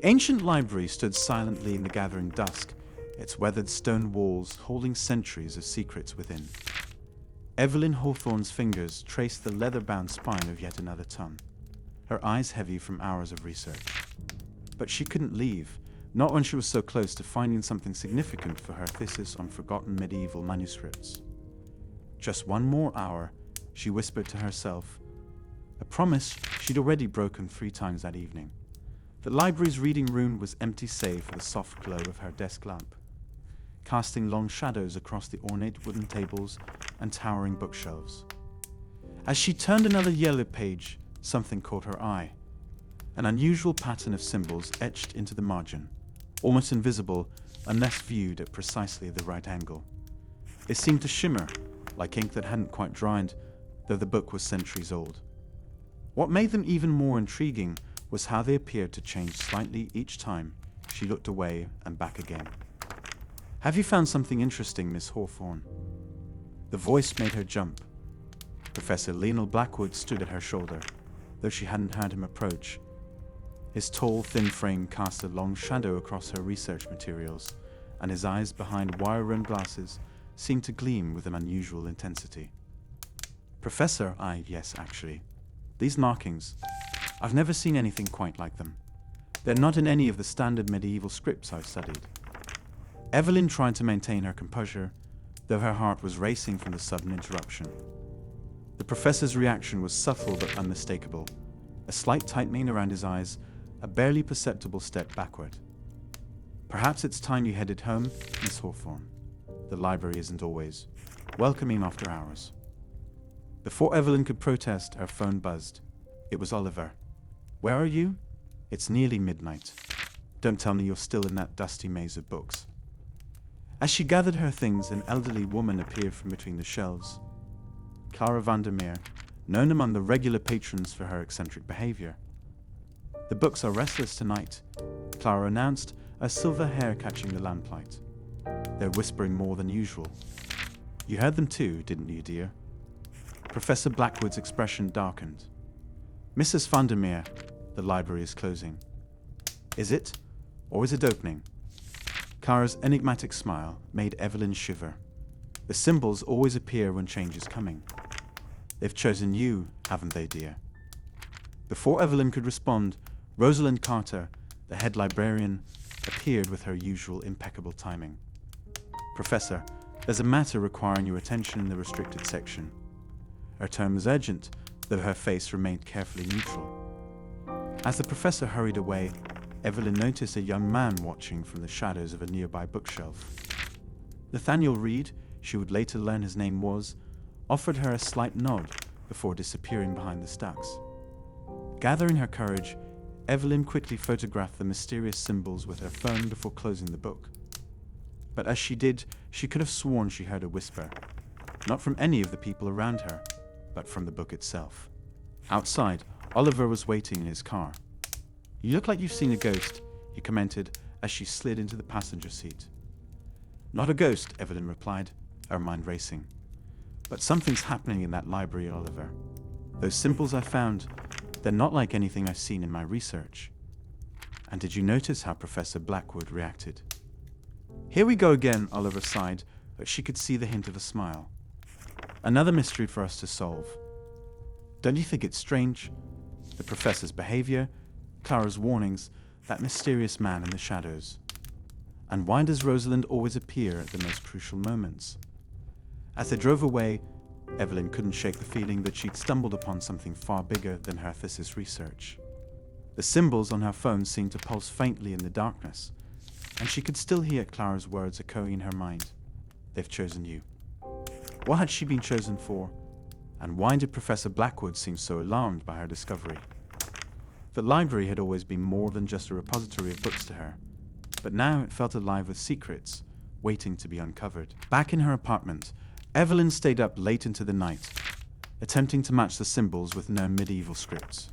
The ancient library stood silently in the gathering dusk, its weathered stone walls holding centuries of secrets within. Evelyn Hawthorne's fingers traced the leather-bound spine of yet another tome, her eyes heavy from hours of research. But she couldn't leave, not when she was so close to finding something significant for her thesis on forgotten medieval manuscripts. Just one more hour, she whispered to herself, a promise she'd already broken 3 times that evening. The library's reading room was empty save for the soft glow of her desk lamp, casting long shadows across the ornate wooden tables and towering bookshelves. As she turned another yellow page, something caught her eye. An unusual pattern of symbols etched into the margin, almost invisible unless viewed at precisely the right angle. It seemed to shimmer, like ink that hadn't quite dried, though the book was centuries old. What made them even more intriguing was how they appeared to change slightly each time she looked away and back again. "Have you found something interesting, Miss Hawthorne?" The voice made her jump. Professor Lionel Blackwood stood at her shoulder, though she hadn't heard him approach. His tall, thin frame cast a long shadow across her research materials, and his eyes behind wire-rimmed glasses seemed to gleam with an unusual intensity. "Professor, yes, actually. These markings, I've never seen anything quite like them. They're not in any of the standard medieval scripts I've studied." Evelyn tried to maintain her composure, though her heart was racing from the sudden interruption. The professor's reaction was subtle but unmistakable, a slight tightening around his eyes, a barely perceptible step backward. "Perhaps it's time you headed home, Miss Hawthorne. The library isn't always welcoming after hours." Before Evelyn could protest, her phone buzzed. It was Oliver. "Where are you?" "It's nearly midnight. Don't tell me you're still in that dusty maze of books." As she gathered her things, an elderly woman appeared from between the shelves. Clara Vandermeer, known among the regular patrons for her eccentric behavior. "The books are restless tonight," Clara announced, her silver hair catching the lamplight. "They're whispering more than usual. You heard them too, didn't you, dear?" Professor Blackwood's expression darkened. "Mrs. Vandermeer, the library is closing." "Is it? Or is it opening?" Clara's enigmatic smile made Evelyn shiver. The symbols always appear when change is coming. "They've chosen you, haven't they, dear?" Before Evelyn could respond, Rosalind Carter, the head librarian, appeared with her usual impeccable timing. "Professor, there's a matter requiring your attention in the restricted section." Her tone was urgent, though her face remained carefully neutral. As the professor hurried away, Evelyn noticed a young man watching from the shadows of a nearby bookshelf. Nathaniel Reed, she would later learn his name was, offered her a slight nod before disappearing behind the stacks. Gathering her courage, Evelyn quickly photographed the mysterious symbols with her phone before closing the book. But as she did, she could have sworn she heard a whisper, not from any of the people around her, but from the book itself. Outside, Oliver was waiting in his car. "You look like you've seen a ghost," he commented as she slid into the passenger seat. "Not a ghost," Evelyn replied, her mind racing. "But something's happening in that library, Oliver. Those symbols I found, they're not like anything I've seen in my research." "And did you notice how Professor Blackwood reacted?" "Here we go again," Oliver sighed, but she could see the hint of a smile. "Another mystery for us to solve. Don't you think it's strange? The professor's behavior, Clara's warnings, that mysterious man in the shadows. And why does Rosalind always appear at the most crucial moments?" As they drove away, Evelyn couldn't shake the feeling that she'd stumbled upon something far bigger than her thesis research. The symbols on her phone seemed to pulse faintly in the darkness, and she could still hear Clara's words echoing in her mind. "They've chosen you." What had she been chosen for? And why did Professor Blackwood seem so alarmed by her discovery? The library had always been more than just a repository of books to her, but now it felt alive with secrets, waiting to be uncovered. Back in her apartment, Evelyn stayed up late into the night, attempting to match the symbols with known medieval scripts.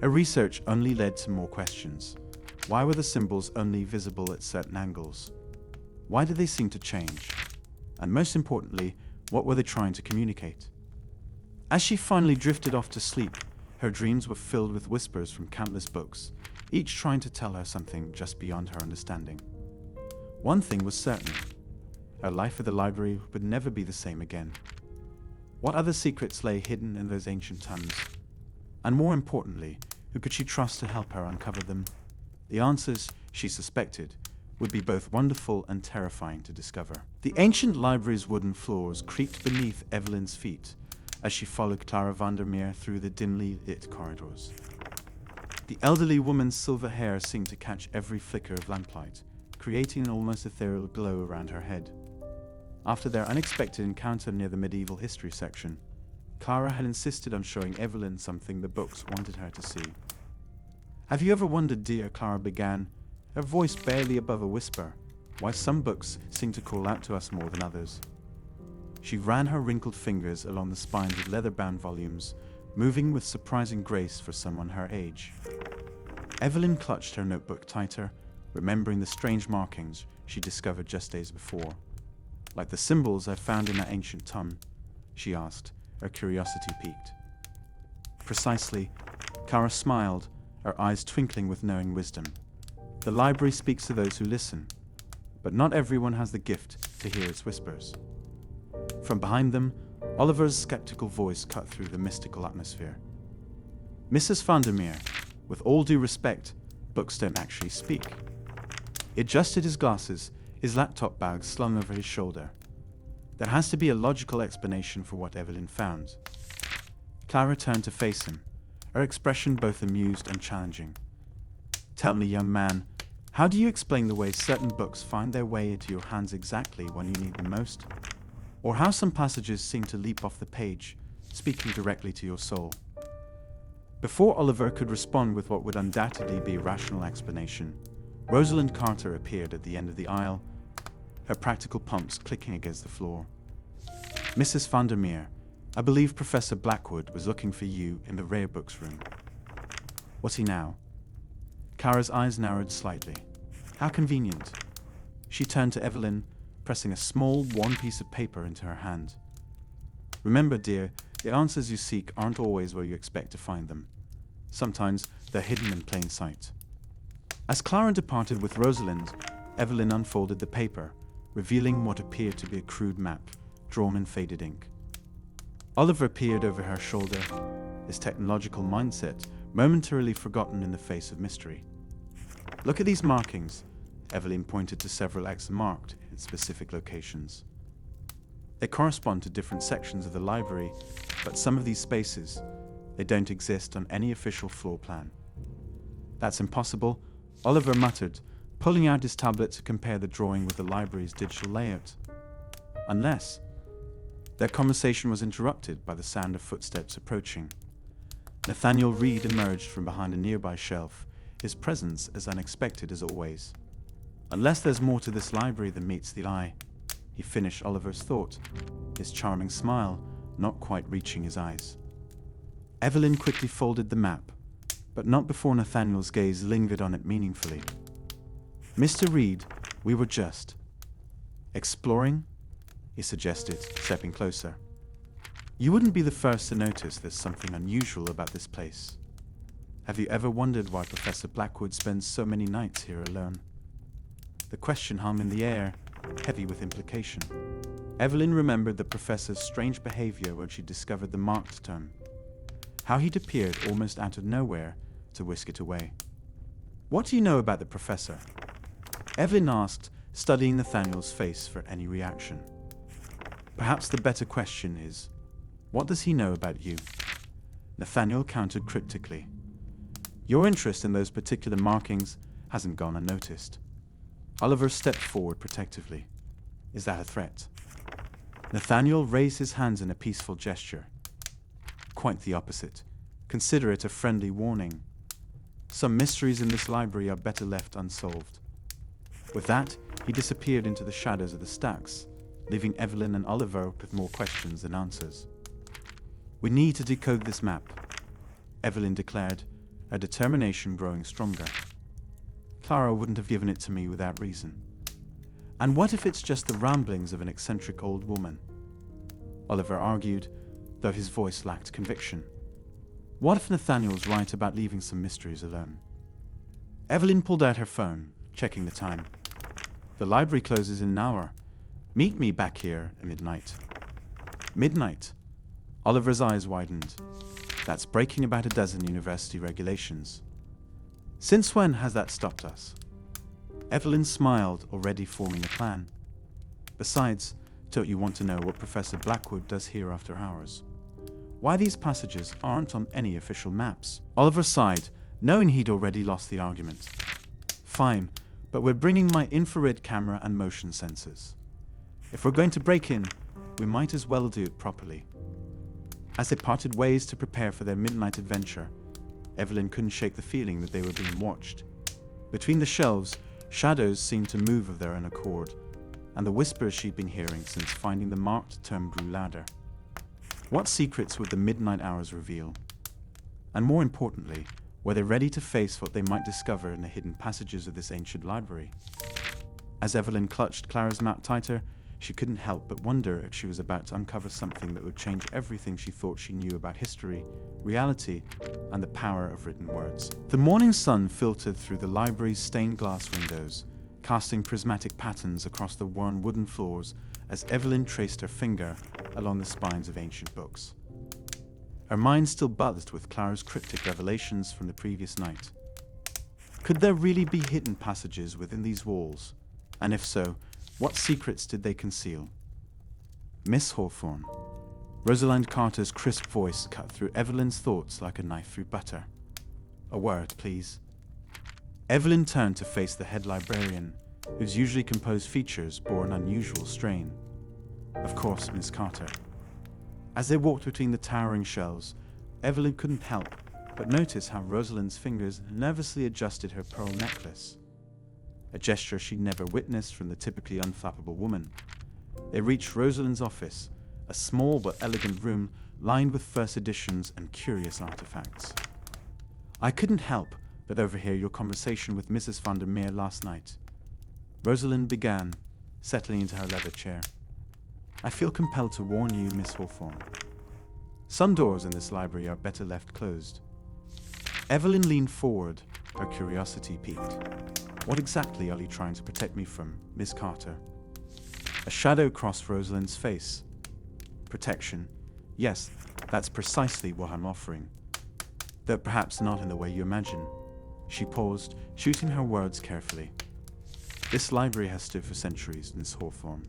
Her research only led to more questions. Why were the symbols only visible at certain angles? Why did they seem to change? And most importantly, what were they trying to communicate? As she finally drifted off to sleep, her dreams were filled with whispers from countless books, each trying to tell her something just beyond her understanding. One thing was certain: her life at the library would never be the same again. What other secrets lay hidden in those ancient tomes? And more importantly, who could she trust to help her uncover them? The answers, she suspected, would be both wonderful and terrifying to discover. The ancient library's wooden floors creaked beneath Evelyn's feet as she followed Clara Vandermeer through the dimly lit corridors. The elderly woman's silver hair seemed to catch every flicker of lamplight, creating an almost ethereal glow around her head. After their unexpected encounter near the medieval history section, Clara had insisted on showing Evelyn something the books wanted her to see. "Have you ever wondered, dear," Clara began, her voice barely above a whisper, "why some books seem to call out to us more than others?" She ran her wrinkled fingers along the spines of leather-bound volumes, moving with surprising grace for someone her age. Evelyn clutched her notebook tighter, remembering the strange markings she discovered just days before. "Like the symbols I found in that ancient tome?" she asked, her curiosity piqued. "Precisely," Clara smiled, her eyes twinkling with knowing wisdom. "The library speaks to those who listen, but not everyone has the gift to hear its whispers." From behind them, Oliver's skeptical voice cut through the mystical atmosphere. "Mrs. Vandermeer, with all due respect, books don't actually speak." He adjusted his glasses, his laptop bag slung over his shoulder. There has to be a logical explanation for what Evelyn found. Clara turned to face him, her expression both amused and challenging. "Tell me, young man, how do you explain the way certain books find their way into your hands exactly when you need them most? Or how some passages seem to leap off the page, speaking directly to your soul?" Before Oliver could respond with what would undoubtedly be a rational explanation, Rosalind Carter appeared at the end of the aisle, her practical pumps clicking against the floor. "Mrs. Vandermeer, I believe Professor Blackwood was looking for you in the rare books room." "Was he now?" Clara's eyes narrowed slightly. "How convenient." She turned to Evelyn, pressing a small, worn piece of paper into her hand. "Remember, dear, the answers you seek aren't always where you expect to find them. Sometimes they're hidden in plain sight." As Clara departed with Rosalind, Evelyn unfolded the paper, revealing what appeared to be a crude map, drawn in faded ink. Oliver peered over her shoulder, his technological mindset momentarily forgotten in the face of mystery. "Look at these markings," Evelyn pointed to several X's marked in specific locations. "They correspond to different sections of the library, but some of these spaces, they don't exist on any official floor plan." "That's impossible," Oliver muttered, pulling out his tablet to compare the drawing with the library's digital layout. "Unless..." Their conversation was interrupted by the sound of footsteps approaching. Nathaniel Reed emerged from behind a nearby shelf, his presence as unexpected as always. "Unless there's more to this library than meets the eye," he finished Oliver's thought, his charming smile not quite reaching his eyes. Evelyn quickly folded the map, but not before Nathaniel's gaze lingered on it meaningfully. "Mr. Reed, we were just..." "Exploring?" he suggested, stepping closer. "You wouldn't be the first to notice there's something unusual about this place. Have you ever wondered why Professor Blackwood spends so many nights here alone?" The question hung in the air, heavy with implication. Evelyn remembered the professor's strange behavior when she discovered the marked tome. How he'd appeared almost out of nowhere to whisk it away. "What do you know about the professor?" Evelyn asked, studying Nathaniel's face for any reaction. "Perhaps the better question is, what does he know about you?" Nathaniel countered cryptically. "Your interest in those particular markings hasn't gone unnoticed." Oliver stepped forward protectively. "Is that a threat?" Nathaniel raised his hands in a peaceful gesture. "Quite the opposite. Consider it a friendly warning. Some mysteries in this library are better left unsolved." With that, he disappeared into the shadows of the stacks, leaving Evelyn and Oliver with more questions than answers. "We need to decode this map," Evelyn declared, her determination growing stronger. "Clara wouldn't have given it to me without reason. And what if it's just the ramblings of an eccentric old woman?" Oliver argued, though his voice lacked conviction. "What if Nathaniel's right about leaving some mysteries alone?" Evelyn pulled out her phone, checking the time. The library closes in an hour. Meet me back here at midnight. Midnight? Oliver's eyes widened. That's breaking about a dozen university regulations. Since when has that stopped us? Evelyn smiled, already forming a plan. Besides, don't you want to know what Professor Blackwood does here after hours? Why these passages aren't on any official maps? Oliver sighed, knowing he'd already lost the argument. Fine, but we're bringing my infrared camera and motion sensors. If we're going to break in, we might as well do it properly. As they parted ways to prepare for their midnight adventure, Evelyn couldn't shake the feeling that they were being watched. Between the shelves, shadows seemed to move of their own accord, and the whispers she'd been hearing since finding the marked Turnbrew ladder. What secrets would the midnight hours reveal? And more importantly, were they ready to face what they might discover in the hidden passages of this ancient library? As Evelyn clutched Clara's map tighter, she couldn't help but wonder if she was about to uncover something that would change everything she thought she knew about history, reality, and the power of written words. The morning sun filtered through the library's stained glass windows, casting prismatic patterns across the worn wooden floors as Evelyn traced her finger along the spines of ancient books. Her mind still buzzed with Clara's cryptic revelations from the previous night. Could there really be hidden passages within these walls? And if so, what secrets did they conceal? Miss Hawthorne. Rosalind Carter's crisp voice cut through Evelyn's thoughts like a knife through butter. A word, please. Evelyn turned to face the head librarian, whose usually composed features bore an unusual strain. Of course, Miss Carter. As they walked between the towering shelves, Evelyn couldn't help but notice how Rosalind's fingers nervously adjusted her pearl necklace. A gesture she'd never witnessed from the typically unflappable woman. They reached Rosalind's office, a small but elegant room lined with first editions and curious artifacts. I couldn't help but overhear your conversation with Mrs. van der Meer last night. Rosalind began, settling into her leather chair. I feel compelled to warn you, Miss Hawthorne. Some doors in this library are better left closed. Evelyn leaned forward, her curiosity piqued. What exactly are you trying to protect me from, Miss Carter? A shadow crossed Rosalind's face. Protection. Yes, that's precisely what I'm offering. Though perhaps not in the way you imagine. She paused, choosing her words carefully. This library has stood for centuries, Miss Hawthorne.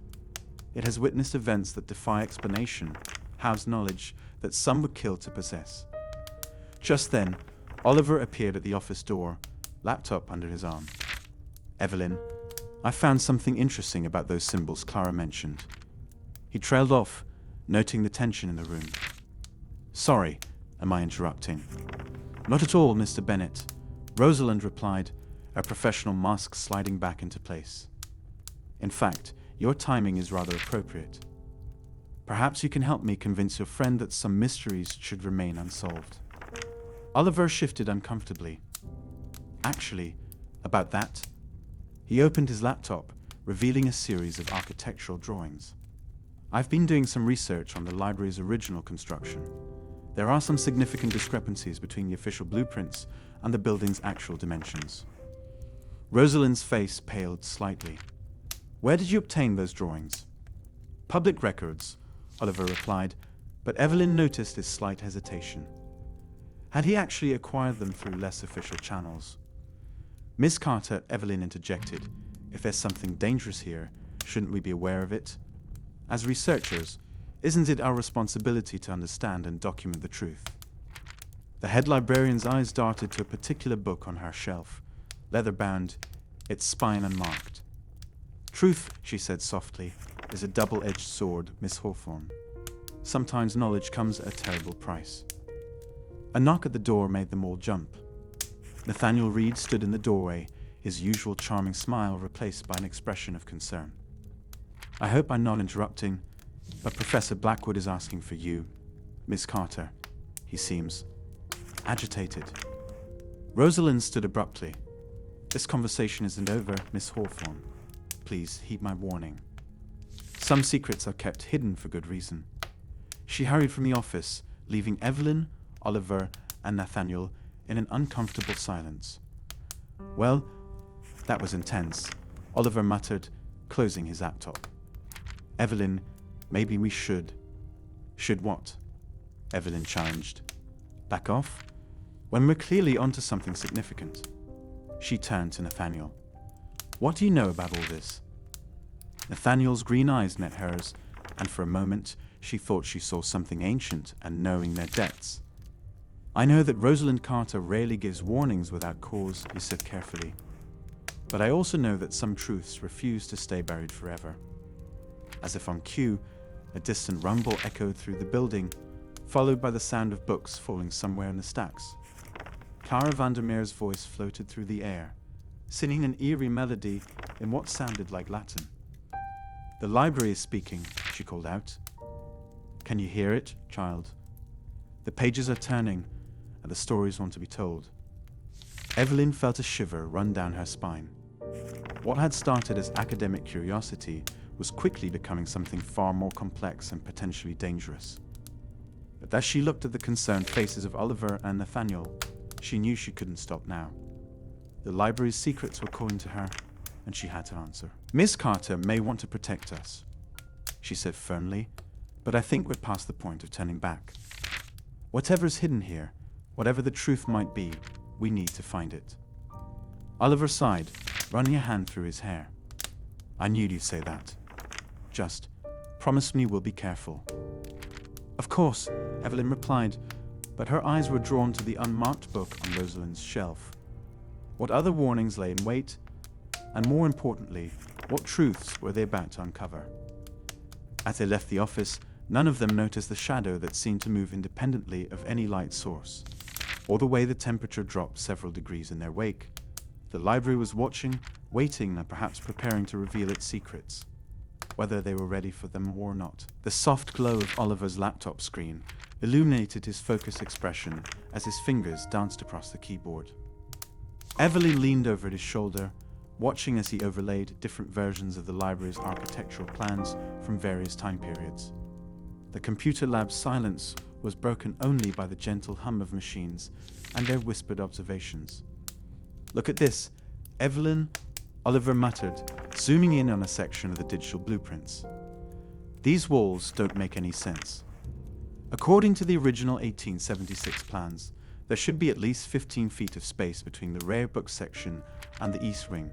It has witnessed events that defy explanation, housed knowledge that some would kill to possess. Just then, Oliver appeared at the office door, laptop under his arm. Evelyn, I found something interesting about those symbols Clara mentioned. He trailed off, noting the tension in the room. Sorry, am I interrupting? Not at all, Mr. Bennett. Rosalind replied, her professional mask sliding back into place. In fact, your timing is rather appropriate. Perhaps you can help me convince your friend that some mysteries should remain unsolved. Oliver shifted uncomfortably. Actually, about that, he opened his laptop, revealing a series of architectural drawings. I've been doing some research on the library's original construction. There are some significant discrepancies between the official blueprints and the building's actual dimensions. Rosalind's face paled slightly. Where did you obtain those drawings? Public records, Oliver replied, but Evelyn noticed his slight hesitation. Had he actually acquired them through less official channels? Miss Carter, Evelyn interjected, if there's something dangerous here, shouldn't we be aware of it? As researchers, isn't it our responsibility to understand and document the truth? The head librarian's eyes darted to a particular book on her shelf, leather-bound, its spine unmarked. Truth, she said softly, is a double-edged sword, Miss Hawthorne. Sometimes knowledge comes at a terrible price. A knock at the door made them all jump. Nathaniel Reed stood in the doorway, his usual charming smile replaced by an expression of concern. I hope I'm not interrupting, but Professor Blackwood is asking for you, Miss Carter. He seems agitated. Rosalind stood abruptly. This conversation isn't over, Miss Hawthorne. Please heed my warning. Some secrets are kept hidden for good reason. She hurried from the office, leaving Evelyn, Oliver, and Nathaniel in an uncomfortable silence. Well, that was intense, Oliver muttered, closing his laptop. Evelyn, maybe we should. Should what? Evelyn challenged. Back off? When we're clearly onto something significant. She turned to Nathaniel. What do you know about all this? Nathaniel's green eyes met hers, and for a moment she thought she saw something ancient and knowing their depths. I know that Rosalind Carter rarely gives warnings without cause, he said carefully. But I also know that some truths refuse to stay buried forever. As if on cue, a distant rumble echoed through the building, followed by the sound of books falling somewhere in the stacks. Clara Vandermeer's voice floated through the air, singing an eerie melody in what sounded like Latin. The library is speaking, she called out. Can you hear it, child? The pages are turning, and the stories want to be told. Evelyn felt a shiver run down her spine. What had started as academic curiosity was quickly becoming something far more complex and potentially dangerous. But as she looked at the concerned faces of Oliver and Nathaniel, she knew she couldn't stop now. The library's secrets were calling to her, and she had to answer. Miss Carter may want to protect us, she said firmly, but I think we're past the point of turning back. Whatever's hidden here, whatever the truth might be, we need to find it. Oliver sighed, running a hand through his hair. I knew you'd say that. Just promise me we'll be careful. Of course, Evelyn replied, but her eyes were drawn to the unmarked book on Rosalind's shelf. What other warnings lay in wait? And more importantly, what truths were they about to uncover? As they left the office, none of them noticed the shadow that seemed to move independently of any light source, or the way the temperature dropped several degrees in their wake. The library was watching, waiting, and perhaps preparing to reveal its secrets, whether they were ready for them or not. The soft glow of Oliver's laptop screen illuminated his focused expression as his fingers danced across the keyboard. Evelyn leaned over his shoulder, watching as he overlaid different versions of the library's architectural plans from various time periods. The computer lab's silence was broken only by the gentle hum of machines and their whispered observations. Look at this, Evelyn, Oliver muttered, zooming in on a section of the digital blueprints. These walls don't make any sense. According to the original 1876 plans, there should be at least 15 feet of space between the rare book section and the east wing.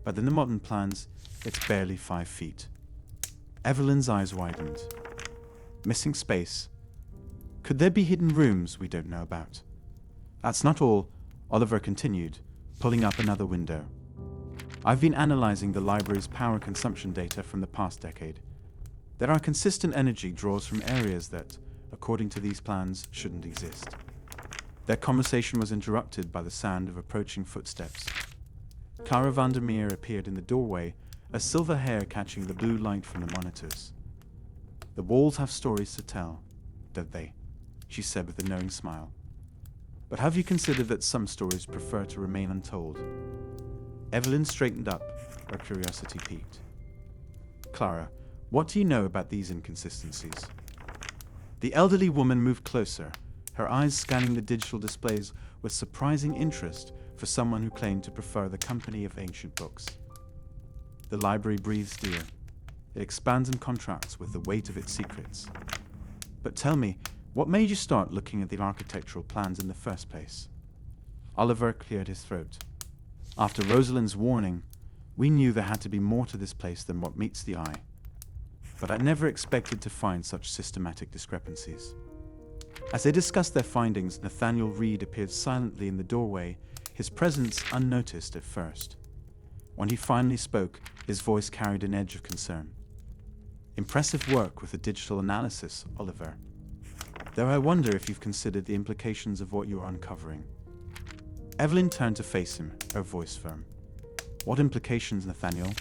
But in the modern plans, it's barely 5 feet. Evelyn's eyes widened. Missing space. Could there be hidden rooms we don't know about? That's not all, Oliver continued, pulling up another window. I've been analyzing the library's power consumption data from the past decade. There are consistent energy draws from areas that, according to these plans, shouldn't exist. Their conversation was interrupted by the sound of approaching footsteps. Clara Vandermeer appeared in the doorway, a silver hair catching the blue light from the monitors. The walls have stories to tell, don't they? She said with a knowing smile. But have you considered that some stories prefer to remain untold? Evelyn straightened up, her curiosity piqued. Clara, what do you know about these inconsistencies? The elderly woman moved closer, her eyes scanning the digital displays with surprising interest for someone who claimed to prefer the company of ancient books. The library breathes dear. It expands and contracts with the weight of its secrets. But tell me, what made you start looking at the architectural plans in the first place? Oliver cleared his throat. After Rosalind's warning, we knew there had to be more to this place than what meets the eye. But I never expected to find such systematic discrepancies. As they discussed their findings, Nathaniel Reed appeared silently in the doorway, his presence unnoticed at first. When he finally spoke, his voice carried an edge of concern. Impressive work with the digital analysis, Oliver. Though I wonder if you've considered the implications of what you're uncovering. Evelyn turned to face him, her voice firm. What implications, Nathaniel?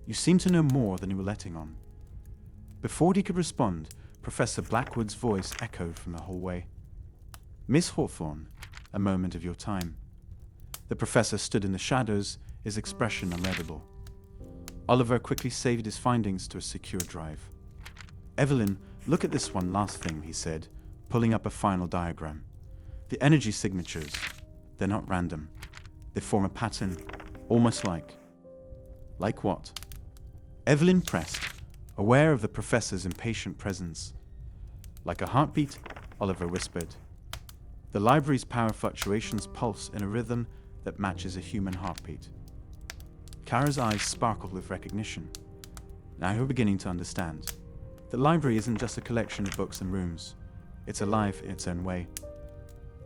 You seem to know more than you were letting on. Before he could respond, Professor Blackwood's voice echoed from the hallway. Miss Hawthorne, a moment of your time. The professor stood in the shadows, his expression unreadable. Oliver quickly saved his findings to a secure drive. Evelyn, look at this one last thing, he said, pulling up a final diagram. The energy signatures, they're not random. They form a pattern, almost like. Like what? Evelyn pressed, aware of the professor's impatient presence. Like a heartbeat, Oliver whispered. The library's power fluctuations pulse in a rhythm that matches a human heartbeat. Clara's eyes sparkled with recognition. Now you're beginning to understand. The library isn't just a collection of books and rooms. It's alive in its own way.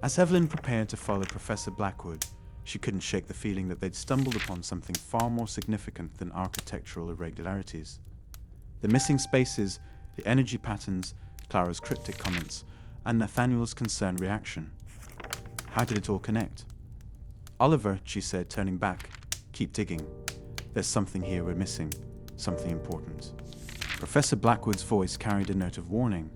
As Evelyn prepared to follow Professor Blackwood, she couldn't shake the feeling that they'd stumbled upon something far more significant than architectural irregularities. The missing spaces, the energy patterns, Clara's cryptic comments, and Nathaniel's concerned reaction. How did it all connect? Oliver, she said, turning back, keep digging. There's something here we're missing, something important. Professor Blackwood's voice carried a note of warning.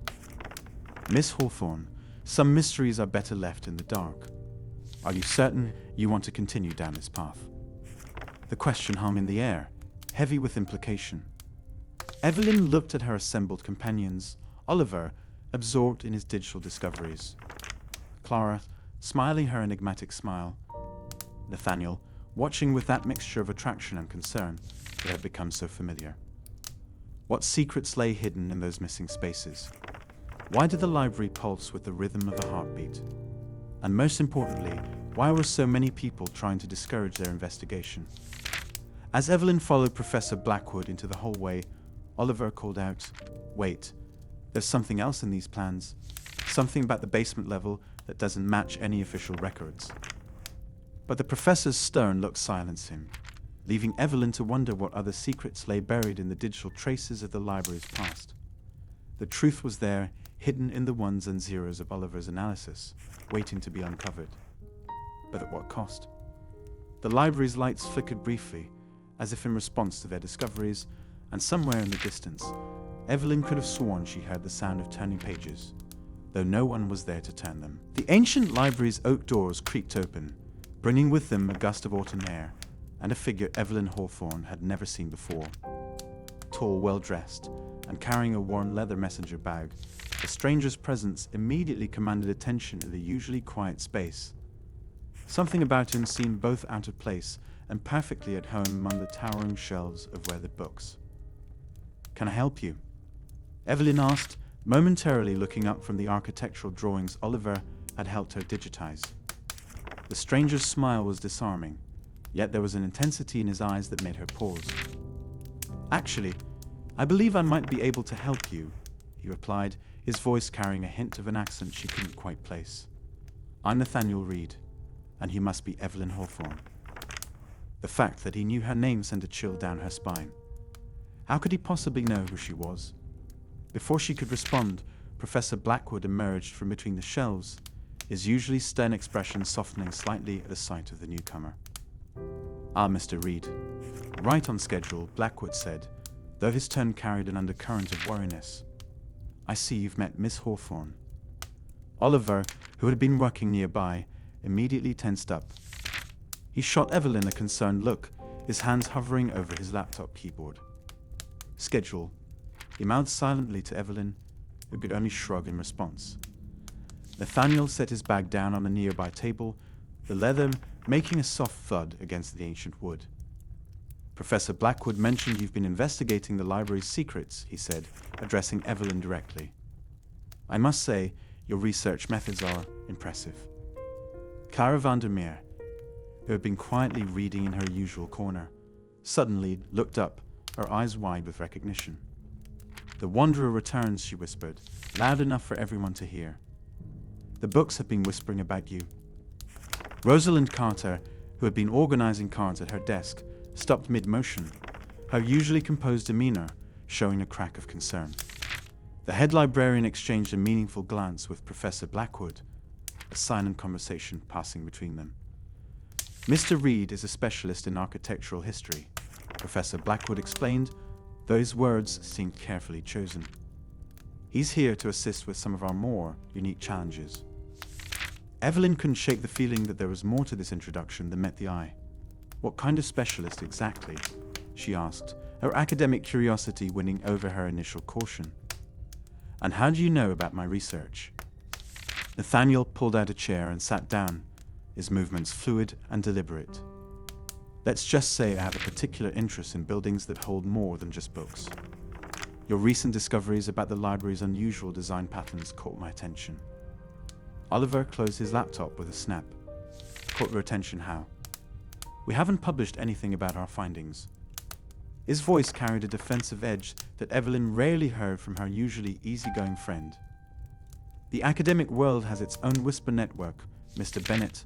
Miss Hawthorne, some mysteries are better left in the dark. Are you certain you want to continue down this path? The question hung in the air, heavy with implication. Evelyn looked at her assembled companions, Oliver, absorbed in his digital discoveries. Clara, smiling her enigmatic smile. Nathaniel, watching with that mixture of attraction and concern that had become so familiar. What secrets lay hidden in those missing spaces? Why did the library pulse with the rhythm of a heartbeat? And most importantly, why were so many people trying to discourage their investigation? As Evelyn followed Professor Blackwood into the hallway, Oliver called out, "Wait, there's something else in these plans. Something about the basement level that doesn't match any official records." But the professor's stern look silenced him, leaving Evelyn to wonder what other secrets lay buried in the digital traces of the library's past. The truth was there, hidden in the ones and zeros of Oliver's analysis, waiting to be uncovered. But at what cost? The library's lights flickered briefly, as if in response to their discoveries, and somewhere in the distance, Evelyn could have sworn she heard the sound of turning pages, though no one was there to turn them. The ancient library's oak doors creaked open, bringing with them a gust of autumn air, and a figure Evelyn Hawthorne had never seen before. Tall, well-dressed, and carrying a worn leather messenger bag, the stranger's presence immediately commanded attention in the usually quiet space. Something about him seemed both out of place and perfectly at home among the towering shelves of weathered books. "Can I help you?" Evelyn asked, momentarily looking up from the architectural drawings Oliver had helped her digitize. The stranger's smile was disarming, yet there was an intensity in his eyes that made her pause. "Actually, I believe I might be able to help you," he replied, his voice carrying a hint of an accent she couldn't quite place. "I'm Nathaniel Reed, and he must be Evelyn Hawthorne." The fact that he knew her name sent a chill down her spine. How could he possibly know who she was? Before she could respond, Professor Blackwood emerged from between the shelves, his usually stern expression softening slightly at the sight of the newcomer. "Ah, Mr. Reed." "Right on schedule," Blackwood said, though his tone carried an undercurrent of wariness. "I see you've met Miss Hawthorne." Oliver, who had been working nearby, immediately tensed up. He shot Evelyn a concerned look, his hands hovering over his laptop keyboard. "Schedule," he mouthed silently to Evelyn, who could only shrug in response. Nathaniel set his bag down on a nearby table, the leather making a soft thud against the ancient wood. "Professor Blackwood mentioned you've been investigating the library's secrets," he said, addressing Evelyn directly. "I must say, your research methods are impressive." Clara Vandermeer, who had been quietly reading in her usual corner, suddenly looked up, her eyes wide with recognition. "The Wanderer returns," she whispered, loud enough for everyone to hear. "The books have been whispering about you." Rosalind Carter, who had been organizing cards at her desk, stopped mid-motion, her usually composed demeanor showing a crack of concern. The head librarian exchanged a meaningful glance with Professor Blackwood, a silent conversation passing between them. "Mr. Reed is a specialist in architectural history," Professor Blackwood explained, though his words seemed carefully chosen. "He's here to assist with some of our more unique challenges." Evelyn couldn't shake the feeling that there was more to this introduction than met the eye. "What kind of specialist exactly?" she asked, her academic curiosity winning over her initial caution. "And how do you know about my research?" Nathaniel pulled out a chair and sat down, his movements fluid and deliberate. Let's just say I have a particular interest in buildings that hold more than just books. Your recent discoveries about the library's unusual design patterns caught my attention. Oliver closed his laptop with a snap. Caught your attention how? We haven't published anything about our findings. His voice carried a defensive edge that Evelyn rarely heard from her usually easygoing friend. The academic world has its own whisper network, Mr. Bennett,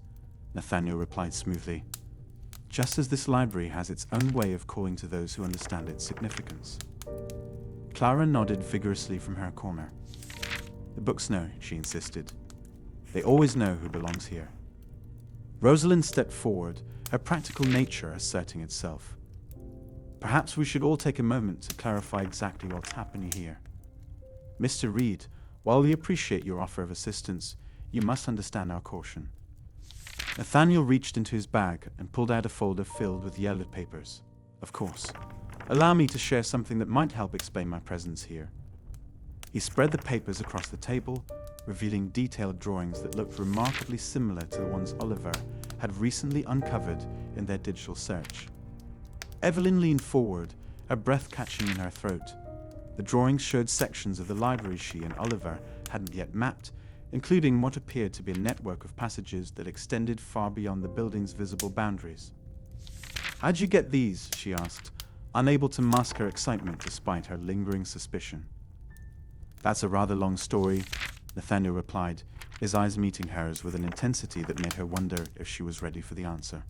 Nathaniel replied smoothly, just as this library has its own way of calling to those who understand its significance. Clara nodded vigorously from her corner. The books know, she insisted. They always know who belongs here. Rosalind stepped forward, her practical nature asserting itself. Perhaps we should all take a moment to clarify exactly what's happening here. Mr. Reed, while we appreciate your offer of assistance, you must understand our caution. Nathaniel reached into his bag and pulled out a folder filled with yellow papers. Of course. Allow me to share something that might help explain my presence here. He spread the papers across the table, revealing detailed drawings that looked remarkably similar to the ones Oliver had recently uncovered in their digital search. Evelyn leaned forward, her breath catching in her throat. The drawings showed sections of the library she and Oliver hadn't yet mapped, including what appeared to be a network of passages that extended far beyond the building's visible boundaries. "How'd you get these?" she asked, unable to mask her excitement despite her lingering suspicion. "That's a rather long story," Nathaniel replied, his eyes meeting hers with an intensity that made her wonder if she was ready for the answer.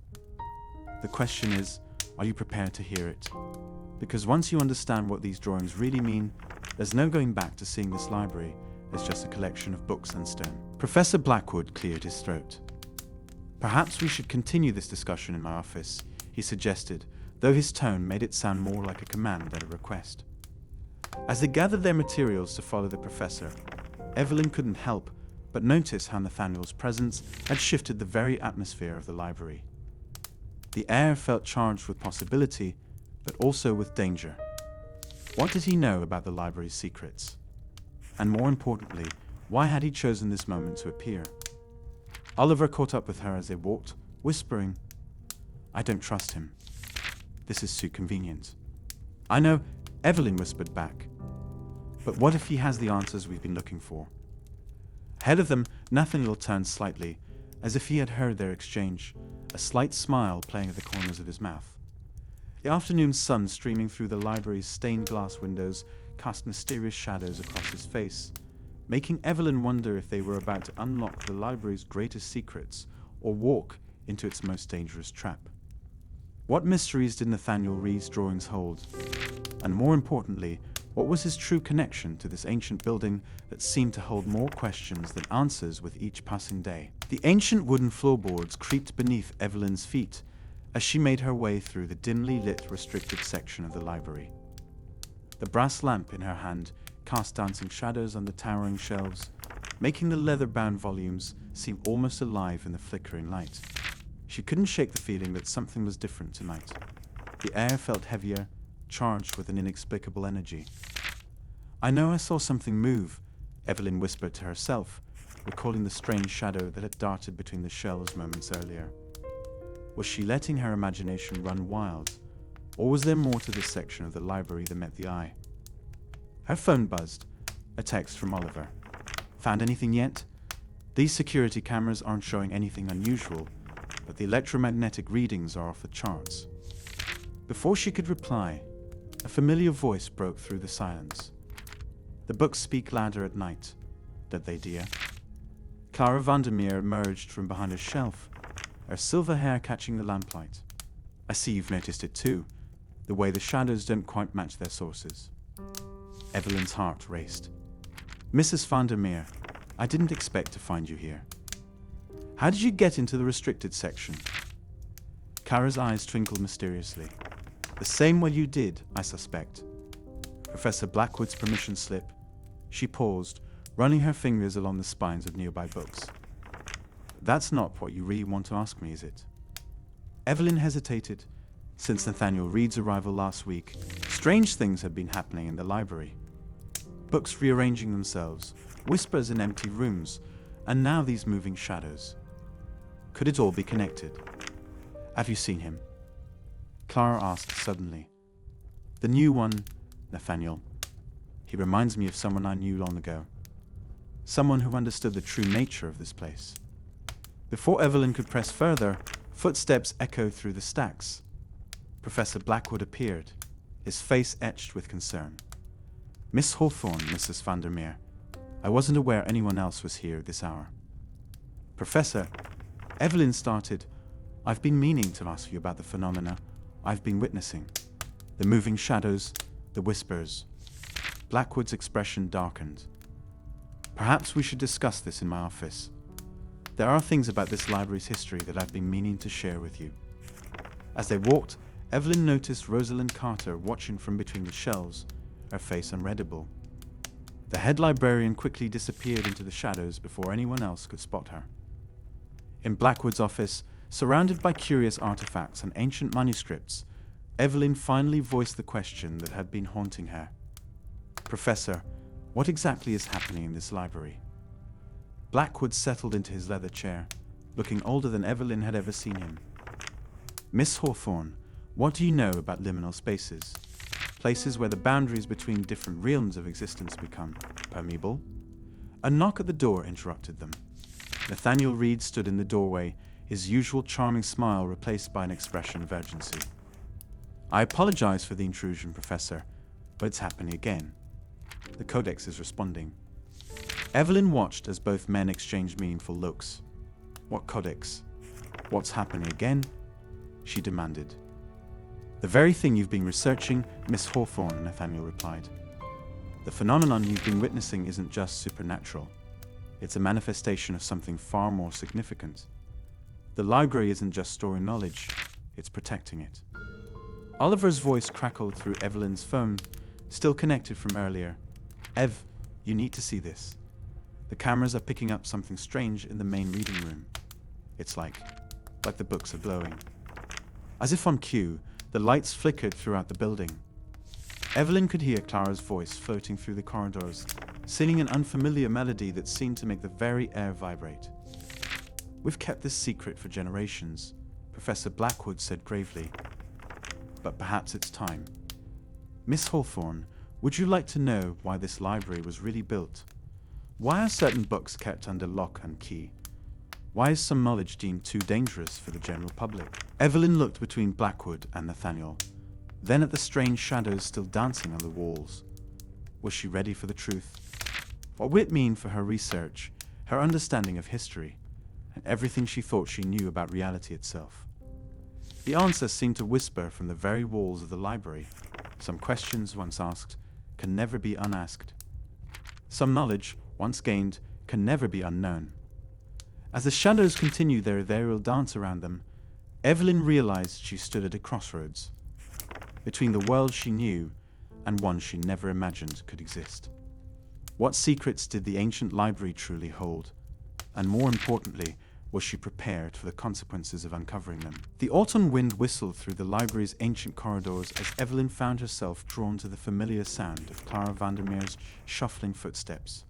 "The question is, are you prepared to hear it? Because once you understand what these drawings really mean, there's no going back to seeing this library as just a collection of books and stone." Professor Blackwood cleared his throat. "Perhaps we should continue this discussion in my office," he suggested, though his tone made it sound more like a command than a request. As they gathered their materials to follow the professor, Evelyn couldn't help but notice how Nathaniel's presence had shifted the very atmosphere of the library. The air felt charged with possibility, but also with danger. What did he know about the library's secrets? And more importantly, why had he chosen this moment to appear? Oliver caught up with her as they walked, whispering, "I don't trust him. This is too convenient." "I know," Evelyn whispered back. "But what if he has the answers we've been looking for?" Ahead of them, Nathaniel turned slightly, as if he had heard their exchange, a slight smile playing at the corners of his mouth. The afternoon sun streaming through the library's stained glass windows cast mysterious shadows across his face, making Evelyn wonder if they were about to unlock the library's greatest secrets or walk into its most dangerous trap. What mysteries did Nathaniel Reed's drawings hold? And more importantly, what was his true connection to this ancient building that seemed to hold more questions than answers with each passing day? The ancient wooden floorboards creaked beneath Evelyn's feet as she made her way through the dimly lit restricted section of the library. The brass lamp in her hand cast dancing shadows on the towering shelves, making the leather-bound volumes seem almost alive in the flickering light. She couldn't shake the feeling that something was different tonight. The air felt heavier, charged with an inexplicable energy. "I know I saw something move," Evelyn whispered to herself, recalling the strange shadow that had darted between the shelves moments earlier. Was she letting her imagination run wild, or was there more to this section of the library than met the eye? Her phone buzzed, a text from Oliver. "Found anything yet? These security cameras aren't showing anything unusual, but the electromagnetic readings are off the charts." Before she could reply, a familiar voice broke through the silence. "The books speak louder at night, don't they, dear?" Clara Vandermeer emerged from behind a shelf, her silver hair catching the lamplight. "I see you've noticed it too, the way the shadows don't quite match their sources." Evelyn's heart raced. "Mrs. Vandermeer, I didn't expect to find you here. How did you get into the restricted section?" Clara's eyes twinkled mysteriously. "The same way you did, I suspect." Professor Blackwood's permission slip. She paused, running her fingers along the spines of nearby books. "That's not what you really want to ask me, is it?" Evelyn hesitated. Since Nathaniel Reed's arrival last week, strange things had been happening in the library. Books rearranging themselves, whispers in empty rooms, and now these moving shadows. Could it all be connected? Have you seen him? Clara asked suddenly. The new one, Nathaniel. He reminds me of someone I knew long ago. Someone who understood the true nature of this place. Before Evelyn could press further, footsteps echoed through the stacks. Professor Blackwood appeared, his face etched with concern. Miss Hawthorne, Mrs. Vandermeer. I wasn't aware anyone else was here at this hour. Professor, Evelyn started. I've been meaning to ask you about the phenomena I've been witnessing. The moving shadows, the whispers. Blackwood's expression darkened. Perhaps we should discuss this in my office. There are things about this library's history that I've been meaning to share with you. As they walked, Evelyn noticed Rosalind Carter watching from between the shelves, her face unreadable. The head librarian quickly disappeared into the shadows before anyone else could spot her. In Blackwood's office, surrounded by curious artifacts and ancient manuscripts, Evelyn finally voiced the question that had been haunting her. Professor, what exactly is happening in this library? Blackwood settled into his leather chair, looking older than Evelyn had ever seen him. Miss Hawthorne, what do you know about liminal spaces? Places where the boundaries between different realms of existence become permeable? A knock at the door interrupted them. Nathaniel Reed stood in the doorway, his usual charming smile replaced by an expression of urgency. I apologize for the intrusion, Professor, but it's happening again. The Codex is responding. Evelyn watched as both men exchanged meaningful looks. What Codex? What's happening again? She demanded. The very thing you've been researching, Miss Hawthorne, Nathaniel replied. The phenomenon you've been witnessing isn't just supernatural. It's a manifestation of something far more significant. The library isn't just storing knowledge, it's protecting it. Oliver's voice crackled through Evelyn's phone, still connected from earlier. Ev, you need to see this. The cameras are picking up something strange in the main reading room. It's like the books are glowing. As if on cue, the lights flickered throughout the building. Evelyn could hear Clara's voice floating through the corridors, singing an unfamiliar melody that seemed to make the very air vibrate. We've kept this secret for generations, Professor Blackwood said gravely. But perhaps it's time. Miss Hawthorne, would you like to know why this library was really built? Why are certain books kept under lock and key? Why is some knowledge deemed too dangerous for the general public? Evelyn looked between Blackwood and Nathaniel, then at the strange shadows still dancing on the walls. Was she ready for the truth? What would it mean for her research, her understanding of history, and everything she thought she knew about reality itself? The answer seemed to whisper from the very walls of the library. Some questions, once asked, can never be unasked. Some knowledge, once gained, can never be unknown. As the shadows continued their ethereal dance around them, Evelyn realized she stood at a crossroads, between the world she knew and one she never imagined could exist. What secrets did the ancient library truly hold? And more importantly, was she prepared for the consequences of uncovering them? The autumn wind whistled through the library's ancient corridors as Evelyn found herself drawn to the familiar sound of Clara Vandermeer's shuffling footsteps.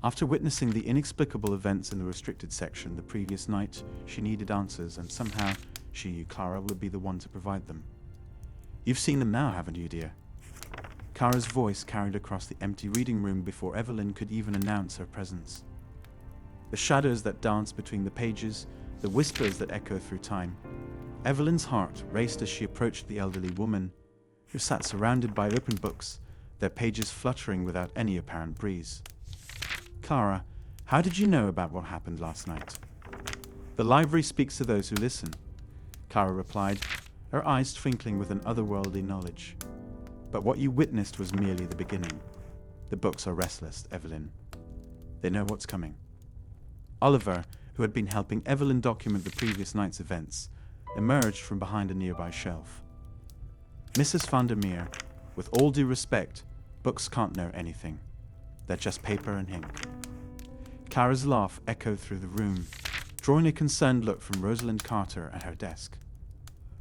After witnessing the inexplicable events in the restricted section the previous night, she needed answers, and somehow she knew Clara would be the one to provide them. You've seen them now, haven't you, dear? Clara's voice carried across the empty reading room before Evelyn could even announce her presence. The shadows that danced between the pages, the whispers that echoed through time. Evelyn's heart raced as she approached the elderly woman, who sat surrounded by open books, their pages fluttering without any apparent breeze. Clara, how did you know about what happened last night? The library speaks to those who listen, Clara replied, her eyes twinkling with an otherworldly knowledge. But what you witnessed was merely the beginning. The books are restless, Evelyn. They know what's coming. Oliver, who had been helping Evelyn document the previous night's events, emerged from behind a nearby shelf. Mrs. Vandermeer, with all due respect, books can't know anything. They're just paper and ink. Clara's laugh echoed through the room, drawing a concerned look from Rosalind Carter at her desk.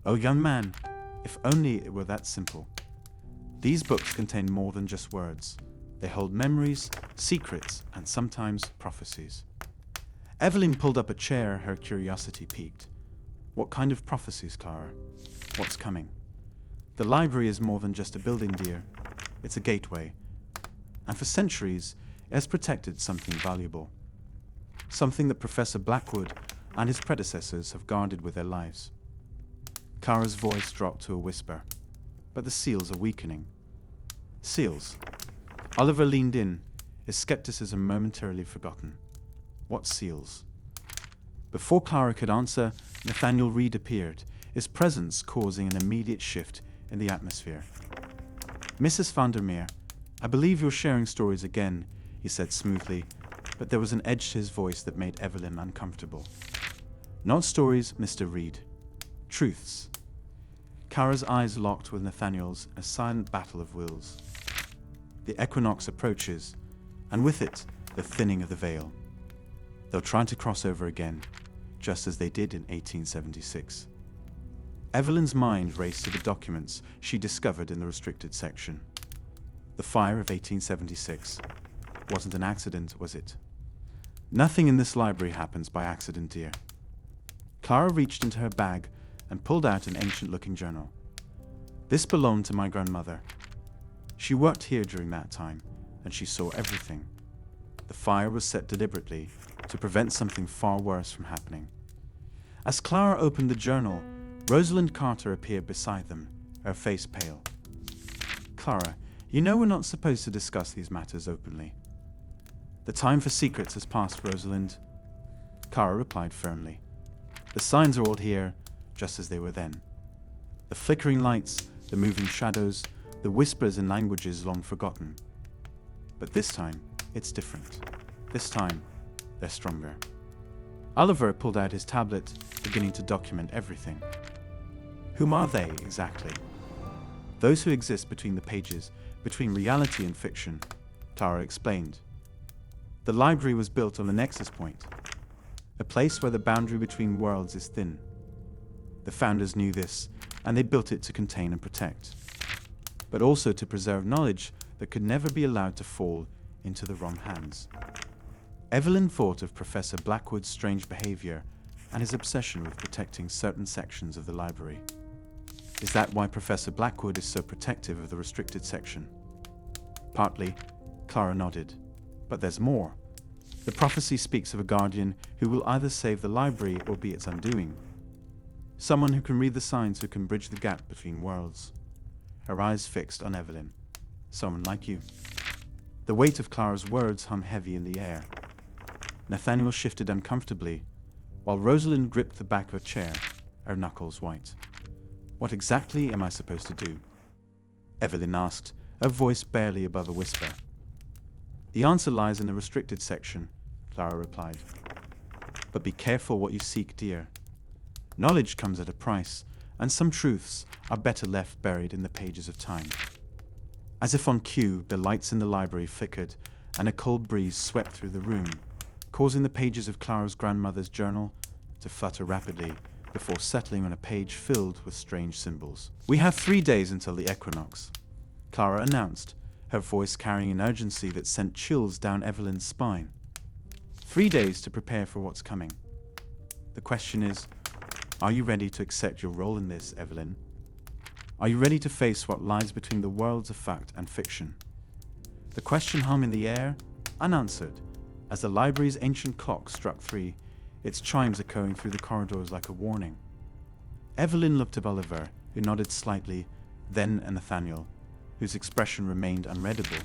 Oh, young man, if only it were that simple. These books contain more than just words. They hold memories, secrets, and sometimes prophecies. Evelyn pulled up a chair, her curiosity piqued. What kind of prophecies, Clara? What's coming? The library is more than just a building, dear. It's a gateway. And for centuries, it has protected something valuable. Something that Professor Blackwood and his predecessors have guarded with their lives. Clara's voice dropped to a whisper. But the seals are weakening. Seals. Oliver leaned in, his skepticism momentarily forgotten. What seals? Before Clara could answer, Nathaniel Reed appeared, his presence causing an immediate shift in the atmosphere. Mrs. Vandermeer, I believe you're sharing stories again, he said smoothly, but there was an edge to his voice that made Evelyn uncomfortable. Not stories, Mr. Reed. Truths. Clara's eyes locked with Nathaniel's, a silent battle of wills. The equinox approaches, and with it, the thinning of the veil. They'll try to cross over again, just as they did in 1876. Evelyn's mind raced to the documents she discovered in the restricted section. The fire of 1876 wasn't an accident, was it? Nothing in this library happens by accident, dear. Clara reached into her bag and pulled out an ancient-looking journal. This belonged to my grandmother. She worked here during that time, and she saw everything. The fire was set deliberately to prevent something far worse from happening. As Clara opened the journal, Rosalind Carter appeared beside them, her face pale. Clara, you know we're not supposed to discuss these matters openly. The time for secrets has passed, Rosalind. Clara replied firmly. The signs are all here, just as they were then. The flickering lights, the moving shadows, the whispers in languages long forgotten. But this time, it's different. This time, they're stronger. Oliver pulled out his tablet, beginning to document everything. Whom are they, exactly? Those who exist between the pages, between reality and fiction, Clara explained. The library was built on a nexus point, a place where the boundary between worlds is thin. The founders knew this, and they built it to contain and protect, but also to preserve knowledge that could never be allowed to fall into the wrong hands. Evelyn thought of Professor Blackwood's strange behavior and his obsession with protecting certain sections of the library. Is that why Professor Blackwood is so protective of the restricted section? Partly, Clara nodded. But there's more. The prophecy speaks of a guardian who will either save the library or be its undoing. Someone who can read the signs, who can bridge the gap between worlds. Her eyes fixed on Evelyn. Someone like you. The weight of Clara's words hung heavy in the air. Nathaniel shifted uncomfortably, while Rosalind gripped the back of a chair, her knuckles white. What exactly am I supposed to do? Evelyn asked, her voice barely above a whisper. The answer lies in the restricted section, Clara replied. But be careful what you seek, dear. Knowledge comes at a price, and some truths are better left buried in the pages of time. As if on cue, the lights in the library flickered, and a cold breeze swept through the room, causing the pages of Clara's grandmother's journal to flutter rapidly before settling on a page filled with strange symbols. We have 3 days until the equinox, Clara announced, her voice carrying an urgency that sent chills down Evelyn's spine. 3 days to prepare for what's coming. The question is, are you ready to accept your role in this, Evelyn? Are you ready to face what lies between the worlds of fact and fiction? The question hung in the air, unanswered, as the library's ancient clock struck 3, its chimes echoing through the corridors like a warning. Evelyn looked at Oliver, who nodded slightly, then at Nathaniel, whose expression remained unreadable.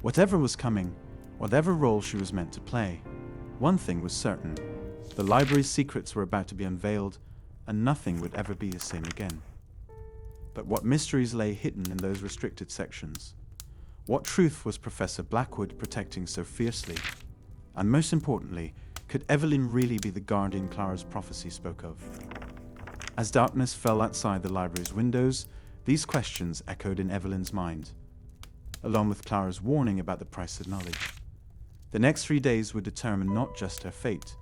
Whatever was coming, whatever role she was meant to play, one thing was certain. The library's secrets were about to be unveiled, and nothing would ever be the same again. But what mysteries lay hidden in those restricted sections? What truth was Professor Blackwood protecting so fiercely? And most importantly, could Evelyn really be the guardian Clara's prophecy spoke of? As darkness fell outside the library's windows, these questions echoed in Evelyn's mind, along with Clara's warning about the price of knowledge. The next 3 days would determine not just her fate,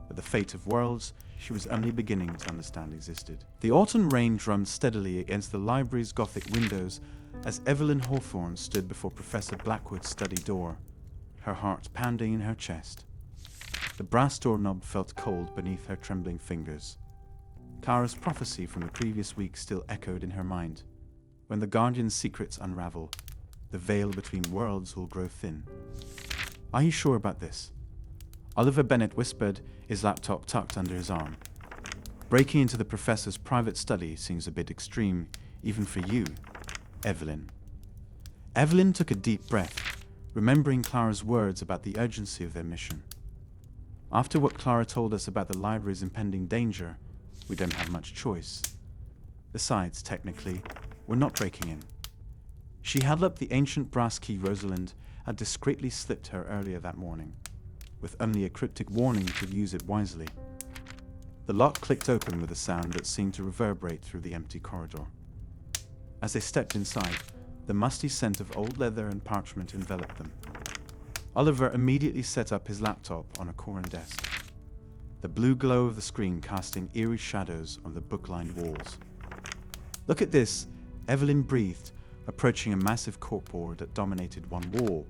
but the fate of worlds she was only beginning to understand existed. The autumn rain drummed steadily against the library's Gothic windows as Evelyn Hawthorne stood before Professor Blackwood's study door, her heart pounding in her chest. The brass doorknob felt cold beneath her trembling fingers. Clara's prophecy from the previous week still echoed in her mind. When the Guardian's secrets unravel, the veil between worlds will grow thin. Are you sure about this? Oliver Bennett whispered, his laptop tucked under his arm. Breaking into the professor's private study seems a bit extreme, even for you, Evelyn. Evelyn took a deep breath, remembering Clara's words about the urgency of their mission. After what Clara told us about the library's impending danger, we don't have much choice. Besides, technically, we're not breaking in. She held up the ancient brass key Rosalind had discreetly slipped her earlier that morning, with only a cryptic warning to use it wisely. The lock clicked open with a sound that seemed to reverberate through the empty corridor. As they stepped inside, the musty scent of old leather and parchment enveloped them. Oliver immediately set up his laptop on a corner desk, the blue glow of the screen casting eerie shadows on the book-lined walls. "Look at this," Evelyn breathed, approaching a massive corkboard that dominated one wall.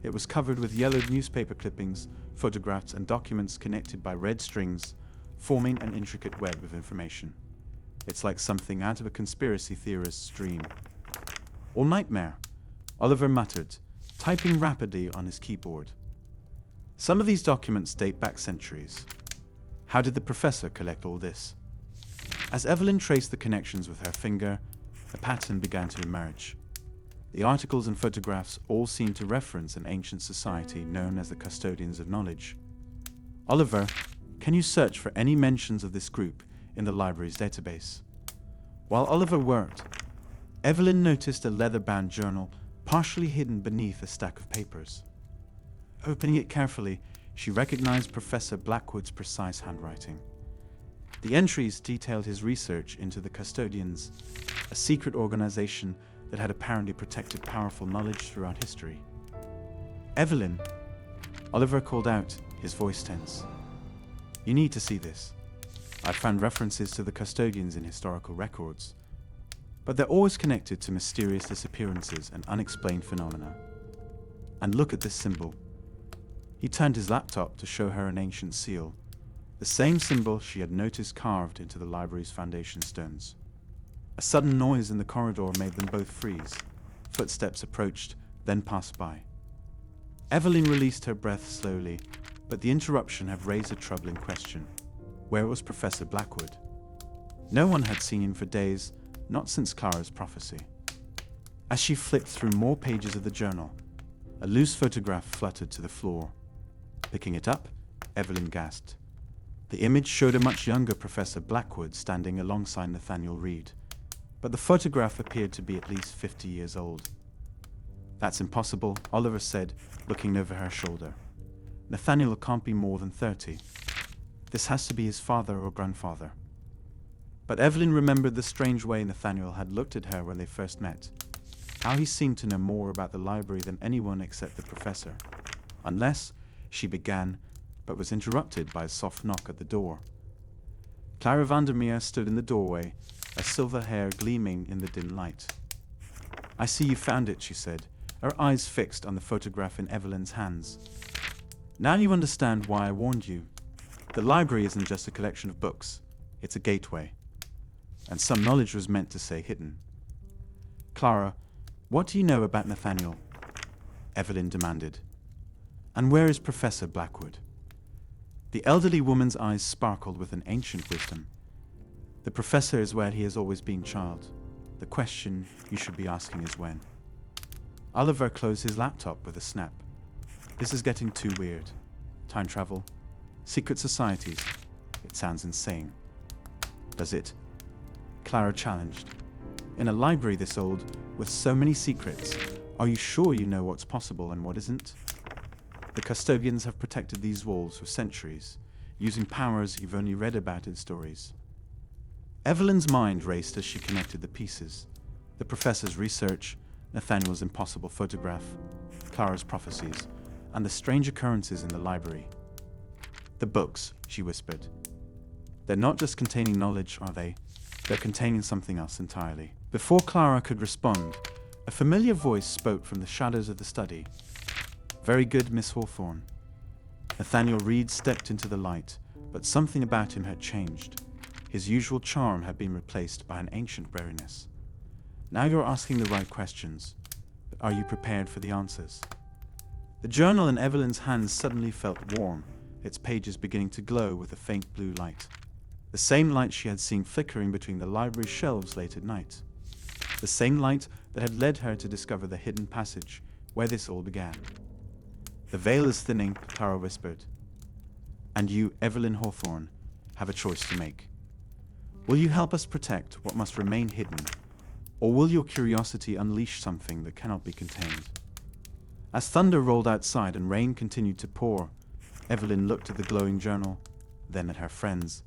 It was covered with yellowed newspaper clippings, photographs, and documents connected by red strings, forming an intricate web of information. It's like something out of a conspiracy theorist's dream. "Or nightmare," Oliver muttered, typing rapidly on his keyboard. Some of these documents date back centuries. How did the professor collect all this? As Evelyn traced the connections with her finger, a pattern began to emerge. The articles and photographs all seemed to reference an ancient society known as the Custodians of Knowledge. "Oliver, can you search for any mentions of this group in the library's database?" While Oliver worked, Evelyn noticed a leather-bound journal partially hidden beneath a stack of papers. Opening it carefully, she recognized Professor Blackwood's precise handwriting. The entries detailed his research into the Custodians, a secret organization that had apparently protected powerful knowledge throughout history. "Evelyn," Oliver called out, his voice tense. "You need to see this. I've found references to the Custodians in historical records, but they're always connected to mysterious disappearances and unexplained phenomena. And look at this symbol." He turned his laptop to show her an ancient seal, the same symbol she had noticed carved into the library's foundation stones. A sudden noise in the corridor made them both freeze. Footsteps approached, then passed by. Evelyn released her breath slowly, but the interruption had raised a troubling question. Where was Professor Blackwood? No one had seen him for days, not since Clara's prophecy. As she flipped through more pages of the journal, a loose photograph fluttered to the floor. Picking it up, Evelyn gasped. The image showed a much younger Professor Blackwood standing alongside Nathaniel Reed, but the photograph appeared to be at least 50 years old. "That's impossible," Oliver said, looking over her shoulder. "Nathaniel can't be more than 30. This has to be his father or grandfather." But Evelyn remembered the strange way Nathaniel had looked at her when they first met. How he seemed to know more about the library than anyone except the professor. Unless, she began, but was interrupted by a soft knock at the door. Clara Vandermeer stood in the doorway, her silver hair gleaming in the dim light. "I see you found it," she said, her eyes fixed on the photograph in Evelyn's hands. "Now you understand why I warned you. The library isn't just a collection of books, it's a gateway. And some knowledge was meant to stay hidden." "Clara, what do you know about Nathaniel?" Evelyn demanded. "And where is Professor Blackwood?" The elderly woman's eyes sparkled with an ancient wisdom. "The professor is where he has always been, child. The question you should be asking is when." Oliver closed his laptop with a snap. This is getting too weird. Time travel, secret societies. It sounds insane. Does it? Clara challenged. "In a library this old, with so many secrets, are you sure you know what's possible and what isn't? The Custodians have protected these walls for centuries, using powers you've only read about in stories." Evelyn's mind raced as she connected the pieces. The professor's research, Nathaniel's impossible photograph, Clara's prophecies, and the strange occurrences in the library. "The books," she whispered. "They're not just containing knowledge, are they? They're containing something else entirely." Before Clara could respond, a familiar voice spoke from the shadows of the study. "Very good, Miss Hawthorne. Nathaniel Reed stepped into the light, but something about him had changed. His usual charm had been replaced by an ancient wariness. Now you're asking the right questions, but are you prepared for the answers? The journal in Evelyn's hands suddenly felt warm, its pages beginning to glow with a faint blue light. The same light she had seen flickering between the library shelves late at night. The same light that had led her to discover the hidden passage where this all began. "The veil is thinning," Clara whispered. "And you, Evelyn Hawthorne, have a choice to make. Will you help us protect what must remain hidden, or will your curiosity unleash something that cannot be contained?" As thunder rolled outside and rain continued to pour, Evelyn looked at the glowing journal, then at her friends.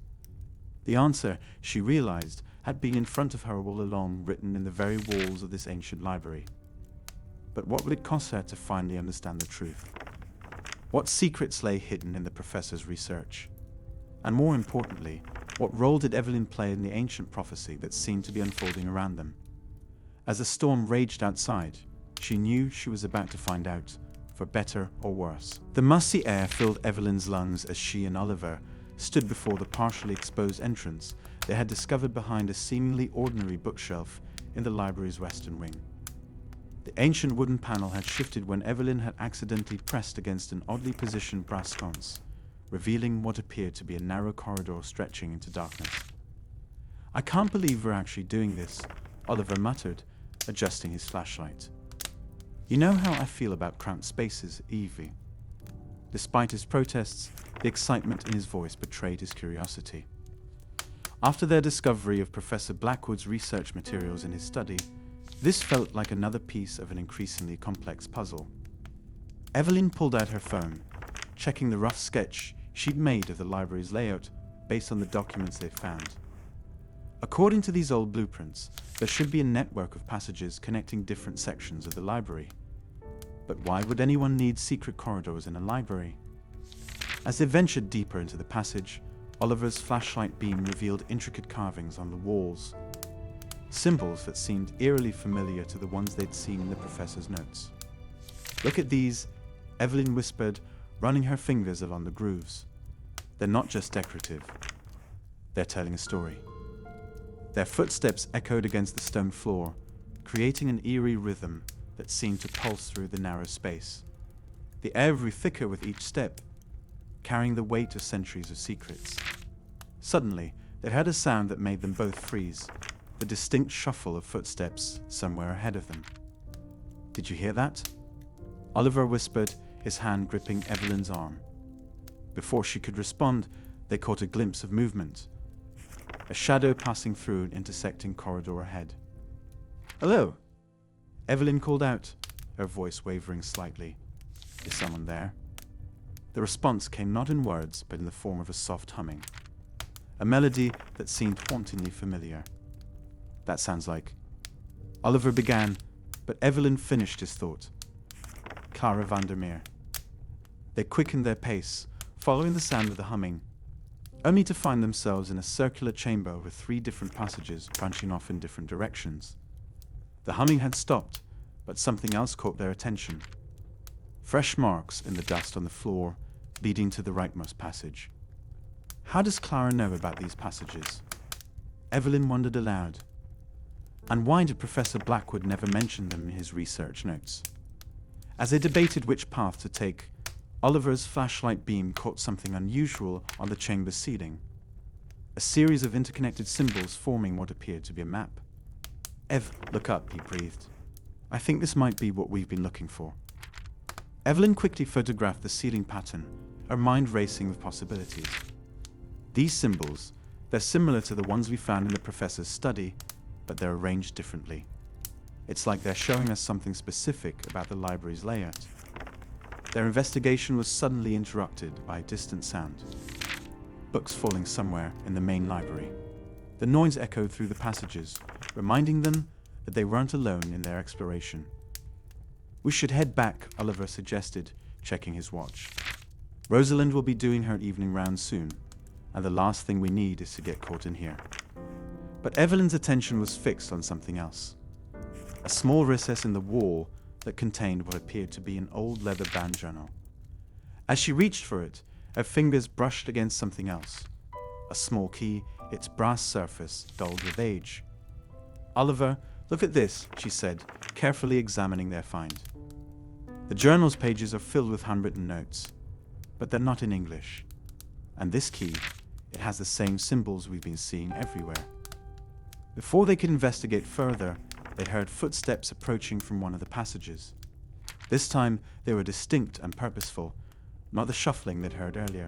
The answer, she realized, had been in front of her all along, written in the very walls of this ancient library. But what would it cost her to finally understand the truth? What secrets lay hidden in the professor's research? And more importantly, what role did Evelyn play in the ancient prophecy that seemed to be unfolding around them? As the storm raged outside, she knew she was about to find out, for better or worse. The musty air filled Evelyn's lungs as she and Oliver stood before the partially exposed entrance they had discovered behind a seemingly ordinary bookshelf in the library's western wing. The ancient wooden panel had shifted when Evelyn had accidentally pressed against an oddly positioned brass sconce, revealing what appeared to be a narrow corridor stretching into darkness. "I can't believe we're actually doing this," Oliver muttered, adjusting his flashlight. "You know how I feel about cramped spaces, Evie." Despite his protests, the excitement in his voice betrayed his curiosity. After their discovery of Professor Blackwood's research materials in his study, this felt like another piece of an increasingly complex puzzle. Evelyn pulled out her phone, checking the rough sketch she'd made of the library's layout based on the documents they'd found. According to these old blueprints, there should be a network of passages connecting different sections of the library. But why would anyone need secret corridors in a library? As they ventured deeper into the passage, Oliver's flashlight beam revealed intricate carvings on the walls, symbols that seemed eerily familiar to the ones they'd seen in the professor's notes. "Look at these," Evelyn whispered, running her fingers along the grooves. "They're not just decorative. They're telling a story." Their footsteps echoed against the stone floor, creating an eerie rhythm that seemed to pulse through the narrow space. The air grew thicker with each step, carrying the weight of centuries of secrets. Suddenly, they heard a sound that made them both freeze, the distinct shuffle of footsteps somewhere ahead of them. "Did you hear that?" Oliver whispered, his hand gripping Evelyn's arm. Before she could respond, they caught a glimpse of movement, a shadow passing through an intersecting corridor ahead. "Hello!" Evelyn called out, her voice wavering slightly. "Is someone there?" The response came not in words, but in the form of a soft humming, a melody that seemed hauntingly familiar. "That sounds like..." Oliver began, but Evelyn finished his thought. "Clara Vandermeer." They quickened their pace, following the sound of the humming, only to find themselves in a circular chamber with 3 different passages branching off in different directions. The humming had stopped, but something else caught their attention. Fresh marks in the dust on the floor, leading to the rightmost passage. How does Clara know about these passages? Evelyn wondered aloud. And why did Professor Blackwood never mention them in his research notes? As they debated which path to take, Oliver's flashlight beam caught something unusual on the chamber's ceiling. A series of interconnected symbols forming what appeared to be a map. "Ev, look up," he breathed. "I think this might be what we've been looking for." Evelyn quickly photographed the ceiling pattern, her mind racing with possibilities. These symbols, they're similar to the ones we found in the professor's study, but they're arranged differently. It's like they're showing us something specific about the library's layout. Their investigation was suddenly interrupted by a distant sound. Books falling somewhere in the main library. The noise echoed through the passages, reminding them that they weren't alone in their exploration. "We should head back," Oliver suggested, checking his watch. "Rosalind will be doing her evening round soon, and the last thing we need is to get caught in here." But Evelyn's attention was fixed on something else. A small recess in the wall that contained what appeared to be an old leather-bound journal. As she reached for it, her fingers brushed against something else. A small key, its brass surface dulled with age. "Oliver, look at this," she said, carefully examining their find. The journal's pages are filled with handwritten notes, but they're not in English. And this key, it has the same symbols we've been seeing everywhere. Before they could investigate further, they heard footsteps approaching from one of the passages. This time, they were distinct and purposeful, not the shuffling they'd heard earlier.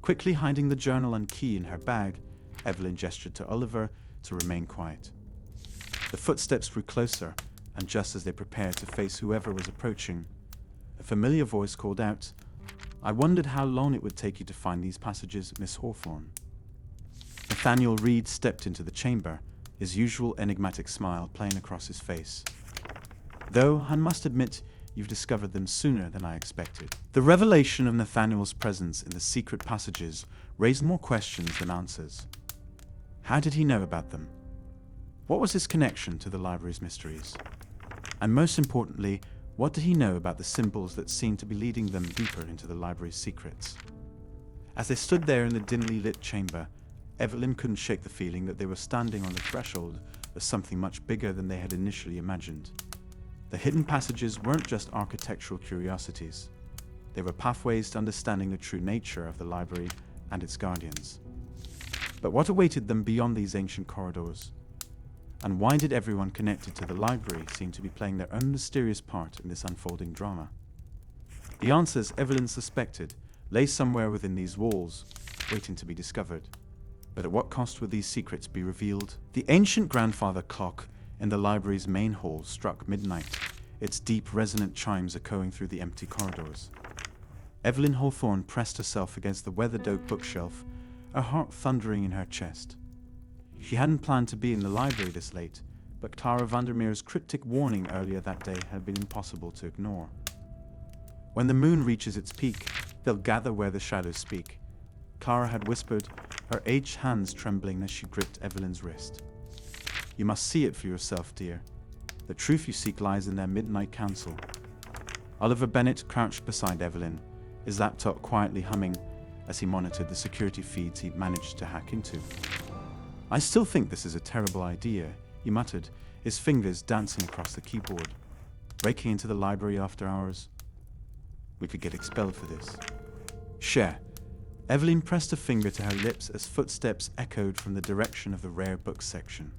Quickly hiding the journal and key in her bag, Evelyn gestured to Oliver to remain quiet. The footsteps grew closer, and just as they prepared to face whoever was approaching, a familiar voice called out, "I wondered how long it would take you to find these passages, Miss Hawthorne." Nathaniel Reed stepped into the chamber, his usual enigmatic smile playing across his face. "Though, I must admit, you've discovered them sooner than I expected." The revelation of Nathaniel's presence in the secret passages raised more questions than answers. How did he know about them? What was his connection to the library's mysteries? And most importantly, what did he know about the symbols that seemed to be leading them deeper into the library's secrets? As they stood there in the dimly lit chamber, Evelyn couldn't shake the feeling that they were standing on the threshold of something much bigger than they had initially imagined. The hidden passages weren't just architectural curiosities. They were pathways to understanding the true nature of the library and its guardians. But what awaited them beyond these ancient corridors? And why did everyone connected to the library seem to be playing their own mysterious part in this unfolding drama? The answers, Evelyn suspected, lay somewhere within these walls, waiting to be discovered. But at what cost would these secrets be revealed? The ancient grandfather clock in the library's main hall struck midnight, its deep resonant chimes echoing through the empty corridors. Evelyn Hawthorne pressed herself against the weathered oak bookshelf, her heart thundering in her chest. She hadn't planned to be in the library this late, but Clara Vandermeer's cryptic warning earlier that day had been impossible to ignore. When the moon reaches its peak, they'll gather where the shadows speak. Clara had whispered, her aged hands trembling as she gripped Evelyn's wrist. "You must see it for yourself, dear. The truth you seek lies in their midnight council." Oliver Bennett crouched beside Evelyn, his laptop quietly humming as he monitored the security feeds he'd managed to hack into. "I still think this is a terrible idea," he muttered, his fingers dancing across the keyboard. "Breaking into the library after hours? We could get expelled for this." "Share." Evelyn pressed a finger to her lips as footsteps echoed from the direction of the rare books section.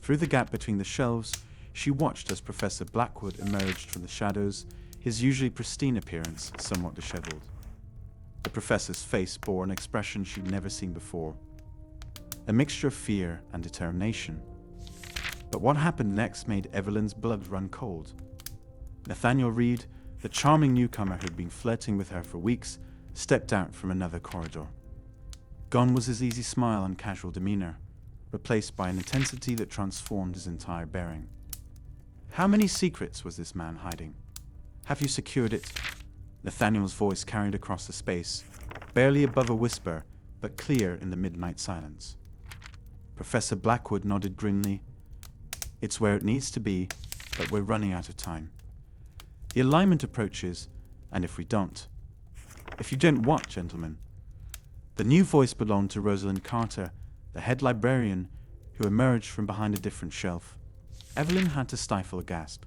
Through the gap between the shelves, she watched as Professor Blackwood emerged from the shadows, his usually pristine appearance somewhat disheveled. The professor's face bore an expression she'd never seen before, a mixture of fear and determination. But what happened next made Evelyn's blood run cold. Nathaniel Reed, the charming newcomer who'd been flirting with her for weeks, stepped out from another corridor. Gone was his easy smile and casual demeanor, replaced by an intensity that transformed his entire bearing. How many secrets was this man hiding? "Have you secured it?" Nathaniel's voice carried across the space, barely above a whisper, but clear in the midnight silence. Professor Blackwood nodded grimly. "It's where it needs to be, but we're running out of time. The alignment approaches, and if we don't..." "If you don't what, gentlemen?" The new voice belonged to Rosalind Carter, the head librarian, who emerged from behind a different shelf. Evelyn had to stifle a gasp.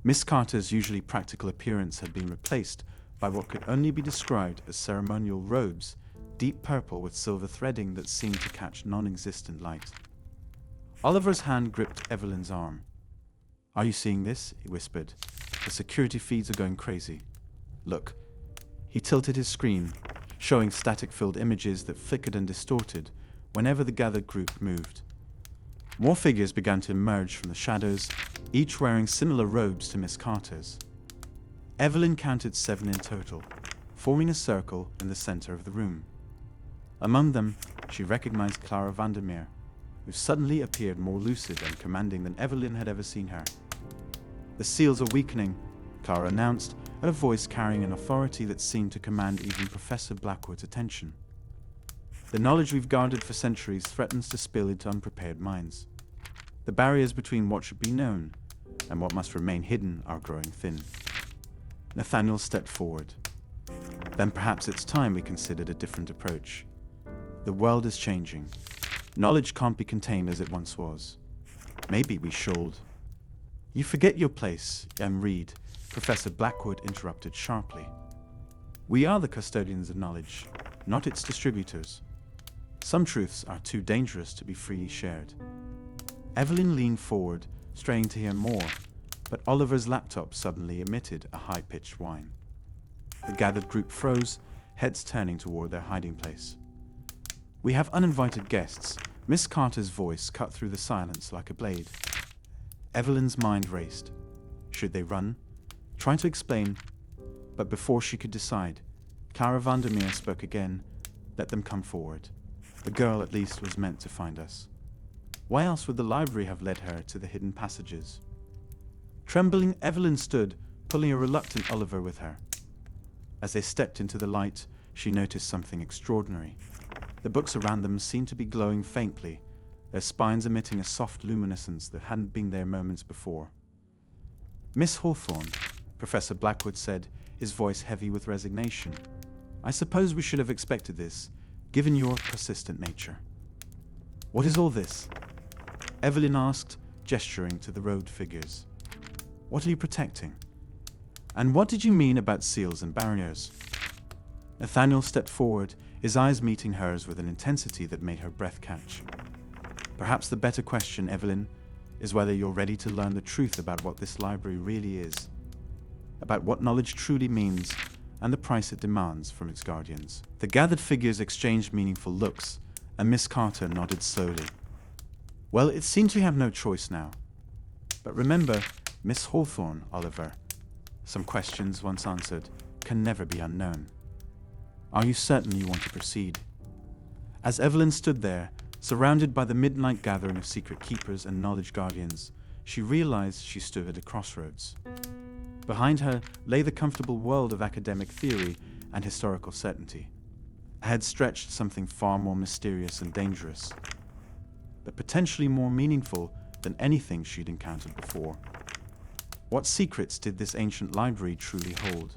Miss Carter's usually practical appearance had been replaced by what could only be described as ceremonial robes, deep purple with silver threading that seemed to catch non-existent light. Oliver's hand gripped Evelyn's arm. "Are you seeing this?" he whispered. "The security feeds are going crazy. Look." He tilted his screen, showing static-filled images that flickered and distorted whenever the gathered group moved. More figures began to emerge from the shadows, each wearing similar robes to Miss Carter's. Evelyn counted 7 in total, forming a circle in the center of the room. Among them, she recognized Clara Vandermeer, who suddenly appeared more lucid and commanding than Evelyn had ever seen her. "The seals are weakening," Clara announced, at a voice carrying an authority that seemed to command even Professor Blackwood's attention. "The knowledge we've guarded for centuries threatens to spill into unprepared minds. The barriers between what should be known and what must remain hidden are growing thin." Nathaniel stepped forward. Then perhaps it's time we considered a different approach. The world is changing. Knowledge can't be contained as it once was. Maybe we should. You forget your place, Reed, Professor Blackwood interrupted sharply. We are the custodians of knowledge, not its distributors. Some truths are too dangerous to be freely shared. Evelyn leaned forward, straining to hear more, but Oliver's laptop suddenly emitted a high-pitched whine. The gathered group froze, heads turning toward their hiding place. We have uninvited guests. Miss Carter's voice cut through the silence like a blade. Evelyn's mind raced. Should they run? Try to explain? But before she could decide, Clara Vandermeer spoke again. Let them come forward. The girl at least was meant to find us. Why else would the library have led her to the hidden passages? Trembling, Evelyn stood, pulling a reluctant Oliver with her. As they stepped into the light, she noticed something extraordinary. The books around them seemed to be glowing faintly, their spines emitting a soft luminescence that hadn't been there moments before. Miss Hawthorne, Professor Blackwood said, his voice heavy with resignation. I suppose we should have expected this, given your persistent nature. What is all this? Evelyn asked, gesturing to the robed figures. What are you protecting? And what did you mean about seals and barriers? Nathaniel stepped forward, his eyes meeting hers with an intensity that made her breath catch. Perhaps the better question, Evelyn, is whether you're ready to learn the truth about what this library really is, about what knowledge truly means, and the price it demands from its guardians. The gathered figures exchanged meaningful looks, and Miss Carter nodded slowly. Well, it seems we have no choice now. But remember, Miss Hawthorne, Oliver, some questions once answered can never be unknown. Are you certain you want to proceed? As Evelyn stood there, surrounded by the midnight gathering of secret keepers and knowledge guardians, she realized she stood at a crossroads. Behind her lay the comfortable world of academic theory and historical certainty. Ahead stretched something far more mysterious and dangerous, but potentially more meaningful than anything she'd encountered before. What secrets did this ancient library truly hold?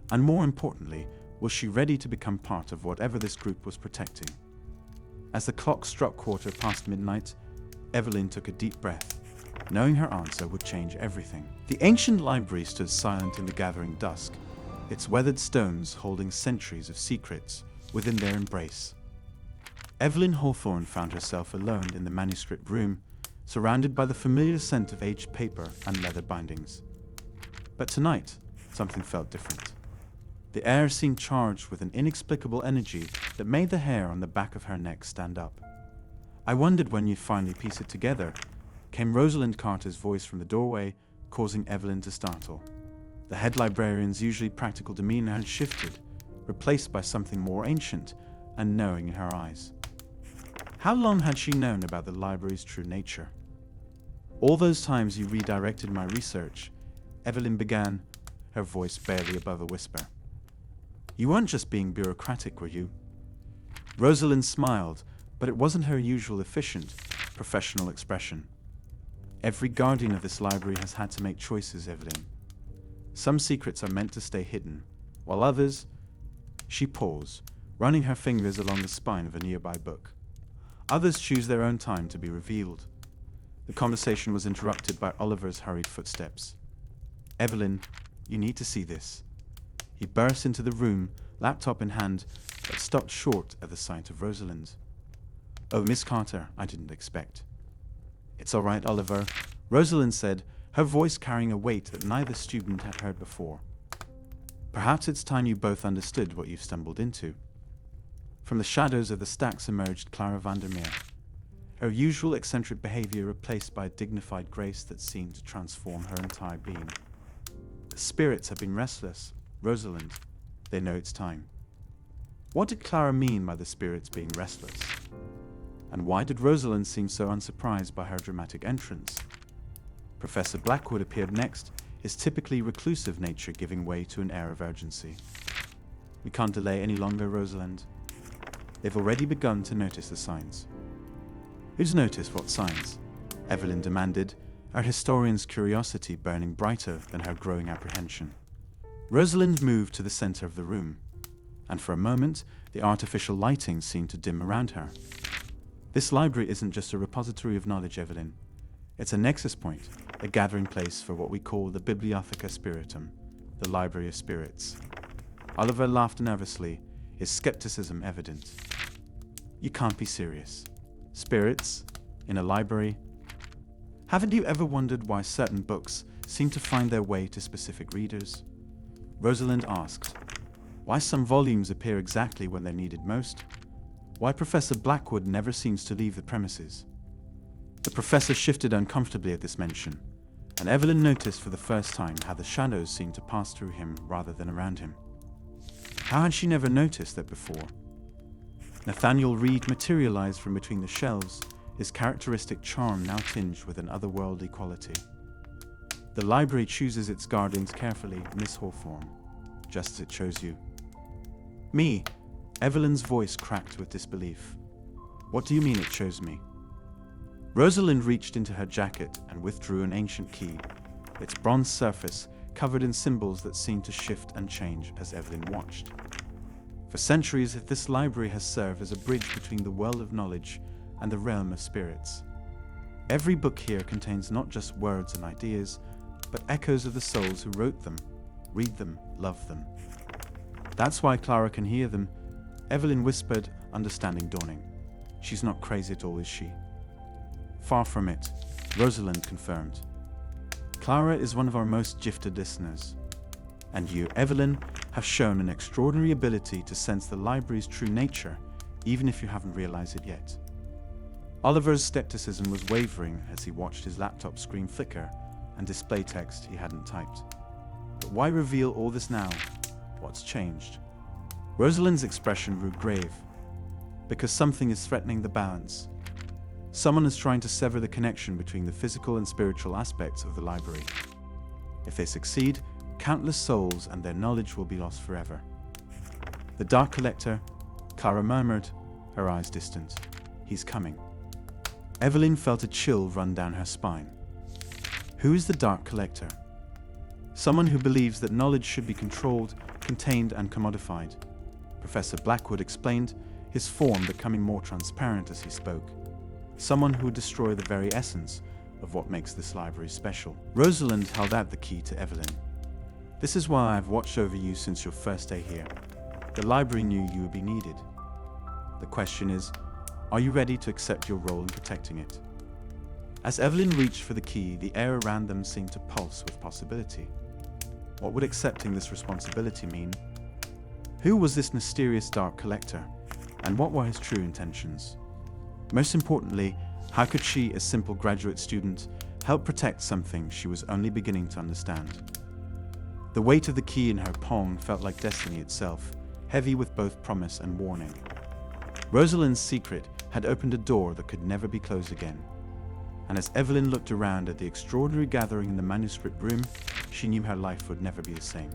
And more importantly, was she ready to become part of whatever this group was protecting? As the clock struck midnight, Evelyn took a deep breath, knowing her answer would change everything. The ancient library stood silent in the gathering dusk, its weathered stones holding centuries of secrets within their embrace. Evelyn Hawthorne found herself alone in the manuscript room, surrounded by the familiar scent of aged paper and leather bindings. But tonight, something felt different. The air seemed charged with an inexplicable energy that made the hair on the back of her neck stand up. I wondered when you'd finally piece it together, came Rosalind Carter's voice from the doorway, causing Evelyn to startle. The head librarian's usually practical demeanor had shifted, replaced by something more ancient and knowing in her eyes. How long had she known about the library's true nature? All those times you redirected my research, Evelyn began, her voice barely above a whisper. You weren't just being bureaucratic, were you? Rosalind smiled, but it wasn't her usual efficient, professional expression. Every guardian of this library has had to make choices, Evelyn. Some secrets are meant to stay hidden, while others... She paused, running her fingers along the spine of a nearby book. Others choose their own time to be revealed. The conversation was interrupted by Oliver's hurried footsteps. Evelyn, you need to see this. He burst into the room, laptop in hand, but stopped short at the sight of Rosalind. Oh, Miss Carter, I didn't expect. It's all right, Oliver, Rosalind said, her voice carrying a weight that neither student had heard before. Perhaps it's time you both understood what you've stumbled into. From the shadows of the stacks emerged Clara Vandermeer, her usual eccentric behavior replaced by a dignified grace that seemed to transform her entire being. The spirits have been restless, Rosalind. They know it's time. What did Clara mean by the spirits being restless? And why did Rosalind seem so unsurprised by her dramatic entrance? Professor Blackwood appeared next, his typically reclusive nature giving way to an air of urgency. We can't delay any longer, Rosalind. They've already begun to notice the signs. Who's noticed what signs? Evelyn demanded, her historian's curiosity burning brighter than her growing apprehension. Rosalind moved to the center of the room, and for a moment, the artificial lighting seemed to dim around her. This library isn't just a repository of knowledge, Evelyn. It's a nexus point, a gathering place for what we call the Bibliotheca Spiritum, the Library of Spirits. Oliver laughed nervously, his skepticism evident. You can't be serious. Spirits? In a library? Haven't you ever wondered why certain books seem to find their way to specific readers? Rosalind asked. Why some volumes appear exactly when they're needed most? Why Professor Blackwood never seems to leave the premises? The professor shifted uncomfortably at this mention, and Evelyn noticed for the first time how the shadows seemed to pass through him rather than around him. How had she never noticed that before? Nathaniel Reed materialized from between the shelves, his characteristic charm now tinged with an otherworldly quality. The library chooses its guardians carefully, Miss Hawthorne, just as it chose you. Me? Evelyn's voice cracked with disbelief. What do you mean it chose me? Rosalind reached into her jacket and withdrew an ancient key, its bronze surface covered in symbols that seemed to shift and change as Evelyn watched. For centuries, this library has served as a bridge between the world of knowledge and the realm of spirits. Every book here contains not just words and ideas, but echoes of the souls who wrote them, read them, love them. That's why Clara can hear them, Evelyn whispered, understanding dawning. She's not crazy at all, is she? Far from it, Rosalind confirmed. Clara is one of our most gifted listeners. And you, Evelyn, have shown an extraordinary ability to sense the library's true nature, even if you haven't realized it yet. Oliver's skepticism was wavering as he watched his laptop screen flicker and display text he hadn't typed. But why reveal all this now? What's changed? Rosalind's expression grew grave. Because something is threatening the balance. Someone is trying to sever the connection between the physical and spiritual aspects of the library. If they succeed, countless souls and their knowledge will be lost forever. The Dark Collector, Clara murmured, her eyes distant. He's coming. Evelyn felt a chill run down her spine. Who is the Dark Collector? Someone who believes that knowledge should be controlled, contained, and commodified. Professor Blackwood explained, his form becoming more transparent as he spoke. Someone who would destroy the very essence of what makes this library special. Rosalind held out the key to Evelyn. This is why I've watched over you since your first day here. The library knew you would be needed. The question is, are you ready to accept your role in protecting it? As Evelyn reached for the key, the air around them seemed to pulse with possibility. What would accepting this responsibility mean? Who was this mysterious Dark Collector, and what were his true intentions? Most importantly, how could she, a simple graduate student, help protect something she was only beginning to understand? The weight of the key in her palm felt like destiny itself, heavy with both promise and warning. Rosalind's secret had opened a door that could never be closed again. And as Evelyn looked around at the extraordinary gathering in the manuscript room, she knew her life would never be the same.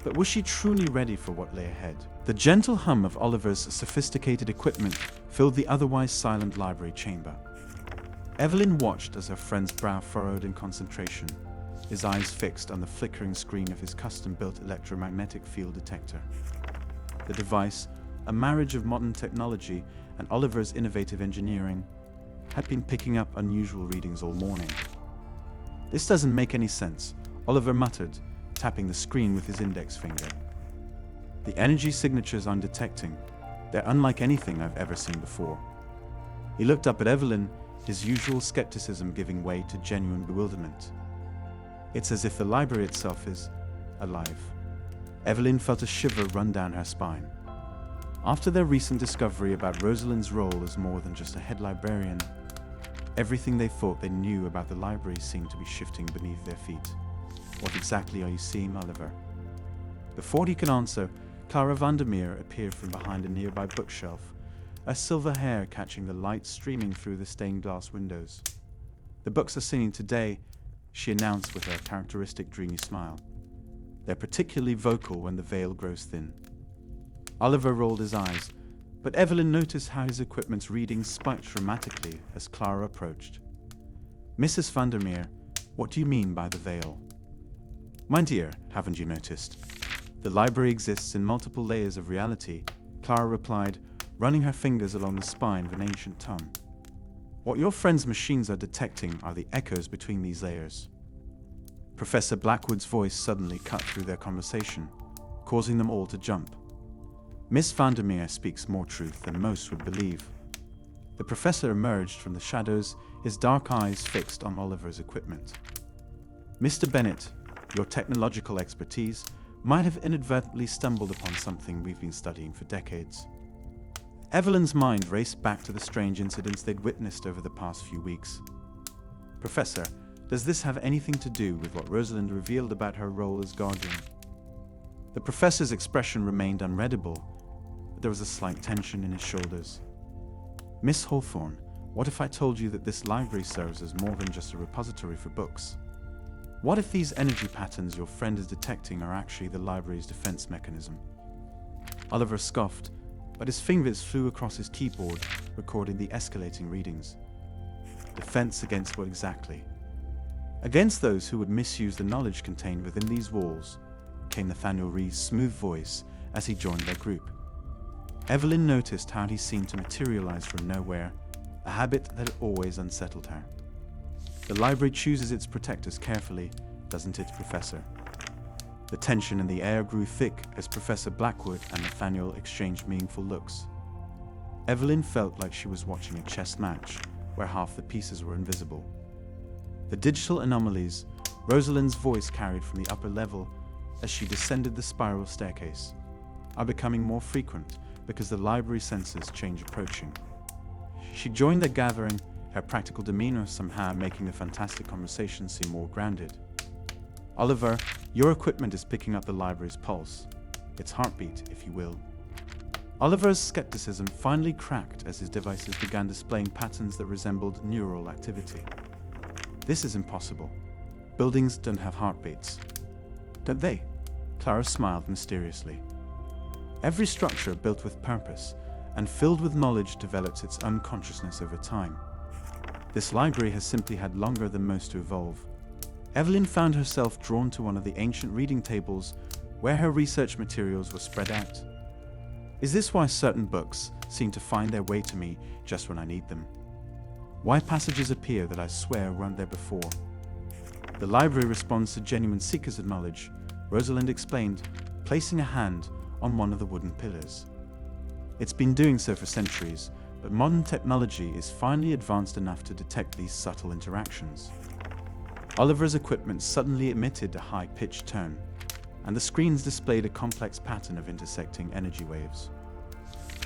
But was she truly ready for what lay ahead? The gentle hum of Oliver's sophisticated equipment filled the otherwise silent library chamber. Evelyn watched as her friend's brow furrowed in concentration, his eyes fixed on the flickering screen of his custom-built electromagnetic field detector. The device, a marriage of modern technology and Oliver's innovative engineering, had been picking up unusual readings all morning. This doesn't make any sense, Oliver muttered, tapping the screen with his index finger. The energy signatures I'm detecting, they're unlike anything I've ever seen before. He looked up at Evelyn, his usual skepticism giving way to genuine bewilderment. It's as if the library itself is alive. Evelyn felt a shiver run down her spine. After their recent discovery about Rosalind's role as more than just a head librarian, everything they thought they knew about the library seemed to be shifting beneath their feet. What exactly are you seeing, Oliver? Before he could answer, Clara Vandermeer appeared from behind a nearby bookshelf, her silver hair catching the light streaming through the stained glass windows. The books are singing today, she announced with her characteristic dreamy smile. They're particularly vocal when the veil grows thin. Oliver rolled his eyes, but Evelyn noticed how his equipment's readings spiked dramatically as Clara approached. Mrs. Vandermeer, what do you mean by the veil? My dear, haven't you noticed? The library exists in multiple layers of reality, Clara replied, running her fingers along the spine of an ancient tome. What your friend's machines are detecting are the echoes between these layers. Professor Blackwood's voice suddenly cut through their conversation, causing them all to jump. Miss Vandermeer speaks more truth than most would believe. The professor emerged from the shadows, his dark eyes fixed on Oliver's equipment. Mr. Bennett, your technological expertise might have inadvertently stumbled upon something we've been studying for decades. Evelyn's mind raced back to the strange incidents they'd witnessed over the past few weeks. Professor, does this have anything to do with what Rosalind revealed about her role as guardian? The professor's expression remained unreadable, but there was a slight tension in his shoulders. Miss Hawthorne, what if I told you that this library serves as more than just a repository for books? What if these energy patterns your friend is detecting are actually the library's defense mechanism? Oliver scoffed, but his fingers flew across his keyboard, recording the escalating readings. Defense against what exactly? Against those who would misuse the knowledge contained within these walls, came Nathaniel Ree's smooth voice as he joined their group. Evelyn noticed how he seemed to materialize from nowhere, a habit that had always unsettled her. The library chooses its protectors carefully, doesn't it, Professor? The tension in the air grew thick as Professor Blackwood and Nathaniel exchanged meaningful looks. Evelyn felt like she was watching a chess match where half the pieces were invisible. The digital anomalies Rosalind's voice carried from the upper level as she descended the spiral staircase are becoming more frequent because the library senses change approaching. She joined the gathering, her practical demeanor somehow making the fantastic conversation seem more grounded. Oliver, your equipment is picking up the library's pulse, its heartbeat, if you will. Oliver's skepticism finally cracked as his devices began displaying patterns that resembled neural activity. This is impossible. Buildings don't have heartbeats. Don't they? Clara smiled mysteriously. Every structure built with purpose and filled with knowledge develops its own consciousness over time. This library has simply had longer than most to evolve. Evelyn found herself drawn to one of the ancient reading tables where her research materials were spread out. Is this why certain books seem to find their way to me just when I need them? Why passages appear that I swear weren't there before? The library responds to genuine seekers of knowledge, Rosalind explained, placing a hand on one of the wooden pillars. It's been doing so for centuries, but modern technology is finally advanced enough to detect these subtle interactions. Oliver's equipment suddenly emitted a high-pitched tone, and the screens displayed a complex pattern of intersecting energy waves.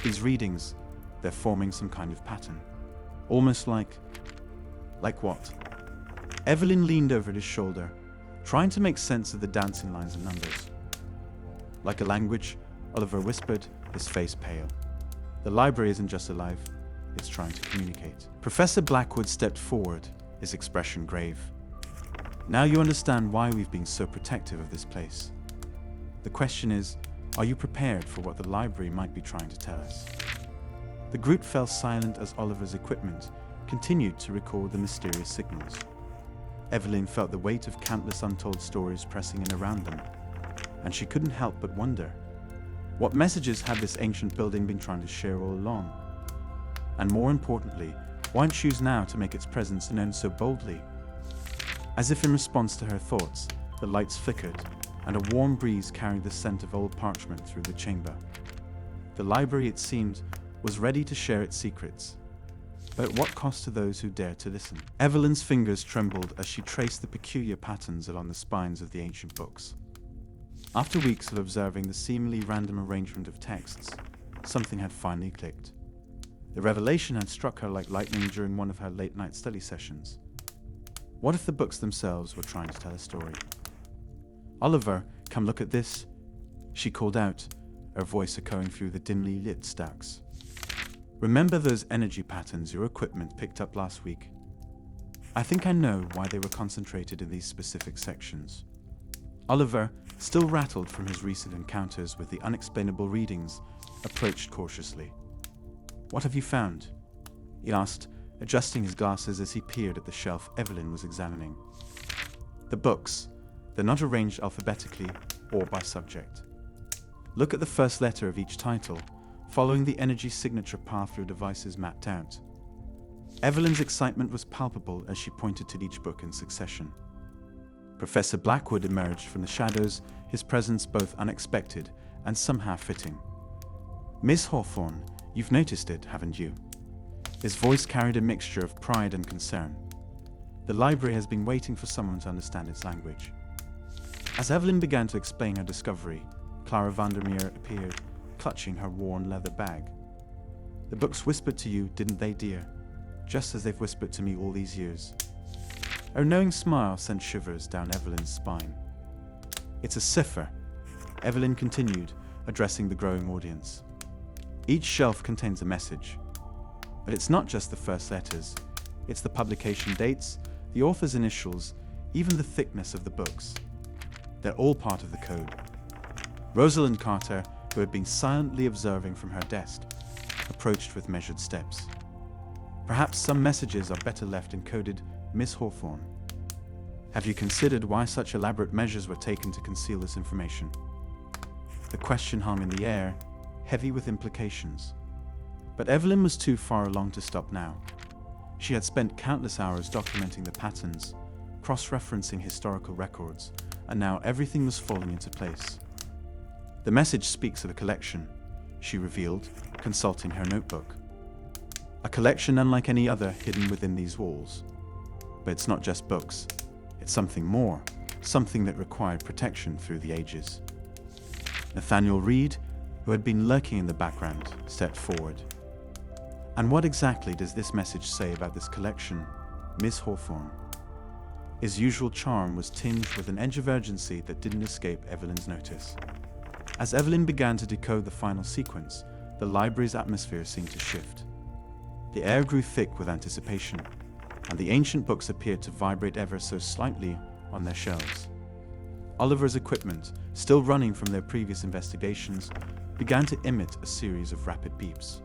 These readings, they're forming some kind of pattern. Almost like what? Evelyn leaned over his shoulder, trying to make sense of the dancing lines and numbers. Like a language, Oliver whispered, his face pale. The library isn't just alive, it's trying to communicate. Professor Blackwood stepped forward, his expression grave. Now you understand why we've been so protective of this place. The question is, are you prepared for what the library might be trying to tell us? The group fell silent as Oliver's equipment continued to record the mysterious signals. Evelyn felt the weight of countless untold stories pressing in around them, and she couldn't help but wonder, what messages had this ancient building been trying to share all along? And more importantly, why choose now to make its presence known so boldly? As if in response to her thoughts, the lights flickered, and a warm breeze carried the scent of old parchment through the chamber. The library, it seemed, was ready to share its secrets. But at what cost to those who dared to listen? Evelyn's fingers trembled as she traced the peculiar patterns along the spines of the ancient books. After weeks of observing the seemingly random arrangement of texts, something had finally clicked. The revelation had struck her like lightning during one of her late-night study sessions. What if the books themselves were trying to tell a story? Oliver, come look at this, she called out, her voice echoing through the dimly lit stacks. Remember those energy patterns your equipment picked up last week? I think I know why they were concentrated in these specific sections. Oliver, still rattled from his recent encounters with the unexplainable readings, approached cautiously. What have you found? He asked, adjusting his glasses as he peered at the shelf Evelyn was examining. The books. They're not arranged alphabetically or by subject. Look at the first letter of each title, following the energy signature path your devices mapped out. Evelyn's excitement was palpable as she pointed to each book in succession. Professor Blackwood emerged from the shadows, his presence both unexpected and somehow fitting. "Miss Hawthorne, you've noticed it, haven't you?" His voice carried a mixture of pride and concern. "The library has been waiting for someone to understand its language." As Evelyn began to explain her discovery, Clara Vandermeer appeared, clutching her worn leather bag. "The books whispered to you, didn't they, dear? Just as they've whispered to me all these years." Her knowing smile sent shivers down Evelyn's spine. "It's a cipher," Evelyn continued, addressing the growing audience. "Each shelf contains a message. But it's not just the first letters. It's the publication dates, the author's initials, even the thickness of the books. They're all part of the code." Rosalind Carter, who had been silently observing from her desk, approached with measured steps. "Perhaps some messages are better left encoded, Miss Hawthorne. Have you considered why such elaborate measures were taken to conceal this information?" The question hung in the air, heavy with implications. But Evelyn was too far along to stop now. She had spent countless hours documenting the patterns, cross-referencing historical records, and now everything was falling into place. "The message speaks of a collection," she revealed, consulting her notebook. "A collection unlike any other hidden within these walls. But it's not just books. It's something more, something that required protection through the ages." Nathaniel Reed, who had been lurking in the background, stepped forward. "And what exactly does this message say about this collection, Miss Hawthorne?" His usual charm was tinged with an edge of urgency that didn't escape Evelyn's notice. As Evelyn began to decode the final sequence, the library's atmosphere seemed to shift. The air grew thick with anticipation, and the ancient books appeared to vibrate ever so slightly on their shelves. Oliver's equipment, still running from their previous investigations, began to emit a series of rapid beeps.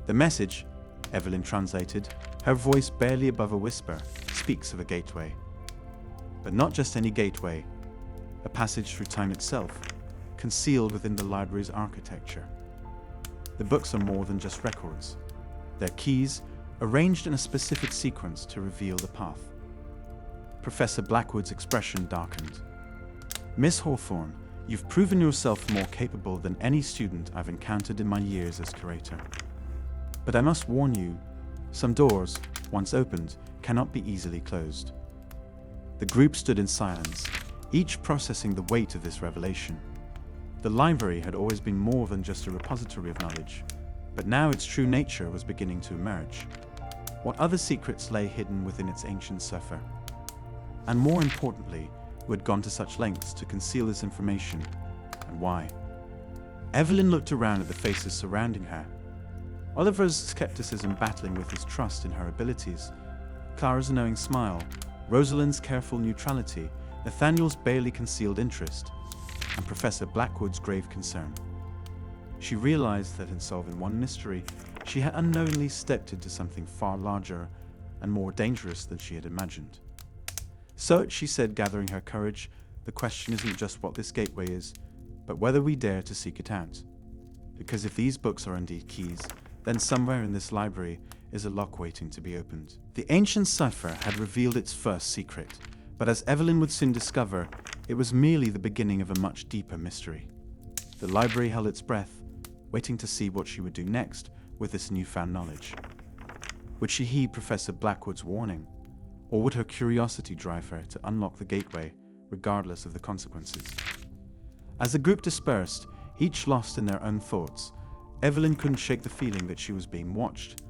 "The message," Evelyn translated, her voice barely above a whisper, "speaks of a gateway. But not just any gateway, a passage through time itself, concealed within the library's architecture. The books are more than just records. They're keys, arranged in a specific sequence to reveal the path." Professor Blackwood's expression darkened. "Miss Hawthorne, you've proven yourself more capable than any student I've encountered in my years as curator. But I must warn you, some doors, once opened, cannot be easily closed." The group stood in silence, each processing the weight of this revelation. The library had always been more than just a repository of knowledge, but now its true nature was beginning to emerge. What other secrets lay hidden within its ancient cipher? And more importantly, who had gone to such lengths to conceal this information, and why? Evelyn looked around at the faces surrounding her. Oliver's skepticism battling with his trust in her abilities, Clara's knowing smile, Rosalind's careful neutrality, Nathaniel's barely concealed interest, and Professor Blackwood's grave concern. She realized that in solving one mystery, she had unknowingly stepped into something far larger and more dangerous than she had imagined. "So," she said, gathering her courage, "the question isn't just what this gateway is, but whether we dare to seek it out. Because if these books are indeed keys, then somewhere in this library is a lock waiting to be opened." The ancient cipher had revealed its first secret, but as Evelyn would soon discover, it was merely the beginning of a much deeper mystery. The library held its breath, waiting to see what she would do next with this newfound knowledge. Would she heed Professor Blackwood's warning, or would her curiosity drive her to unlock the gateway, regardless of the consequences? As the group dispersed, each lost in their own thoughts, Evelyn couldn't shake the feeling that she was being watched,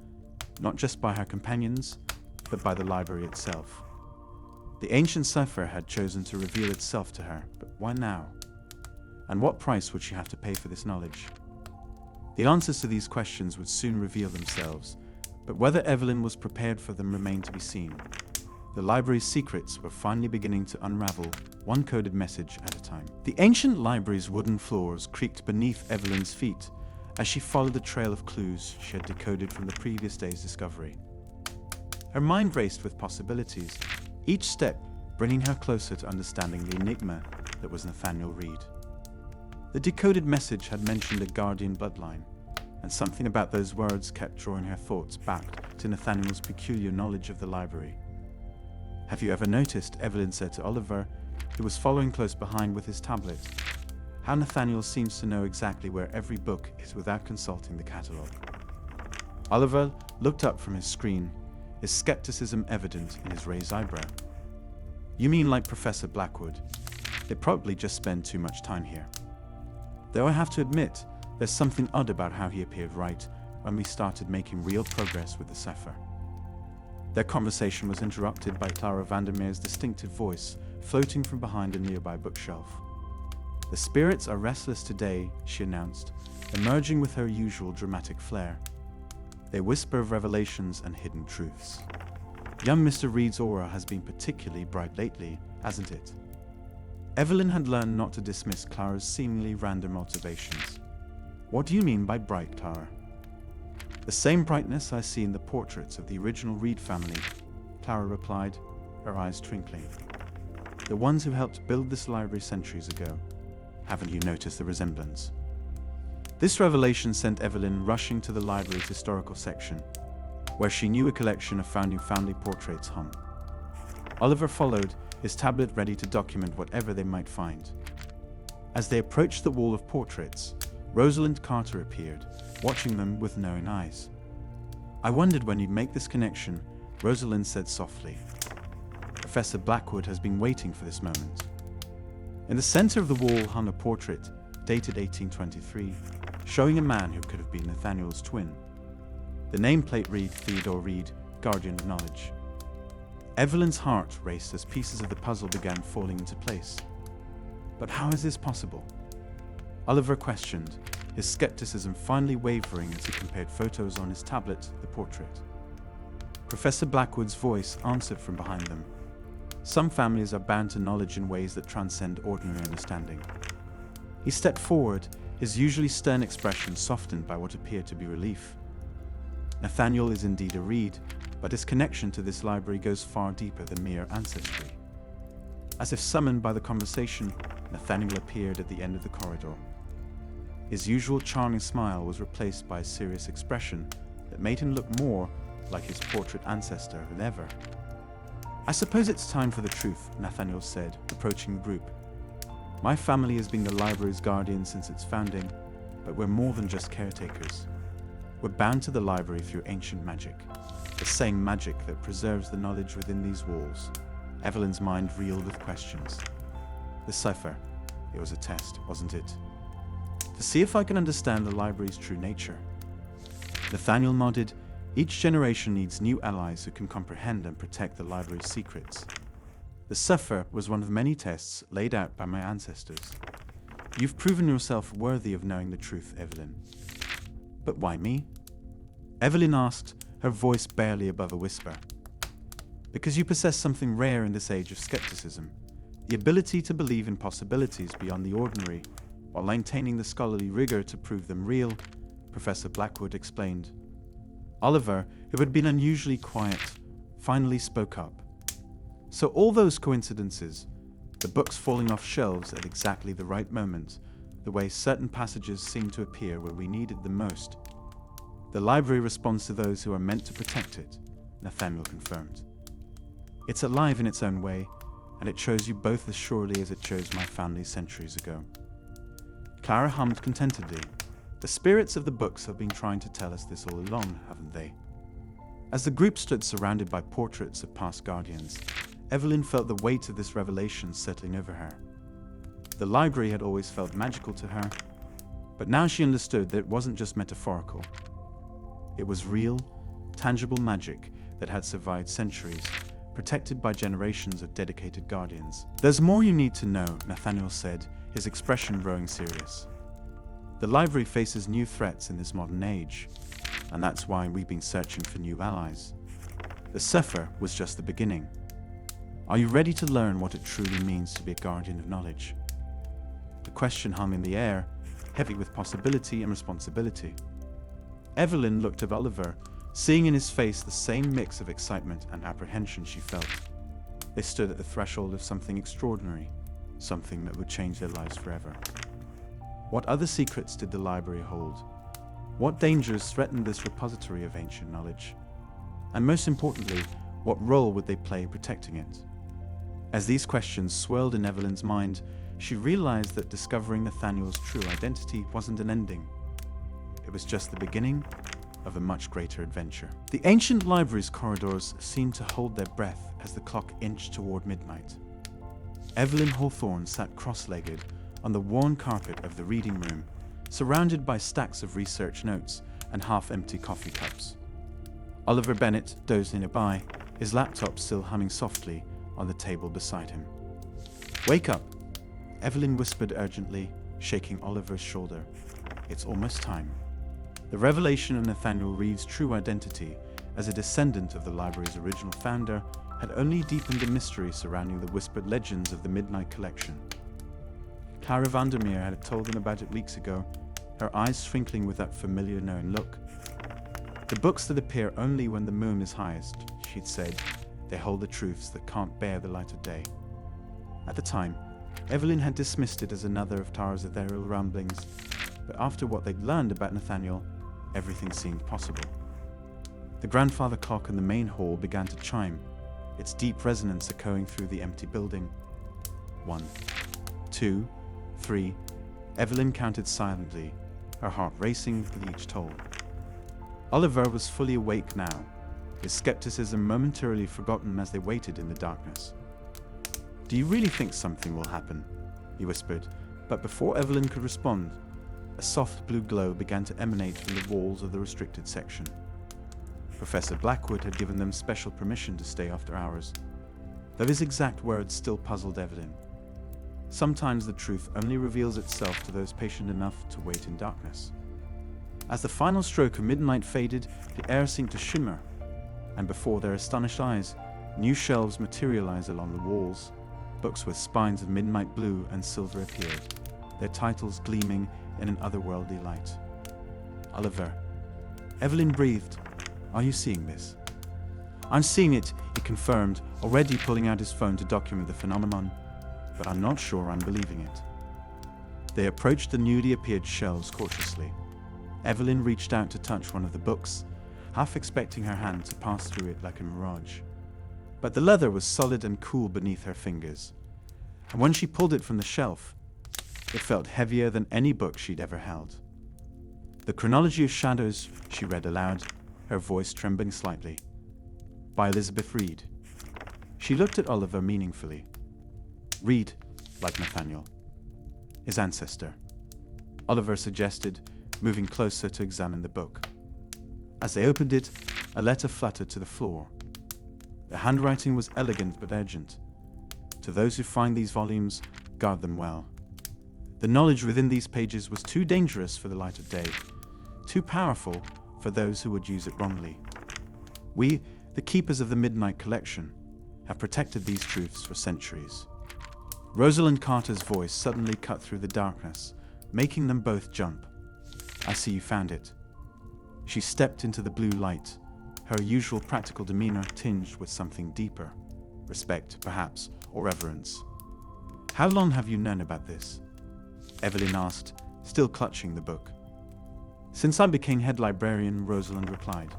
not just by her companions, but by the library itself. The ancient cipher had chosen to reveal itself to her, but why now? And what price would she have to pay for this knowledge? The answers to these questions would soon reveal themselves, but whether Evelyn was prepared for them remained to be seen. The library's secrets were finally beginning to unravel, one coded message at a time. The ancient library's wooden floors creaked beneath Evelyn's feet as she followed the trail of clues she had decoded from the previous day's discovery. Her mind raced with possibilities, each step bringing her closer to understanding the enigma that was Nathaniel Reed. The decoded message had mentioned a guardian bloodline, and something about those words kept drawing her thoughts back to Nathaniel's peculiar knowledge of the library. "Have you ever noticed," Evelyn said to Oliver, who was following close behind with his tablet, "how Nathaniel seems to know exactly where every book is without consulting the catalogue?" Oliver looked up from his screen, his skepticism evident in his raised eyebrow. "You mean like Professor Blackwood? They probably just spend too much time here. Though I have to admit, there's something odd about how he appeared right when we started making real progress with the cipher." Their conversation was interrupted by Clara Vandermeer's distinctive voice floating from behind a nearby bookshelf. "The spirits are restless today," she announced, emerging with her usual dramatic flair. "They whisper of revelations and hidden truths. Young Mr. Reed's aura has been particularly bright lately, hasn't it?" Evelyn had learned not to dismiss Clara's seemingly random observations. "What do you mean by bright, Clara?" "The same brightness I see in the portraits of the original Reed family," Clara replied, her eyes twinkling. "The ones who helped build this library centuries ago. Haven't you noticed the resemblance?" This revelation sent Evelyn rushing to the library's historical section, where she knew a collection of founding family portraits hung. Oliver followed, his tablet ready to document whatever they might find. As they approached the wall of portraits, Rosalind Carter appeared, watching them with knowing eyes. "I wondered when you'd make this connection," Rosalind said softly. "Professor Blackwood has been waiting for this moment." In the center of the wall hung a portrait, dated 1823, showing a man who could have been Nathaniel's twin. The nameplate read Theodore Reed, Guardian of Knowledge. Evelyn's heart raced as pieces of the puzzle began falling into place. "But how is this possible?" Oliver questioned, his skepticism finally wavering as he compared photos on his tablet to the portrait. Professor Blackwood's voice answered from behind them. "Some families are bound to knowledge in ways that transcend ordinary understanding." He stepped forward, his usually stern expression softened by what appeared to be relief. "Nathaniel is indeed a Reed, but his connection to this library goes far deeper than mere ancestry." As if summoned by the conversation, Nathaniel appeared at the end of the corridor. His usual charming smile was replaced by a serious expression that made him look more like his portrait ancestor than ever. "I suppose it's time for the truth," Nathaniel said, approaching the group. "My family has been the library's guardian since its founding, but we're more than just caretakers. We're bound to the library through ancient magic, the same magic that preserves the knowledge within these walls." Evelyn's mind reeled with questions. The cipher, it was a test, wasn't it? To see if I can understand the library's true nature. Nathaniel nodded. Each generation needs new allies who can comprehend and protect the library's secrets. The cipher was one of many tests laid out by my ancestors. You've proven yourself worthy of knowing the truth, Evelyn. But why me? Evelyn asked, her voice barely above a whisper. Because you possess something rare in this age of skepticism, the ability to believe in possibilities beyond the ordinary, while maintaining the scholarly rigor to prove them real, Professor Blackwood explained. Oliver, who had been unusually quiet, finally spoke up. So all those coincidences, the books falling off shelves at exactly the right moment, the way certain passages seemed to appear where we needed them most. The library responds to those who are meant to protect it, Nathaniel confirmed. It's alive in its own way, and it chose you both as surely as it chose my family centuries ago. Clara hummed contentedly. The spirits of the books have been trying to tell us this all along, haven't they? As the group stood surrounded by portraits of past guardians, Evelyn felt the weight of this revelation settling over her. The library had always felt magical to her, but now she understood that it wasn't just metaphorical. It was real, tangible magic that had survived centuries, protected by generations of dedicated guardians. There's more you need to know, Nathaniel said, his expression growing serious. The library faces new threats in this modern age, and that's why we've been searching for new allies. The cipher was just the beginning. Are you ready to learn what it truly means to be a guardian of knowledge? The question hung in the air, heavy with possibility and responsibility. Evelyn looked at Oliver, seeing in his face the same mix of excitement and apprehension she felt. They stood at the threshold of something extraordinary, something that would change their lives forever. What other secrets did the library hold? What dangers threatened this repository of ancient knowledge? And most importantly, what role would they play protecting it? As these questions swirled in Evelyn's mind, she realized that discovering Nathaniel's true identity wasn't an ending. It was just the beginning of a much greater adventure. The ancient library's corridors seemed to hold their breath as the clock inched toward midnight. Evelyn Hawthorne sat cross-legged on the worn carpet of the reading room, surrounded by stacks of research notes and half-empty coffee cups. Oliver Bennett dozed nearby, his laptop still humming softly on the table beside him. "Wake up," Evelyn whispered urgently, shaking Oliver's shoulder. "It's almost time." The revelation of Nathaniel Reed's true identity as a descendant of the library's original founder had only deepened the mystery surrounding the whispered legends of the Midnight Collection. Clara Vandermeer had told them about it weeks ago, her eyes twinkling with that familiar knowing look. "The books that appear only when the moon is highest," she'd said, "they hold the truths that can't bear the light of day." At the time, Evelyn had dismissed it as another of Tara's ethereal ramblings, but after what they'd learned about Nathaniel, everything seemed possible. The grandfather clock in the main hall began to chime, its deep resonance echoing through the empty building. 1, 2, 3. Evelyn counted silently, her heart racing with each toll. Oliver was fully awake now, his skepticism momentarily forgotten as they waited in the darkness. "Do you really think something will happen?" he whispered, but before Evelyn could respond, a soft blue glow began to emanate from the walls of the restricted section. Professor Blackwood had given them special permission to stay after hours, though his exact words still puzzled Evelyn. Sometimes the truth only reveals itself to those patient enough to wait in darkness. As the final stroke of midnight faded, the air seemed to shimmer, and before their astonished eyes, new shelves materialized along the walls. Books with spines of midnight blue and silver appeared, their titles gleaming in an otherworldly light. "Oliver," Evelyn breathed, "are you seeing this?" "I'm seeing it," he confirmed, already pulling out his phone to document the phenomenon, "but I'm not sure I'm believing it." They approached the newly appeared shelves cautiously. Evelyn reached out to touch one of the books, half expecting her hand to pass through it like a mirage. But the leather was solid and cool beneath her fingers, and when she pulled it from the shelf, it felt heavier than any book she'd ever held. "The Chronology of Shadows," she read aloud, her voice trembling slightly. "By Elizabeth Reed." She looked at Oliver meaningfully. "Reed, like Nathaniel. His ancestor," Oliver suggested, moving closer to examine the book. As they opened it, a letter fluttered to the floor. The handwriting was elegant but urgent. "To those who find these volumes, guard them well. The knowledge within these pages was too dangerous for the light of day, too powerful for those who would use it wrongly. We, the keepers of the Midnight Collection, have protected these truths for centuries." Rosalind Carter's voice suddenly cut through the darkness, making them both jump. "I see you found it." She stepped into the blue light, her usual practical demeanor tinged with something deeper, respect, perhaps, or reverence. "How long have you known about this?" Evelyn asked, still clutching the book. "Since I became head librarian," Rosalind replied.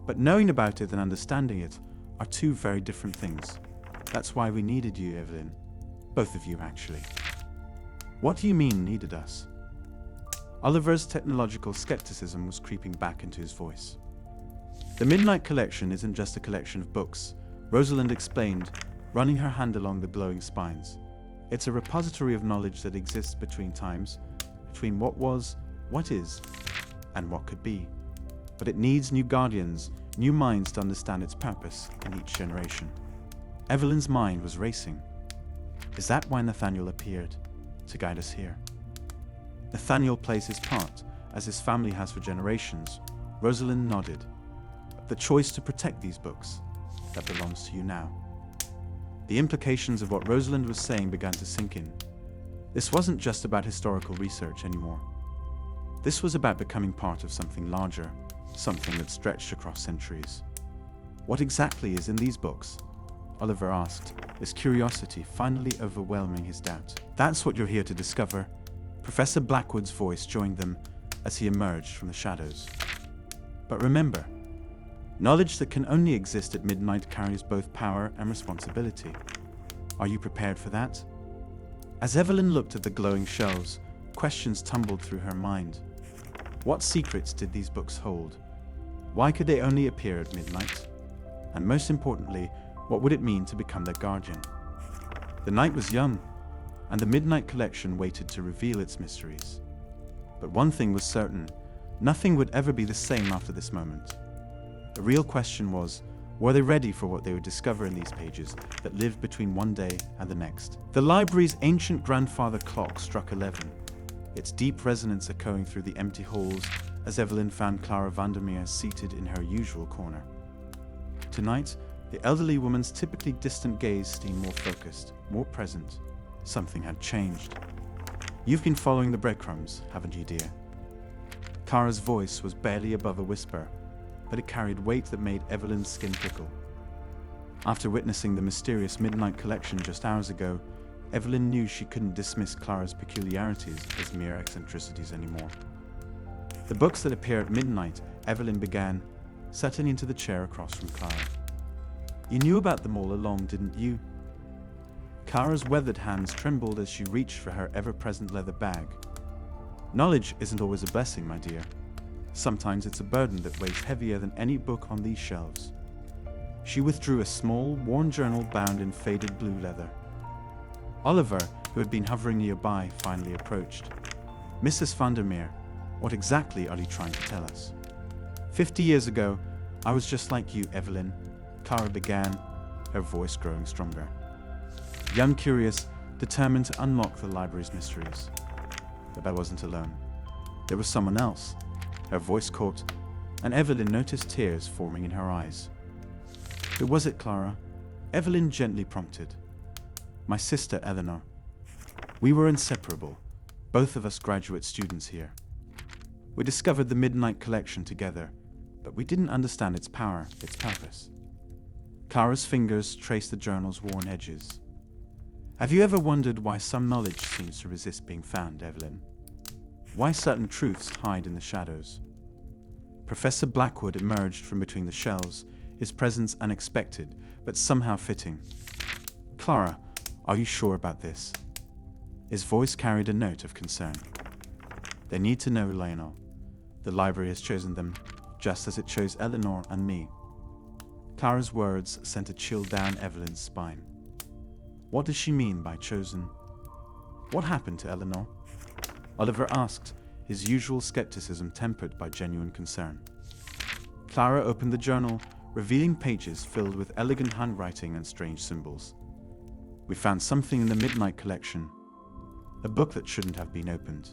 "But knowing about it and understanding it are two very different things. That's why we needed you, Evelyn. Both of you, actually." "What do you mean, needed us?" Oliver's technological skepticism was creeping back into his voice. "The Midnight Collection isn't just a collection of books," Rosalind explained, running her hand along the glowing spines. "It's a repository of knowledge that exists between times, between what was, what is, and what could be. But it needs new guardians, new minds to understand its purpose in each generation." Evelyn's mind was racing. Is that why Nathaniel appeared? To guide us here? Nathaniel plays his part, as his family has for generations. Rosalind nodded. "The choice to protect these books, that belongs to you now." The implications of what Rosalind was saying began to sink in. This wasn't just about historical research anymore. This was about becoming part of something larger, something that stretched across centuries. What exactly is in these books? Oliver asked, his curiosity finally overwhelming his doubt. That's what you're here to discover. Professor Blackwood's voice joined them as he emerged from the shadows. But remember, knowledge that can only exist at midnight carries both power and responsibility. Are you prepared for that? As Evelyn looked at the glowing shelves, questions tumbled through her mind. What secrets did these books hold? Why could they only appear at midnight? And most importantly, what would it mean to become their guardian? The night was young, and the Midnight Collection waited to reveal its mysteries. But one thing was certain, nothing would ever be the same after this moment. The real question was, were they ready for what they would discover in these pages that lived between one day and the next? The library's ancient grandfather clock struck 11, its deep resonance echoing through the empty halls as Evelyn found Clara Vandermeer seated in her usual corner. Tonight, the elderly woman's typically distant gaze seemed more focused, more present. Something had changed. You've been following the breadcrumbs, haven't you, dear? Clara's voice was barely above a whisper, but it carried weight that made Evelyn's skin prickle. After witnessing the mysterious Midnight Collection just hours ago, Evelyn knew she couldn't dismiss Clara's peculiarities as mere eccentricities anymore. The books that appear at midnight, Evelyn began, settling into the chair across from Clara. You knew about them all along, didn't you? Clara's weathered hands trembled as she reached for her ever-present leather bag. Knowledge isn't always a blessing, my dear. Sometimes it's a burden that weighs heavier than any book on these shelves. She withdrew a small, worn journal bound in faded blue leather. Oliver, who had been hovering nearby, finally approached. Mrs. Vandermeer, what exactly are you trying to tell us? 50 years ago, I was just like you, Evelyn, Clara began, her voice growing stronger. Young, curious, determined to unlock the library's mysteries. But I wasn't alone. There was someone else. Her voice caught, and Evelyn noticed tears forming in her eyes. Who was it, Clara? Evelyn gently prompted. My sister, Eleanor. We were inseparable, both of us graduate students here. We discovered the Midnight Collection together, but we didn't understand its power, its purpose. Clara's fingers traced the journal's worn edges. Have you ever wondered why some knowledge seems to resist being found, Evelyn? Why certain truths hide in the shadows? Professor Blackwood emerged from between the shelves, his presence unexpected, but somehow fitting. Clara, are you sure about this? His voice carried a note of concern. They need to know, Lionel. The library has chosen them, just as it chose Eleanor and me. Clara's words sent a chill down Evelyn's spine. What does she mean by chosen? What happened to Eleanor? Oliver asked, his usual skepticism tempered by genuine concern. Clara opened the journal, revealing pages filled with elegant handwriting and strange symbols. We found something in the Midnight Collection, a book that shouldn't have been opened.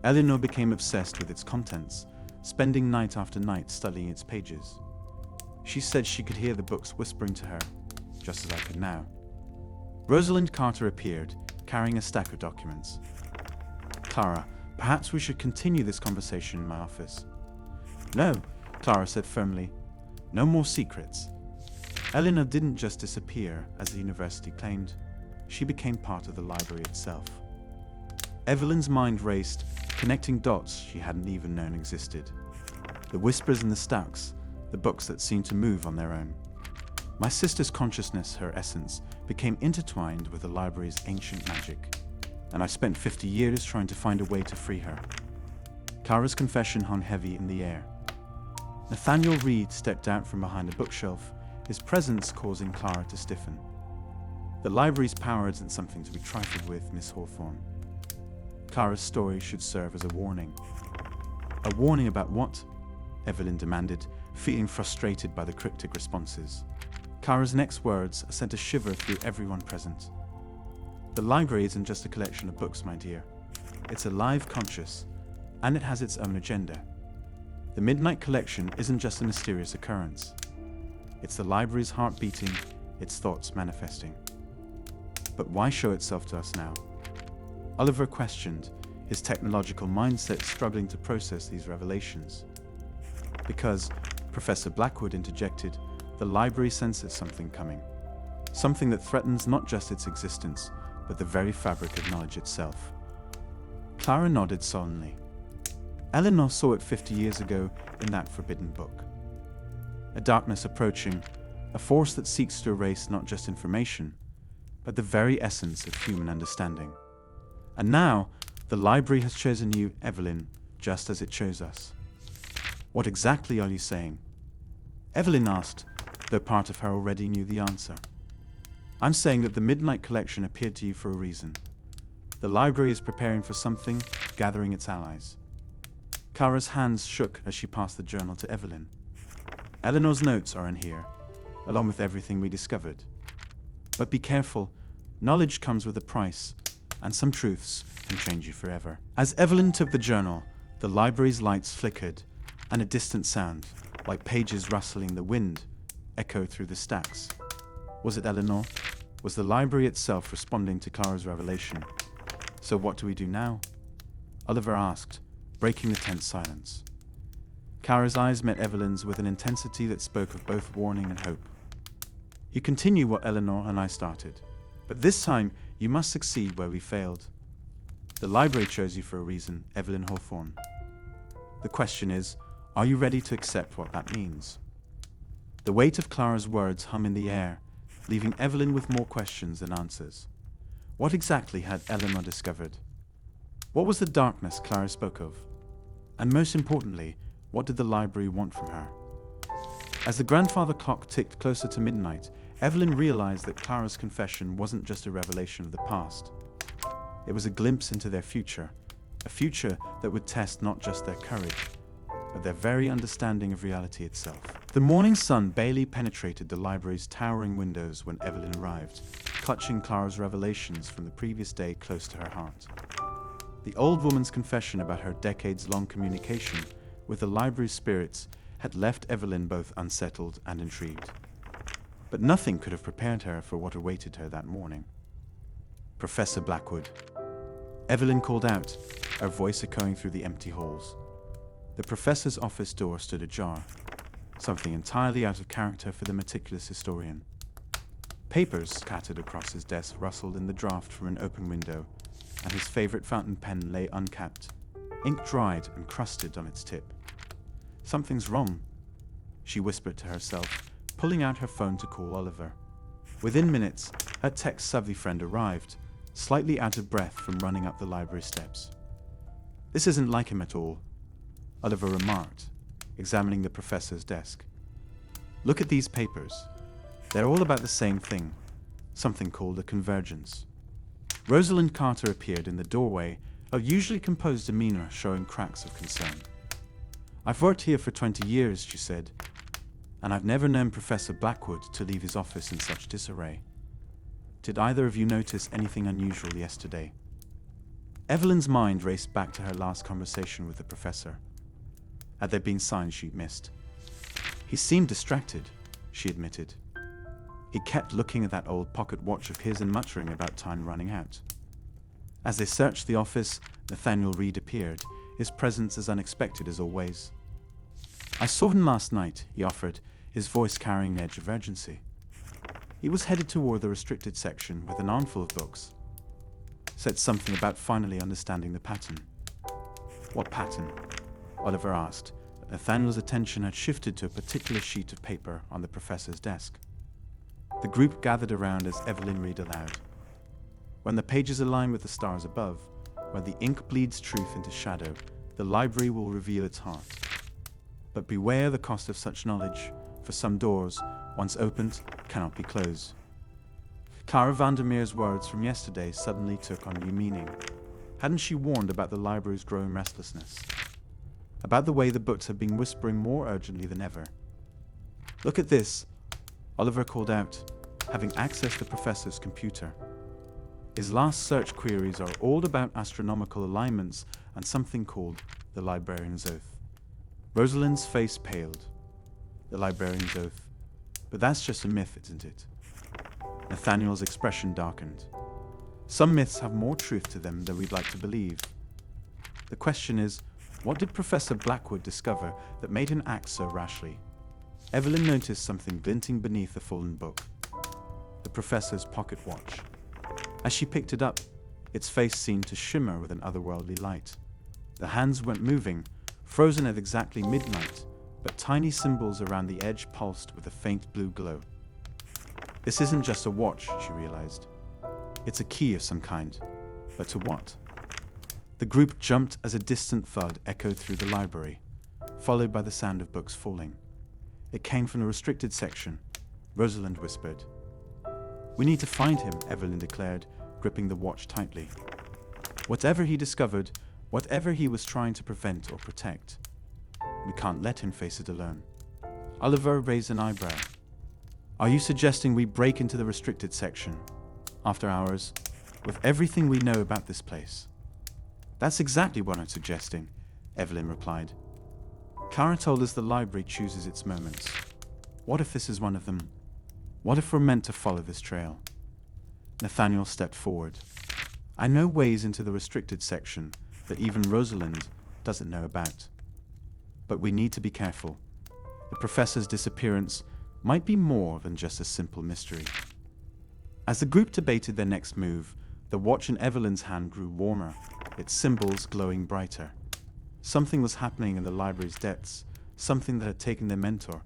Eleanor became obsessed with its contents, spending night after night studying its pages. She said she could hear the books whispering to her, just as I could now. Rosalind Carter appeared, carrying a stack of documents. Clara, perhaps we should continue this conversation in my office. No, Clara said firmly. No more secrets. Eleanor didn't just disappear, as the university claimed. She became part of the library itself. Evelyn's mind raced, connecting dots she hadn't even known existed. The whispers in the stacks, the books that seemed to move on their own. My sister's consciousness, her essence, became intertwined with the library's ancient magic, and I spent 50 years trying to find a way to free her. Clara's confession hung heavy in the air. Nathaniel Reed stepped out from behind a bookshelf, his presence causing Clara to stiffen. The library's power isn't something to be trifled with, Miss Hawthorne. Clara's story should serve as a warning. A warning about what? Evelyn demanded, feeling frustrated by the cryptic responses. Clara's next words sent a shiver through everyone present. The library isn't just a collection of books, my dear. It's alive, conscious, and it has its own agenda. The Midnight Collection isn't just a mysterious occurrence. It's the library's heart beating, its thoughts manifesting. But why show itself to us now? Oliver questioned, his technological mindset struggling to process these revelations. Because, Professor Blackwood interjected, the library senses something coming. something that threatens not just its existence, but the very fabric of knowledge itself. Clara nodded solemnly. Eleanor saw it 50 years ago in that forbidden book. A darkness approaching, a force that seeks to erase not just information, but the very essence of human understanding. And now, the library has chosen you, Evelyn, just as it chose us. What exactly are you saying? Evelyn asked, though part of her already knew the answer. I'm saying that the Midnight Collection appeared to you for a reason. The library is preparing for something, gathering its allies. Clara's hands shook as she passed the journal to Evelyn. Eleanor's notes are in here, along with everything we discovered. But be careful, knowledge comes with a price, and some truths can change you forever. As Evelyn took the journal, the library's lights flickered, and a distant sound, like pages rustling in the wind, echoed through the stacks. Was it Eleanor? Was the library itself responding to Clara's revelation? So what do we do now? Oliver asked, breaking the tense silence. Clara's eyes met Evelyn's with an intensity that spoke of both warning and hope. You continue what Eleanor and I started, but this time you must succeed where we failed. The library chose you for a reason, Evelyn Hawthorne. The question is, are you ready to accept what that means? The weight of Clara's words hum in the air, leaving Evelyn with more questions than answers. What exactly had Eleanor discovered? What was the darkness Clara spoke of? And most importantly, what did the library want from her? As the grandfather clock ticked closer to midnight, Evelyn realized that Clara's confession wasn't just a revelation of the past. It was a glimpse into their future, a future that would test not just their courage, but their very understanding of reality itself. The morning sun barely penetrated the library's towering windows when Evelyn arrived, clutching Clara's revelations from the previous day close to her heart. The old woman's confession about her decades-long communication with the library's spirits had left Evelyn both unsettled and intrigued. But nothing could have prepared her for what awaited her that morning. Professor Blackwood. Evelyn called out, her voice echoing through the empty halls. The professor's office door stood ajar, something entirely out of character for the meticulous historian. Papers scattered across his desk rustled in the draft from an open window, and his favorite fountain pen lay uncapped, ink dried and crusted on its tip. Something's wrong, she whispered to herself, pulling out her phone to call Oliver. Within minutes, her tech-savvy friend arrived, slightly out of breath from running up the library steps. This isn't like him at all, Oliver remarked, examining the professor's desk. Look at these papers. They're all about the same thing, something called a convergence. Rosalind Carter appeared in the doorway, her usually composed demeanor showing cracks of concern. I've worked here for 20 years, she said, and I've never known Professor Blackwood to leave his office in such disarray. Did either of you notice anything unusual yesterday? Evelyn's mind raced back to her last conversation with the professor. Had there been signs she'd missed? He seemed distracted, she admitted. He kept looking at that old pocket watch of his and muttering about time running out. As they searched the office, Nathaniel Reed appeared, his presence as unexpected as always. I saw him last night, he offered, his voice carrying an edge of urgency. He was headed toward the restricted section with an armful of books. Said something about finally understanding the pattern. What pattern? Oliver asked, but Nathaniel's attention had shifted to a particular sheet of paper on the professor's desk. The group gathered around as Evelyn read aloud. When the pages align with the stars above, where the ink bleeds truth into shadow, the library will reveal its heart. But beware the cost of such knowledge, for some doors, once opened, cannot be closed. Clara Vandermeer's words from yesterday suddenly took on new meaning. Hadn't she warned about the library's growing restlessness? About the way the books had been whispering more urgently than ever? Look at this, Oliver called out, having accessed the professor's computer. His last search queries are all about astronomical alignments and something called the librarian's oath. Rosalind's face paled. The librarian's oath. But that's just a myth, isn't it? Nathaniel's expression darkened. Some myths have more truth to them than we'd like to believe. The question is, what did Professor Blackwood discover that made him act so rashly? Evelyn noticed something glinting beneath the fallen book. the professor's pocket watch. As she picked it up, its face seemed to shimmer with an otherworldly light. The hands weren't moving, frozen at exactly midnight, but tiny symbols around the edge pulsed with a faint blue glow. This isn't just a watch, she realized. It's a key of some kind. But to what? The group jumped as a distant thud echoed through the library, followed by the sound of books falling. It came from the restricted section, Rosalind whispered. "We need to find him," Evelyn declared, gripping the watch tightly. Whatever he discovered, whatever he was trying to prevent or protect, we can't let him face it alone. Oliver raised an eyebrow. "Are you suggesting we break into the restricted section, after hours, with everything we know about this place?" "That's exactly what I'm suggesting," Evelyn replied. "Clara told us the library chooses its moments. What if this is one of them? What if we're meant to follow this trail?" Nathaniel stepped forward. "I know ways into the restricted section that even Rosalind doesn't know about. But we need to be careful. The professor's disappearance might be more than just a simple mystery." As the group debated their next move, the watch in Evelyn's hand grew warmer, its symbols glowing brighter. Something was happening in the library's depths, something that had taken their mentor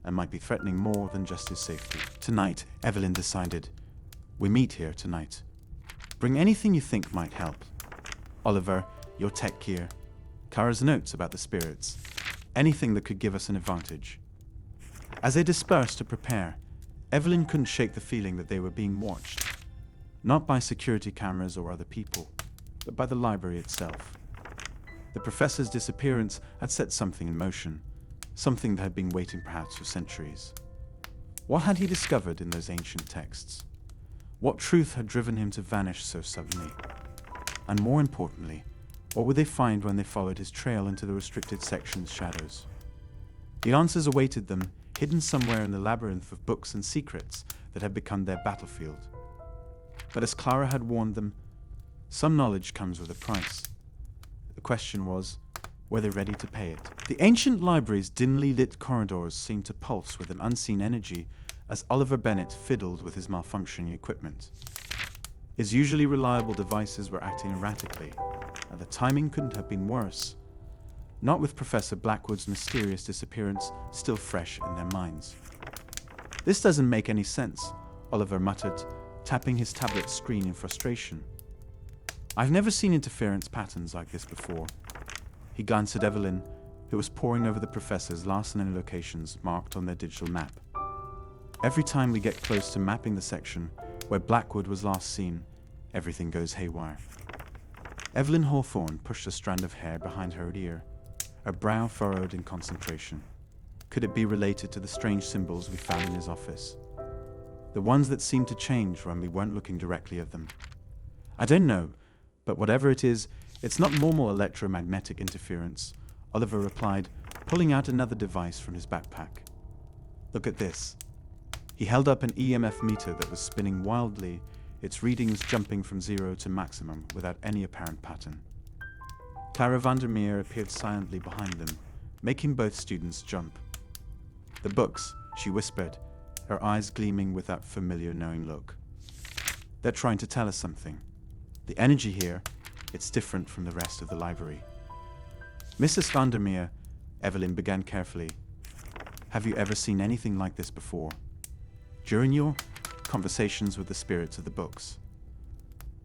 and might be threatening more than just his safety. "Tonight," Evelyn decided. "We meet here tonight. Bring anything you think might help. Oliver, your tech gear, Kara's notes about the spirits, anything that could give us an advantage." As they dispersed to prepare, Evelyn couldn't shake the feeling that they were being watched, not by security cameras or other people, but by the library itself. The professor's disappearance had set something in motion, something that had been waiting perhaps for centuries. What had he discovered in those ancient texts? What truth had driven him to vanish so suddenly? And more importantly, what would they find when they followed his trail into the restricted section's shadows? The answers awaited them, hidden somewhere in the labyrinth of books and secrets that had become their battlefield. But as Clara had warned them, some knowledge comes with a price. The question was, were they ready to pay it? The ancient library's dimly lit corridors seemed to pulse with an unseen energy as Oliver Bennett fiddled with his malfunctioning equipment. His usually reliable devices were acting erratically, and the timing couldn't have been worse. Not with Professor Blackwood's mysterious disappearance still fresh in their minds. "This doesn't make any sense," Oliver muttered, tapping his tablet screen in frustration. "I've never seen interference patterns like this before." He glanced at Evelyn, who was poring over the professor's last known locations marked on their digital map. "Every time we get close to mapping the section where Blackwood was last seen, everything goes haywire." Evelyn Hawthorne pushed a strand of hair behind her ear, her brow furrowed in concentration. Could it be related to the strange symbols we found in his office? The ones that seemed to change when we weren't looking directly at them? "I don't know, but whatever it is, it's not normal electromagnetic interference," Oliver replied, pulling out another device from his backpack. "Look at this." He held up an EMF meter that was spinning wildly, its readings jumping from 0 to maximum without any apparent pattern. Clara Vandermeer appeared silently behind them, making both students jump. "The books," she whispered, her eyes gleaming with that familiar knowing look. "They're trying to tell us something. The energy here, it's different from the rest of the library." "Mrs. Vandermeer," Evelyn began carefully, "have you ever seen anything like this before? During your conversations with the spirits of the books?"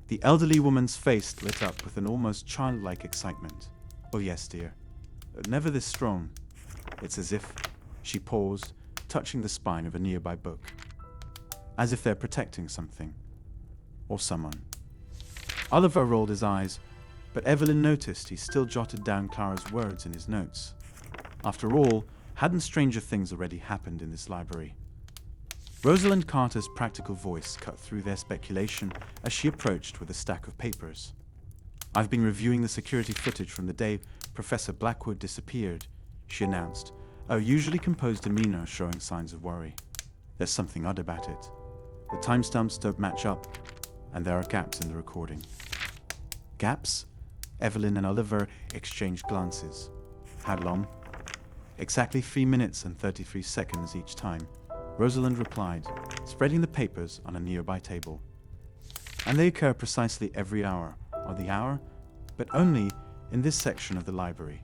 The elderly woman's face lit up with an almost childlike excitement. "Oh yes, dear. Never this strong. It's as if..." She paused, touching the spine of a nearby book. "As if they're protecting something. Or someone." Oliver rolled his eyes, but Evelyn noticed he still jotted down Clara's words in his notes. After all, hadn't stranger things already happened in this library? Rosalind Carter's practical voice cut through their speculation as she approached with a stack of papers. "I've been reviewing the security footage from the day Professor Blackwood disappeared," she announced, her usually composed demeanor showing signs of worry. "There's something odd about it. The timestamps don't match up, and there are gaps in the recording." "Gaps?" Evelyn and Oliver exchanged glances. "How long?" "Exactly 3 minutes and 33 seconds each time." Rosalind replied, spreading the papers on a nearby table. And they occur precisely every hour of the hour, but only in this section of the library.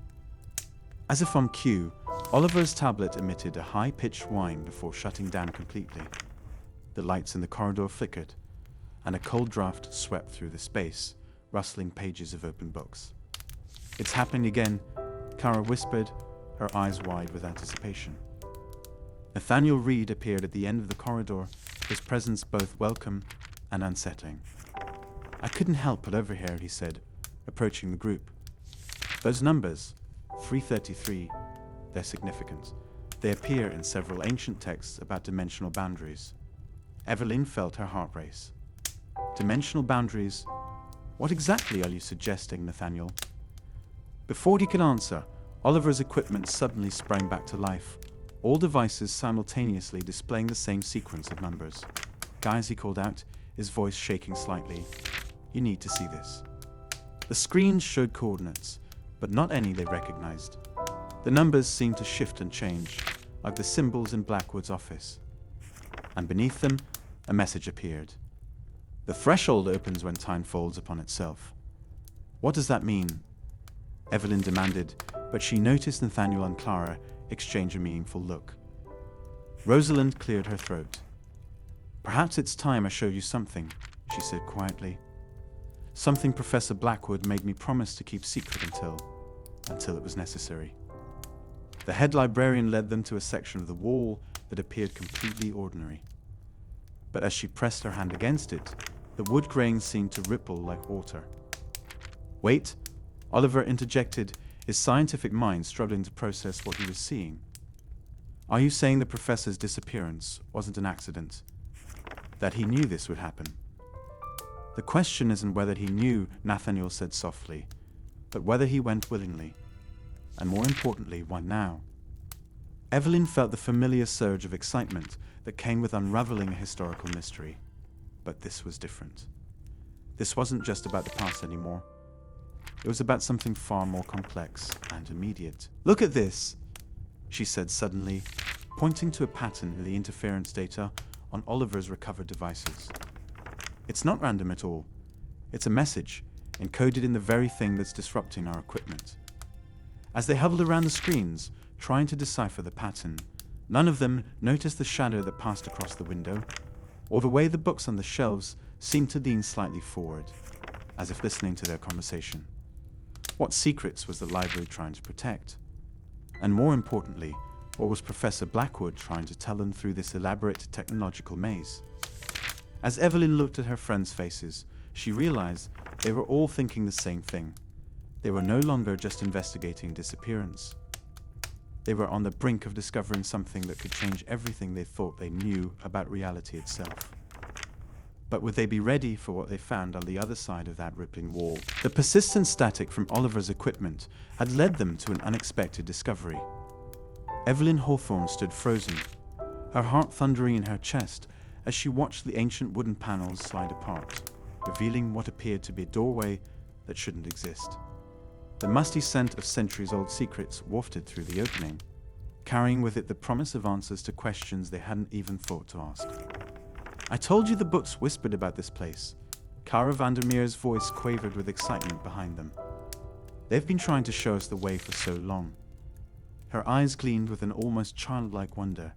As if on cue, Oliver's tablet emitted a high-pitched whine before shutting down completely. The lights in the corridor flickered, and a cold draft swept through the space, rustling pages of open books. "It's happening again," Kara whispered, her eyes wide with anticipation. Nathaniel Reed appeared at the end of the corridor, his presence both welcome and unsettling. "I couldn't help but overhear," he said, approaching the group. "Those numbers, 333, they're significant. They appear in several ancient texts about dimensional boundaries." Evelyn felt her heart race. "Dimensional boundaries? What exactly are you suggesting, Nathaniel?" Before he could answer, Oliver's equipment suddenly sprang back to life, all devices simultaneously displaying the same sequence of numbers. "Guys," he called out, his voice shaking slightly, "you need to see this." The screens showed coordinates, but not any they recognized. The numbers seemed to shift and change, like the symbols in Blackwood's office. And beneath them, a message appeared. "The threshold opens when time folds upon itself." "What does that mean?" Evelyn demanded, but she noticed Nathaniel and Clara exchange a meaningful look. Rosalind cleared her throat. "Perhaps it's time I showed you something," she said quietly. "Something Professor Blackwood made me promise to keep secret until it was necessary." The head librarian led them to a section of the wall that appeared completely ordinary. But as she pressed her hand against it, the wood grain seemed to ripple like water. "Wait," Oliver interjected, his scientific mind struggling to process what he was seeing. "Are you saying the professor's disappearance wasn't an accident? That he knew this would happen?" "The question isn't whether he knew," Nathaniel said softly, "but whether he went willingly. And more importantly, why now?" Evelyn felt the familiar surge of excitement that came with unraveling a historical mystery. But this was different. This wasn't just about the past anymore. It was about something far more complex and immediate. "Look at this," she said suddenly, pointing to a pattern in the interference data on Oliver's recovered devices. "It's not random at all. It's a message, encoded in the very thing that's disrupting our equipment." As they huddled around the screens, trying to decipher the pattern, none of them noticed the shadow that passed across the window, or the way the books on the shelves seemed to lean slightly forward, as if listening to their conversation. What secrets was the library trying to protect? And more importantly, what was Professor Blackwood trying to tell them through this elaborate technological maze? As Evelyn looked at her friends' faces, she realized they were all thinking the same thing. They were no longer just investigating disappearance. They were on the brink of discovering something that could change everything they thought they knew about reality itself. But would they be ready for what they found on the other side of that rippling wall? The persistent static from Oliver's equipment had led them to an unexpected discovery. Evelyn Hawthorne stood frozen, her heart thundering in her chest as she watched the ancient wooden panels slide apart, revealing what appeared to be a doorway that shouldn't exist. The musty scent of centuries-old secrets wafted through the opening, carrying with it the promise of answers to questions they hadn't even thought to ask. "I told you the books whispered about this place." Cara Vandermeer's voice quavered with excitement behind them. "They've been trying to show us the way for so long." Her eyes gleamed with an almost childlike wonder,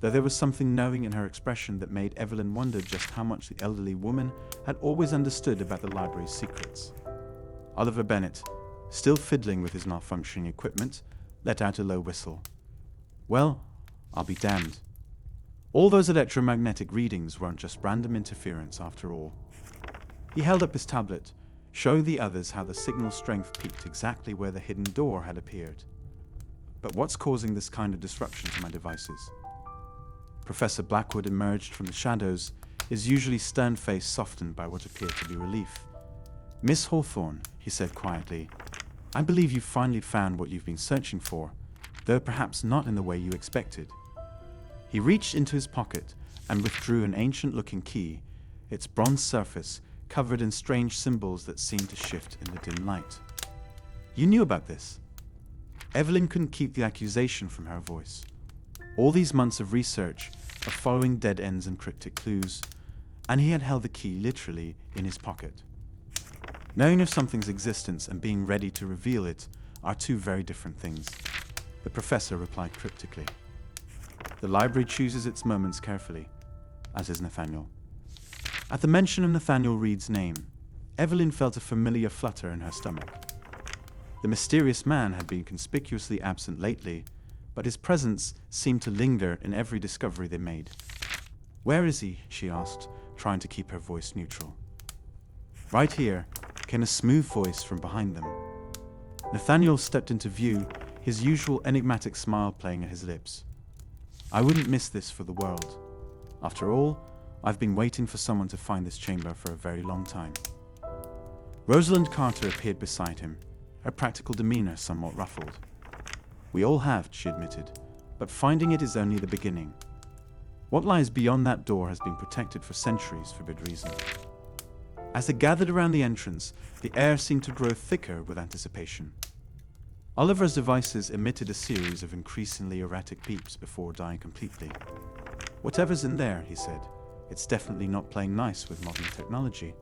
though there was something knowing in her expression that made Evelyn wonder just how much the elderly woman had always understood about the library's secrets. Oliver Bennett, still fiddling with his malfunctioning equipment, let out a low whistle. "Well, I'll be damned. All those electromagnetic readings weren't just random interference after all." He held up his tablet, showing the others how the signal strength peaked exactly where the hidden door had appeared. "But what's causing this kind of disruption to my devices?" Professor Blackwood emerged from the shadows, his usually stern face softened by what appeared to be relief. "Miss Hawthorne," he said quietly, "I believe you've finally found what you've been searching for, though perhaps not in the way you expected." He reached into his pocket and withdrew an ancient-looking key, its bronze surface covered in strange symbols that seemed to shift in the dim light. "You knew about this?" Evelyn couldn't keep the accusation from her voice. All these months of research, of following dead ends and cryptic clues, and he had held the key literally in his pocket. Knowing of something's existence and being ready to reveal it are two very different things, the professor replied cryptically. The library chooses its moments carefully, as is Nathaniel. At the mention of Nathaniel Reed's name, Evelyn felt a familiar flutter in her stomach. The mysterious man had been conspicuously absent lately, but his presence seemed to linger in every discovery they made. "Where is he?" she asked, trying to keep her voice neutral. Right here, came a smooth voice from behind them. Nathaniel stepped into view, his usual enigmatic smile playing at his lips. "I wouldn't miss this for the world. After all, I've been waiting for someone to find this chamber for a very long time." Rosalind Carter appeared beside him, her practical demeanor somewhat ruffled. "We all have," she admitted, "but finding it is only the beginning. What lies beyond that door has been protected for centuries for good reason." As they gathered around the entrance, the air seemed to grow thicker with anticipation. Oliver's devices emitted a series of increasingly erratic beeps before dying completely. "Whatever's in there," he said, "it's definitely not playing nice with modern technology."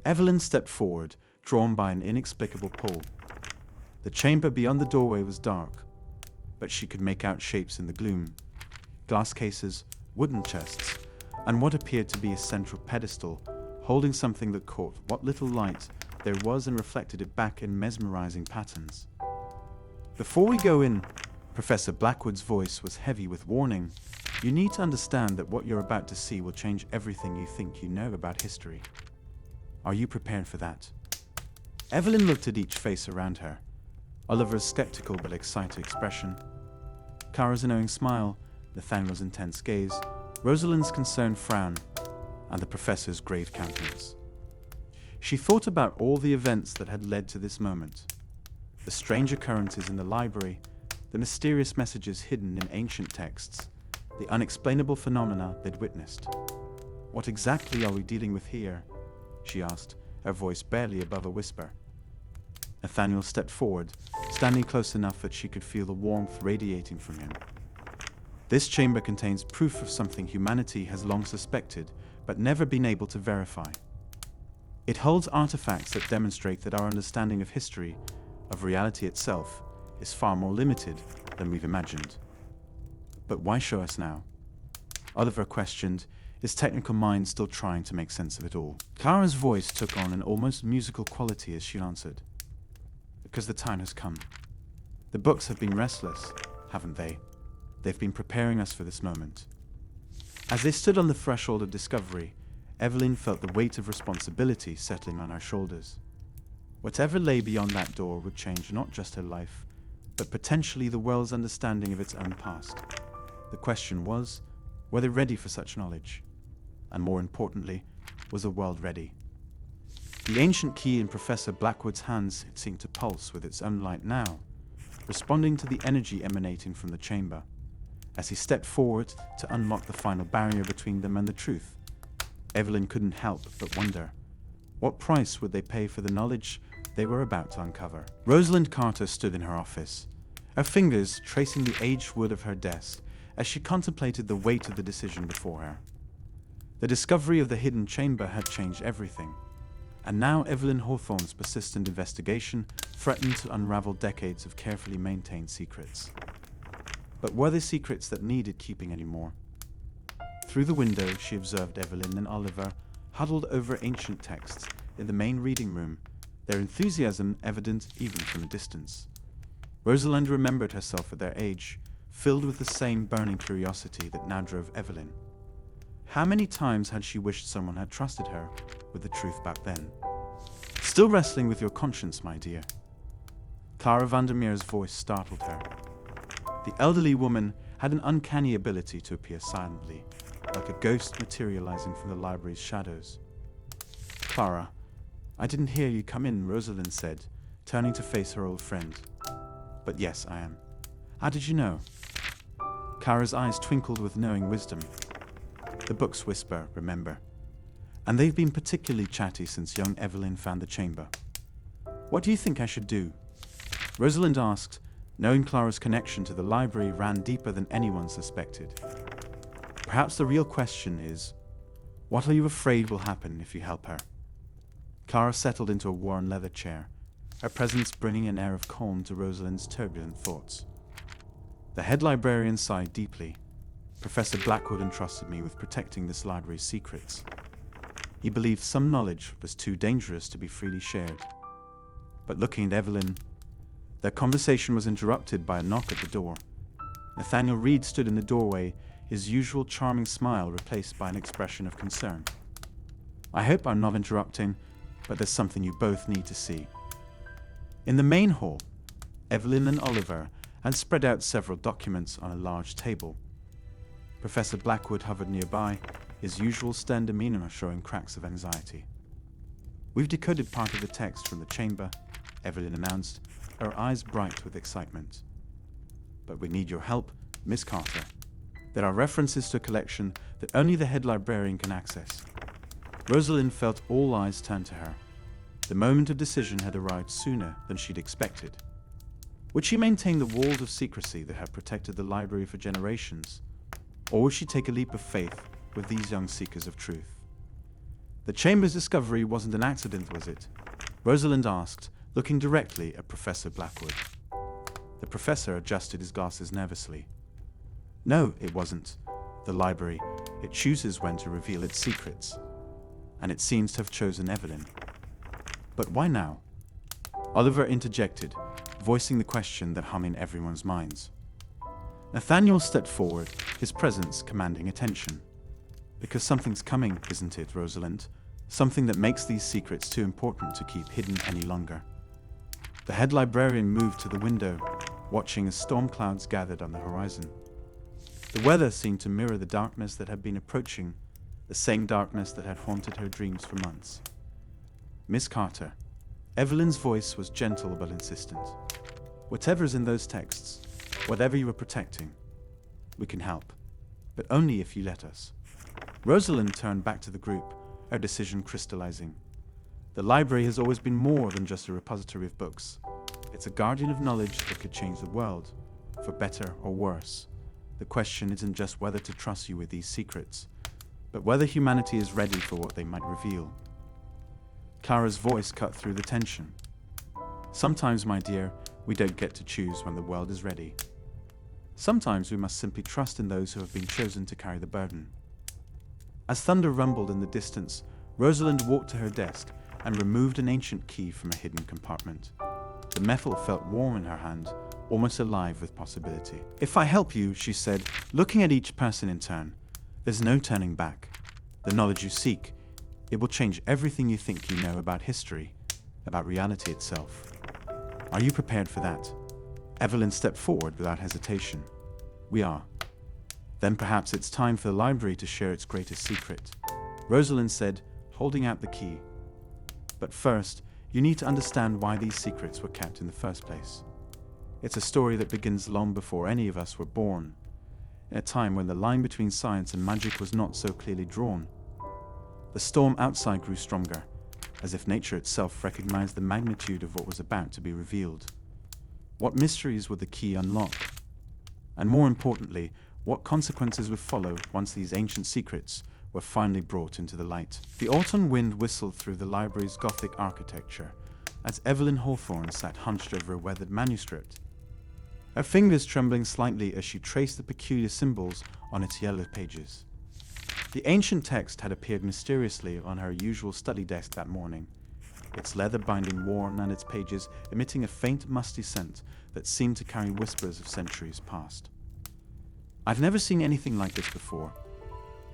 Evelyn stepped forward, drawn by an inexplicable pull. The chamber beyond the doorway was dark, but she could make out shapes in the gloom. Glass cases, wooden chests, and what appeared to be a central pedestal, holding something that caught what little light there was and reflected it back in mesmerizing patterns. "Before we go in," Professor Blackwood's voice was heavy with warning, "you need to understand that what you're about to see will change everything you think you know about history. Are you prepared for that?" Evelyn looked at each face around her, Oliver's skeptical but excited expression, Kara's knowing smile, Nathaniel's intense gaze, Rosalind's concerned frown, and the professor's grave countenance. She thought about all the events that had led to this moment. The strange occurrences in the library, the mysterious messages hidden in ancient texts, the unexplainable phenomena they'd witnessed. "What exactly are we dealing with here?" she asked, her voice barely above a whisper. Nathaniel stepped forward, standing close enough that she could feel the warmth radiating from him. "This chamber contains proof of something humanity has long suspected, but never been able to verify. It holds artifacts that demonstrate that our understanding of history, of reality itself, is far more limited than we've imagined." "But why show us now?" Oliver questioned, his technical mind still trying to make sense of it all. Clara's voice took on an almost musical quality as she answered. "Because the time has come. The books have been restless, haven't they? They've been preparing us for this moment." As they stood on the threshold of discovery, Evelyn felt the weight of responsibility settling on her shoulders. Whatever lay beyond that door would change not just her life, but potentially the world's understanding of its own past. The question was, were they ready for such knowledge? And more importantly, was the world ready? The ancient key in Professor Blackwood's hands seemed to pulse with its own light now, responding to the energy emanating from the chamber. As he stepped forward to unlock the final barrier between them and the truth, Evelyn couldn't help but wonder, what price would they pay for the knowledge they were about to uncover? Rosalind Carter stood in her office, her fingers tracing the aged wood of her desk as she contemplated the weight of the decision before her. The discovery of the hidden chamber had changed everything, and now Evelyn Hawthorne's persistent investigation threatened to unravel decades of carefully maintained secrets. But were they secrets that needed keeping anymore? Through the window, she observed Evelyn and Oliver huddled over ancient texts in the main reading room, their enthusiasm evident even from a distance. Rosalind remembered herself at their age, filled with the same burning curiosity that now drove Evelyn. How many times had she wished someone had trusted her with the truth back then? "Still wrestling with your conscience, my dear?" Clara Vandermeer's voice startled her. The elderly woman had an uncanny ability to appear silently, like a ghost materializing from the library's shadows. "Clara, I didn't hear you come in," Rosalind said, turning to face her old friend. "But yes, I am. How did you know?" Clara's eyes twinkled with knowing wisdom. "The books whisper, remember. And they've been particularly chatty since young Evelyn found the chamber. What do you think I should do?" Rosalind asked, Knowing Clara's connection to the library ran deeper than anyone suspected. Perhaps the real question is, what are you afraid will happen if you help her? Clara settled into a worn leather chair, her presence bringing an air of calm to Rosalind's turbulent thoughts. The head librarian sighed deeply. Professor Blackwood entrusted me with protecting this library's secrets. He believed some knowledge was too dangerous to be freely shared. But looking at Evelyn, their conversation was interrupted by a knock at the door. Nathaniel Reed stood in the doorway, his usual charming smile replaced by an expression of concern. "I hope I'm not interrupting, but there's something you both need to see." In the main hall, Evelyn and Oliver had spread out several documents on a large table. Professor Blackwood hovered nearby, his usual stern demeanor showing cracks of anxiety. "We've decoded part of the text from the chamber," Evelyn announced, her eyes bright with excitement. "But we need your help, Miss Carter. There are references to a collection that only the head librarian can access." Rosalind felt all eyes turn to her. The moment of decision had arrived sooner than she'd expected. Would she maintain the walls of secrecy that had protected the library for generations, or would she take a leap of faith with these young seekers of truth? The chamber's discovery wasn't an accident, was it? Rosalind asked, looking directly at Professor Blackwood. The professor adjusted his glasses nervously. "No, it wasn't. The library, it chooses when to reveal its secrets. And it seems to have chosen Evelyn." "But why now?" Oliver interjected, voicing the question that hung in everyone's minds. Nathaniel stepped forward, his presence commanding attention. "Because something's coming, isn't it, Rosalind? Something that makes these secrets too important to keep hidden any longer." The head librarian moved to the window, watching as storm clouds gathered on the horizon. The weather seemed to mirror the darkness that had been approaching, the same darkness that had haunted her dreams for months. "Miss Carter," Evelyn's voice was gentle but insistent. "Whatever's in those texts, whatever you are protecting, we can help, but only if you let us." Rosalind turned back to the group, her decision crystallizing. The library has always been more than just a repository of books. It's a guardian of knowledge that could change the world, for better or worse. The question isn't just whether to trust you with these secrets, but whether humanity is ready for what they might reveal. Clara's voice cut through the tension. "Sometimes, my dear, we don't get to choose when the world is ready. Sometimes we must simply trust in those who have been chosen to carry the burden." As thunder rumbled in the distance, Rosalind walked to her desk and removed an ancient key from a hidden compartment. The metal felt warm in her hand, almost alive with possibility. "If I help you," she said, looking at each person in turn, "there's no turning back. The knowledge you seek, it will change everything you think you know about history, about reality itself. Are you prepared for that?" Evelyn stepped forward without hesitation. "We are." "Then perhaps it's time for the library to share its greatest secret," Rosalind said, holding out the key. "But first, you need to understand why these secrets were kept in the first place. It's a story that begins long before any of us were born, in a time when the line between science and magic was not so clearly drawn. The storm outside grew stronger, as if nature itself recognized the magnitude of what was about to be revealed. What mysteries would the key unlock? And more importantly, what consequences would follow once these ancient secrets were finally brought into the light? The autumn wind whistled through the library's Gothic architecture as Evelyn Hawthorne sat hunched over a weathered manuscript, her fingers trembling slightly as she traced the peculiar symbols on its yellow pages. The ancient text had appeared mysteriously on her usual study desk that morning, its leather binding worn and its pages emitting a faint musty scent that seemed to carry whispers of centuries past. "I've never seen anything like this before,"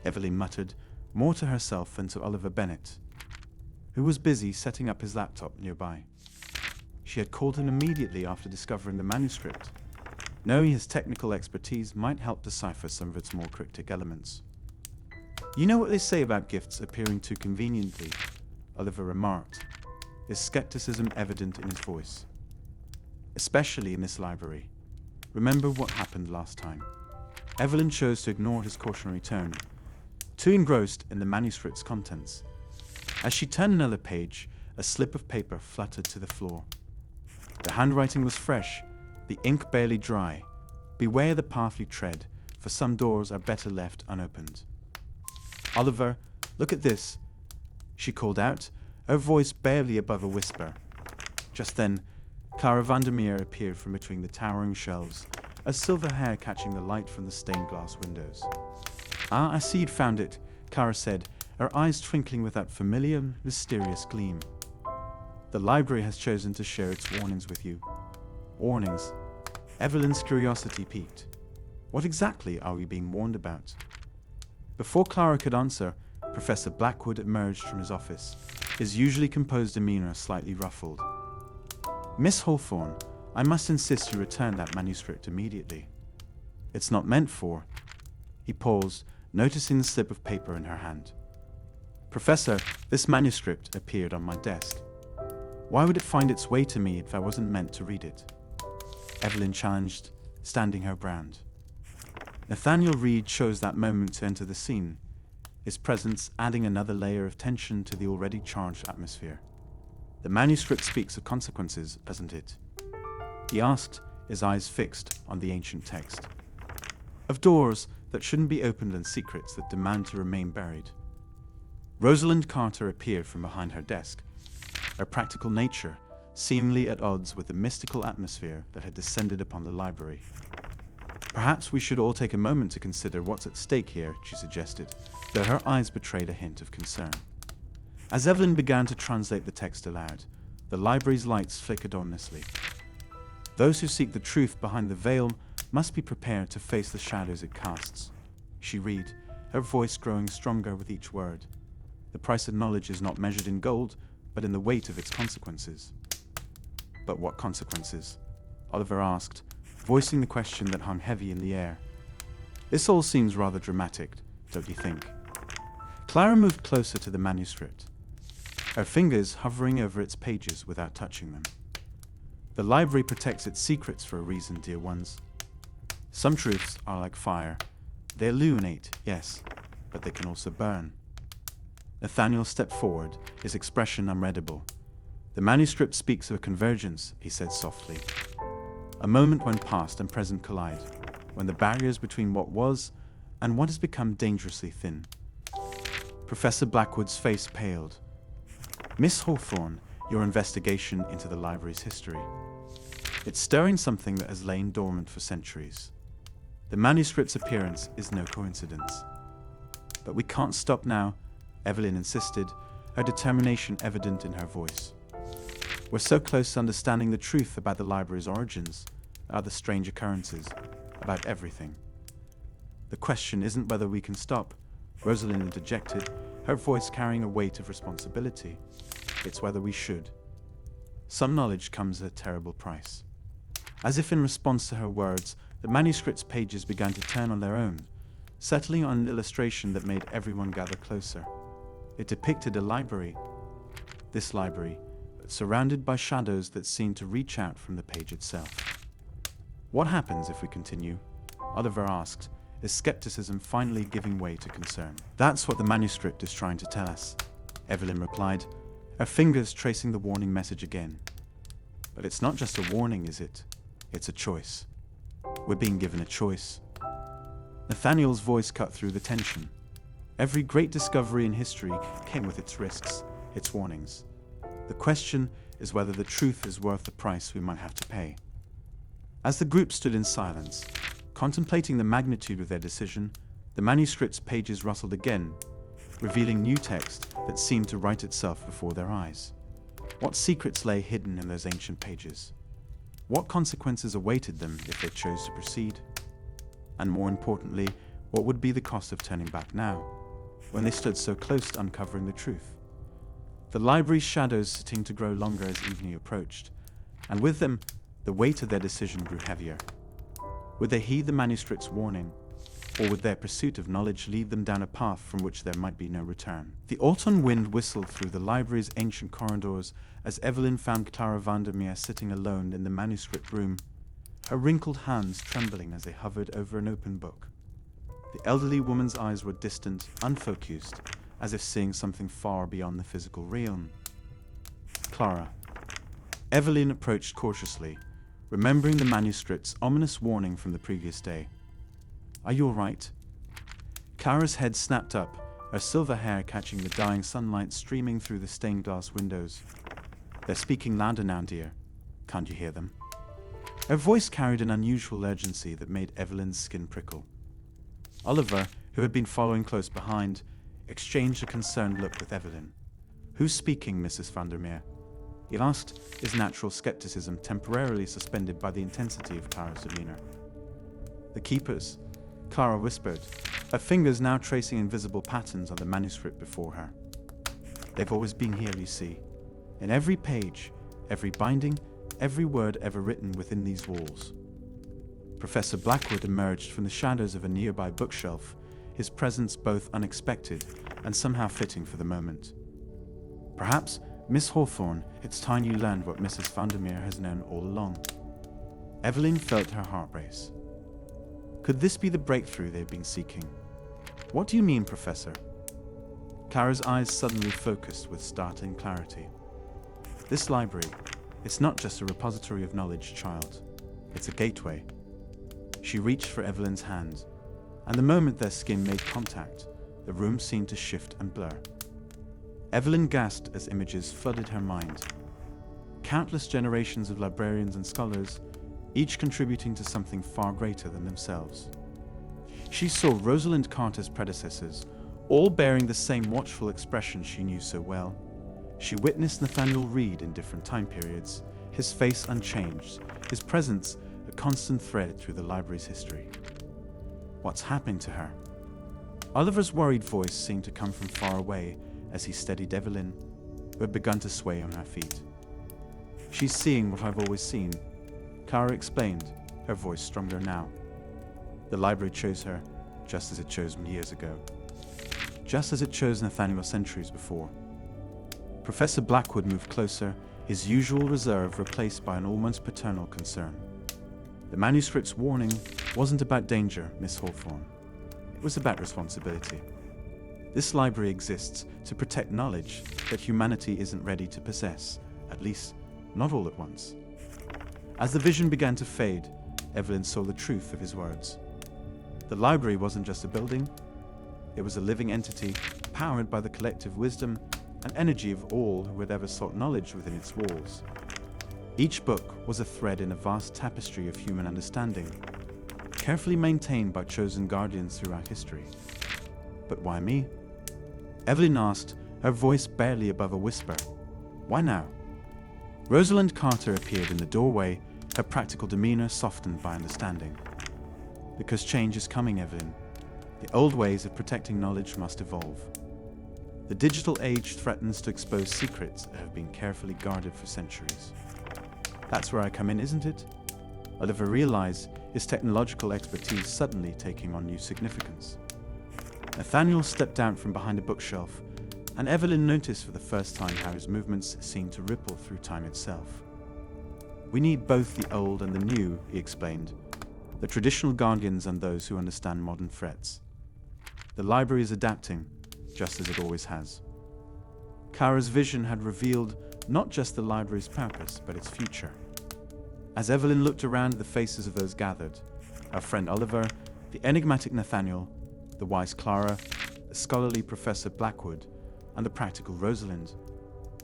Evelyn muttered, more to herself than to Oliver Bennett, who was busy setting up his laptop nearby. She had called him immediately after discovering the manuscript, knowing his technical expertise might help decipher some of its more cryptic elements. "You know what they say about gifts appearing too conveniently," Oliver remarked, his skepticism evident in his voice. "Especially in this library. Remember what happened last time." Evelyn chose to ignore his cautionary tone, too engrossed in the manuscript's contents. As she turned another page, a slip of paper fluttered to the floor. The handwriting was fresh, the ink barely dry. Beware the path you tread, for some doors are better left unopened. Oliver, look at this, she called out, her voice barely above a whisper. Just then, Clara Vandermeer appeared from between the towering shelves, her silver hair catching the light from the stained glass windows. "Ah, I see you'd found it," Clara said, her eyes twinkling with that familiar, mysterious gleam. "The library has chosen to share its warnings with you." Warnings? Evelyn's curiosity piqued. What exactly are we being warned about? Before Clara could answer, Professor Blackwood emerged from his office, his usually composed demeanor slightly ruffled. "Miss Hawthorne, I must insist you return that manuscript immediately. It's not meant for—" He paused, noticing the slip of paper in her hand. "Professor, this manuscript appeared on my desk. Why would it find its way to me if I wasn't meant to read it?" Evelyn challenged, standing her ground. Nathaniel Reed chose that moment to enter the scene, his presence adding another layer of tension to the already charged atmosphere. "The manuscript speaks of consequences, doesn't it?" he asked, his eyes fixed on the ancient text. "Of doors that shouldn't be opened and secrets that demand to remain buried." Rosalind Carter appeared from behind her desk, her practical nature seemingly at odds with the mystical atmosphere that had descended upon the library. "Perhaps we should all take a moment to consider what's at stake here," she suggested, though her eyes betrayed a hint of concern. As Evelyn began to translate the text aloud, the library's lights flickered ominously. "Those who seek the truth behind the veil must be prepared to face the shadows it casts," she read, her voice growing stronger with each word. "The price of knowledge is not measured in gold, but in the weight of its consequences." "But what consequences?" Oliver asked, voicing the question that hung heavy in the air. "This all seems rather dramatic, don't you think?" Clara moved closer to the manuscript, her fingers hovering over its pages without touching them. "The library protects its secrets for a reason, dear ones. Some truths are like fire. They illuminate, yes, but they can also burn." Nathaniel stepped forward, his expression unreadable. "The manuscript speaks of a convergence," he said softly. "A moment when past and present collide, when the barriers between what was and what has become dangerously thin." Professor Blackwood's face paled. "Miss Hawthorne, your investigation into the library's history. It's stirring something that has lain dormant for centuries. The manuscript's appearance is no coincidence." "But we can't stop now," Evelyn insisted, her determination evident in her voice. "We're so close to understanding the truth about the library's origins, about the strange occurrences, about everything." "The question isn't whether we can stop," Rosalind interjected, her voice carrying a weight of responsibility. "It's whether we should. Some knowledge comes at a terrible price." As if in response to her words, the manuscript's pages began to turn on their own, settling on an illustration that made everyone gather closer. It depicted a library, this library, but surrounded by shadows that seemed to reach out from the page itself. "What happens if we continue?" Oliver asked, his skepticism finally giving way to concern. "That's what the manuscript is trying to tell us," Evelyn replied, her fingers tracing the warning message again. "But it's not just a warning, is it? It's a choice. We're being given a choice." Nathaniel's voice cut through the tension. Every great discovery in history came with its risks, its warnings. The question is whether the truth is worth the price we might have to pay. As the group stood in silence, contemplating the magnitude of their decision, the manuscript's pages rustled again, revealing new text that seemed to write itself before their eyes. What secrets lay hidden in those ancient pages? What consequences awaited them if they chose to proceed? And more importantly, what would be the cost of turning back now, when they stood so close to uncovering the truth? The library's shadows seemed to grow longer as evening approached, and with them, the weight of their decision grew heavier. Would they heed the manuscript's warning, or would their pursuit of knowledge lead them down a path from which there might be no return? The autumn wind whistled through the library's ancient corridors as Evelyn found Clara Vandermeer sitting alone in the manuscript room, her wrinkled hands trembling as they hovered over an open book. The elderly woman's eyes were distant, unfocused, as if seeing something far beyond the physical realm. "Clara." Evelyn approached cautiously, remembering the manuscript's ominous warning from the previous day. "Are you all right?" Clara's head snapped up, her silver hair catching the dying sunlight streaming through the stained glass windows. "They're speaking louder now, dear. Can't you hear them?" Her voice carried an unusual urgency that made Evelyn's skin prickle. Oliver, who had been following close behind, exchanged a concerned look with Evelyn. "Who's speaking, Mrs. Vandermeer?" he asked, his natural skepticism temporarily suspended by the intensity of Clara's demeanor. "The keepers," Clara whispered, her fingers now tracing invisible patterns on the manuscript before her. "They've always been here, you see. In every page, every binding, every word ever written within these walls." Professor Blackwood emerged from the shadows of a nearby bookshelf, his presence both unexpected and somehow fitting for the moment. "Perhaps, Miss Hawthorne, it's time you learned what Mrs. Vandermeer has known all along." Evelyn felt her heart race. Could this be the breakthrough they've been seeking? "What do you mean, Professor?" Clara's eyes suddenly focused with startling clarity. "This library, it's not just a repository of knowledge, child. It's a gateway." She reached for Evelyn's hand, and the moment their skin made contact, the room seemed to shift and blur. Evelyn gasped as images flooded her mind. Countless generations of librarians and scholars, each contributing to something far greater than themselves. She saw Rosalind Carter's predecessors, all bearing the same watchful expression she knew so well. She witnessed Nathaniel Reed in different time periods, his face unchanged, his presence a constant thread through the library's history. What's happening to her? Oliver's worried voice seemed to come from far away as he steadied Evelyn, who had begun to sway on her feet. "She's seeing what I've always seen," Clara explained, her voice stronger now. "The library chose her, just as it chose me years ago. Just as it chose Nathaniel centuries before." Professor Blackwood moved closer, his usual reserve replaced by an almost paternal concern. "The manuscript's warning wasn't about danger, Miss Hawthorne. It was about responsibility. This library exists to protect knowledge that humanity isn't ready to possess, at least not all at once." As the vision began to fade, Evelyn saw the truth of his words. The library wasn't just a building, it was a living entity powered by the collective wisdom and energy of all who had ever sought knowledge within its walls. Each book was a thread in a vast tapestry of human understanding, carefully maintained by chosen guardians throughout history. "But why me?" Evelyn asked, her voice barely above a whisper. "Why now?" Rosalind Carter appeared in the doorway, her practical demeanor softened by understanding. "Because change is coming, Evelyn. The old ways of protecting knowledge must evolve. The digital age threatens to expose secrets that have been carefully guarded for centuries." "That's where I come in, isn't it?" Oliver realized, his technological expertise suddenly taking on new significance. Nathaniel stepped out from behind a bookshelf, and Evelyn noticed for the first time how his movements seemed to ripple through time itself. "We need both the old and the new," he explained, "the traditional guardians and those who understand modern threats. The library is adapting, just as it always has." Clara's vision had revealed not just the library's purpose, but its future. As Evelyn looked around at the faces of those gathered, her friend Oliver, the enigmatic Nathaniel, the wise Clara, the scholarly Professor Blackwood, and the practical Rosalind,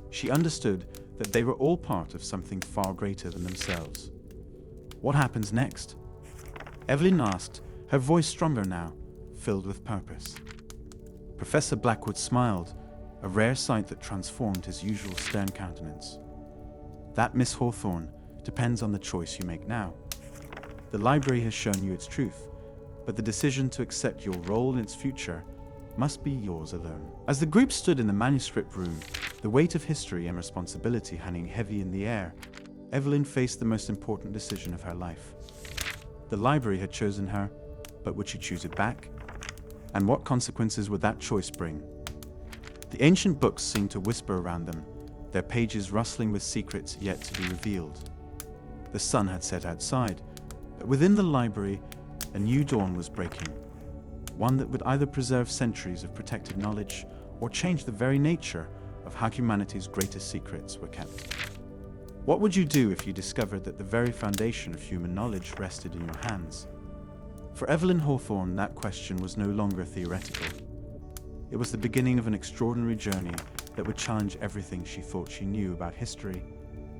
she understood that they were all part of something far greater than themselves. "What happens next?" Evelyn asked, her voice stronger now, filled with purpose. Professor Blackwood smiled, a rare sight that transformed his usual stern countenance. "That, Miss Hawthorne, depends on the choice you make now. The library has shown you its truth, but the decision to accept your role in its future must be yours alone." As the group stood in the manuscript room, the weight of history and responsibility hanging heavy in the air, Evelyn faced the most important decision of her life. The library had chosen her, but would she choose it back? And what consequences would that choice bring? The ancient books seemed to whisper around them, their pages rustling with secrets yet to be revealed. The sun had set outside, but within the library, a new dawn was breaking, one that would either preserve centuries of protected knowledge or change the very nature of how humanity's greatest secrets were kept. What would you do if you discovered that the very foundation of human knowledge rested in your hands? For Evelyn Hawthorne, that question was no longer theoretical. It was the beginning of an extraordinary journey that would challenge everything she thought she knew about history,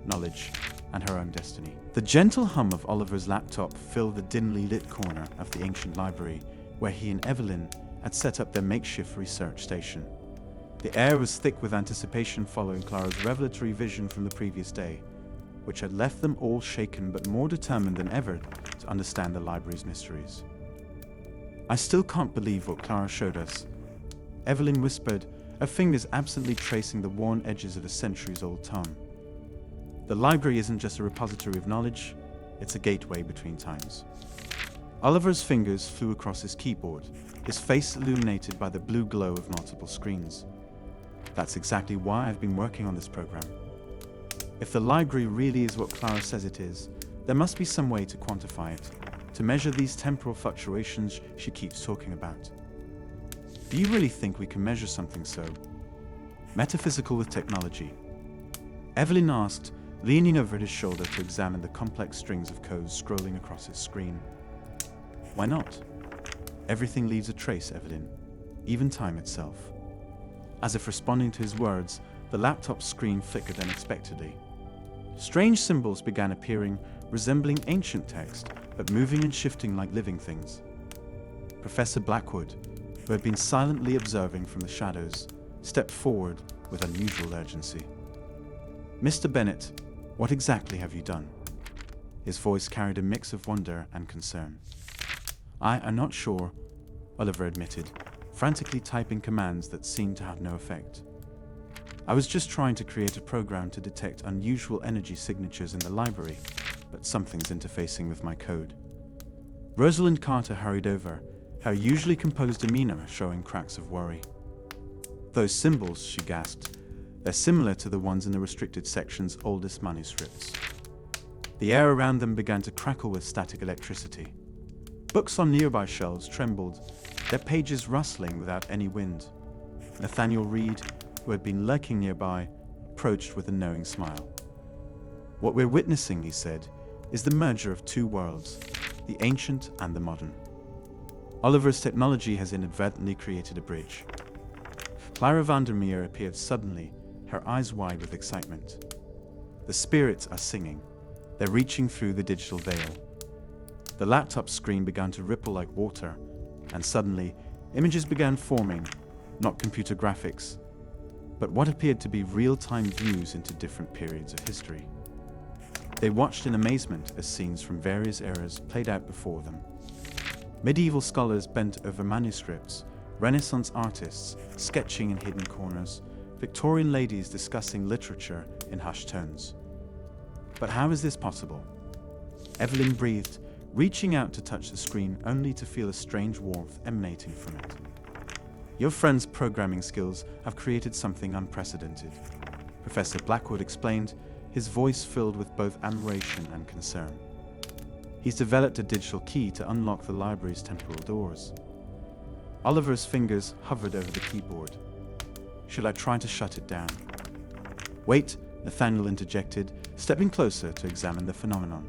knowledge, and her own destiny. The gentle hum of Oliver's laptop filled the dimly lit corner of the ancient library where he and Evelyn had set up their makeshift research station. The air was thick with anticipation following Clara's revelatory vision from the previous day, which had left them all shaken but more determined than ever to understand the library's mysteries. "I still can't believe what Clara showed us," Evelyn whispered, her fingers absently tracing the worn edges of a centuries-old tome. "The library isn't just a repository of knowledge, it's a gateway between times." Oliver's fingers flew across his keyboard, his face illuminated by the blue glow of multiple screens. "That's exactly why I've been working on this program. If the library really is what Clara says it is, there must be some way to quantify it, to measure these temporal fluctuations she keeps talking about." "Do you really think we can measure something so metaphysical with technology?" Evelyn asked, leaning over his shoulder to examine the complex strings of code scrolling across his screen. "Why not? Everything leaves a trace, Evelyn, even time itself." As if responding to his words, the laptop screen flickered unexpectedly. Strange symbols began appearing, resembling ancient text, but moving and shifting like living things. Professor Blackwood, who had been silently observing from the shadows, stepped forward with unusual urgency. "Mr. Bennett, what exactly have you done?" His voice carried a mix of wonder and concern. "I am not sure," Oliver admitted, frantically typing commands that seemed to have no effect. "I was just trying to create a program to detect unusual energy signatures in the library, but something's interfacing with my code." Rosalind Carter hurried over, her usually composed demeanor showing cracks of worry. "Those symbols," she gasped, "they're similar to the ones in the restricted section's oldest manuscripts." The air around them began to crackle with static electricity. Books on nearby shelves trembled, their pages rustling without any wind. Nathaniel Reed, who had been lurking nearby, approached with a knowing smile. "What we're witnessing," he said, "is the merger of two worlds, the ancient and the modern. Oliver's technology has inadvertently created a bridge." Clara Vandermeer appeared suddenly, her eyes wide with excitement. "The spirits are singing. They're reaching through the digital veil." The laptop screen began to ripple like water, and suddenly, images began forming, not computer graphics, but what appeared to be real-time views into different periods of history. They watched in amazement as scenes from various eras played out before them. Medieval scholars bent over manuscripts, Renaissance artists sketching in hidden corners, Victorian ladies discussing literature in hushed tones. "But how is this possible?" Evelyn breathed, reaching out to touch the screen only to feel a strange warmth emanating from it. "Your friend's programming skills have created something unprecedented," Professor Blackwood explained, his voice filled with both admiration and concern. "He's developed a digital key to unlock the library's temporal doors." Oliver's fingers hovered over the keyboard. "Should I try to shut it down?" "Wait," Nathaniel interjected, stepping closer to examine the phenomenon.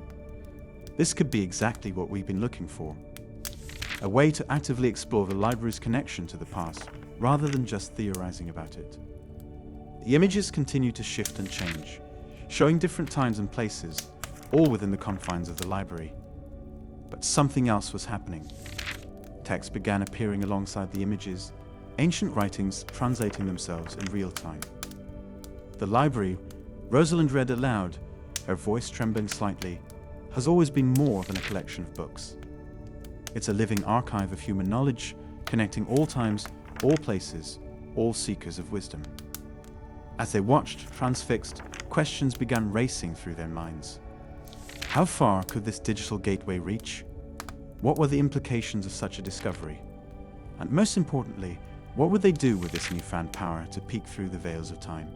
"This could be exactly what we've been looking for. A way to actively explore the library's connection to the past, rather than just theorizing about it." The images continued to shift and change, showing different times and places, all within the confines of the library. But something else was happening. Text began appearing alongside the images, ancient writings translating themselves in real time. "The library," Rosalind read aloud, her voice trembling slightly, "has always been more than a collection of books. It's a living archive of human knowledge, connecting all times, all places, all seekers of wisdom." As they watched, transfixed, questions began racing through their minds. How far could this digital gateway reach? What were the implications of such a discovery? And most importantly, what would they do with this newfound power to peek through the veils of time?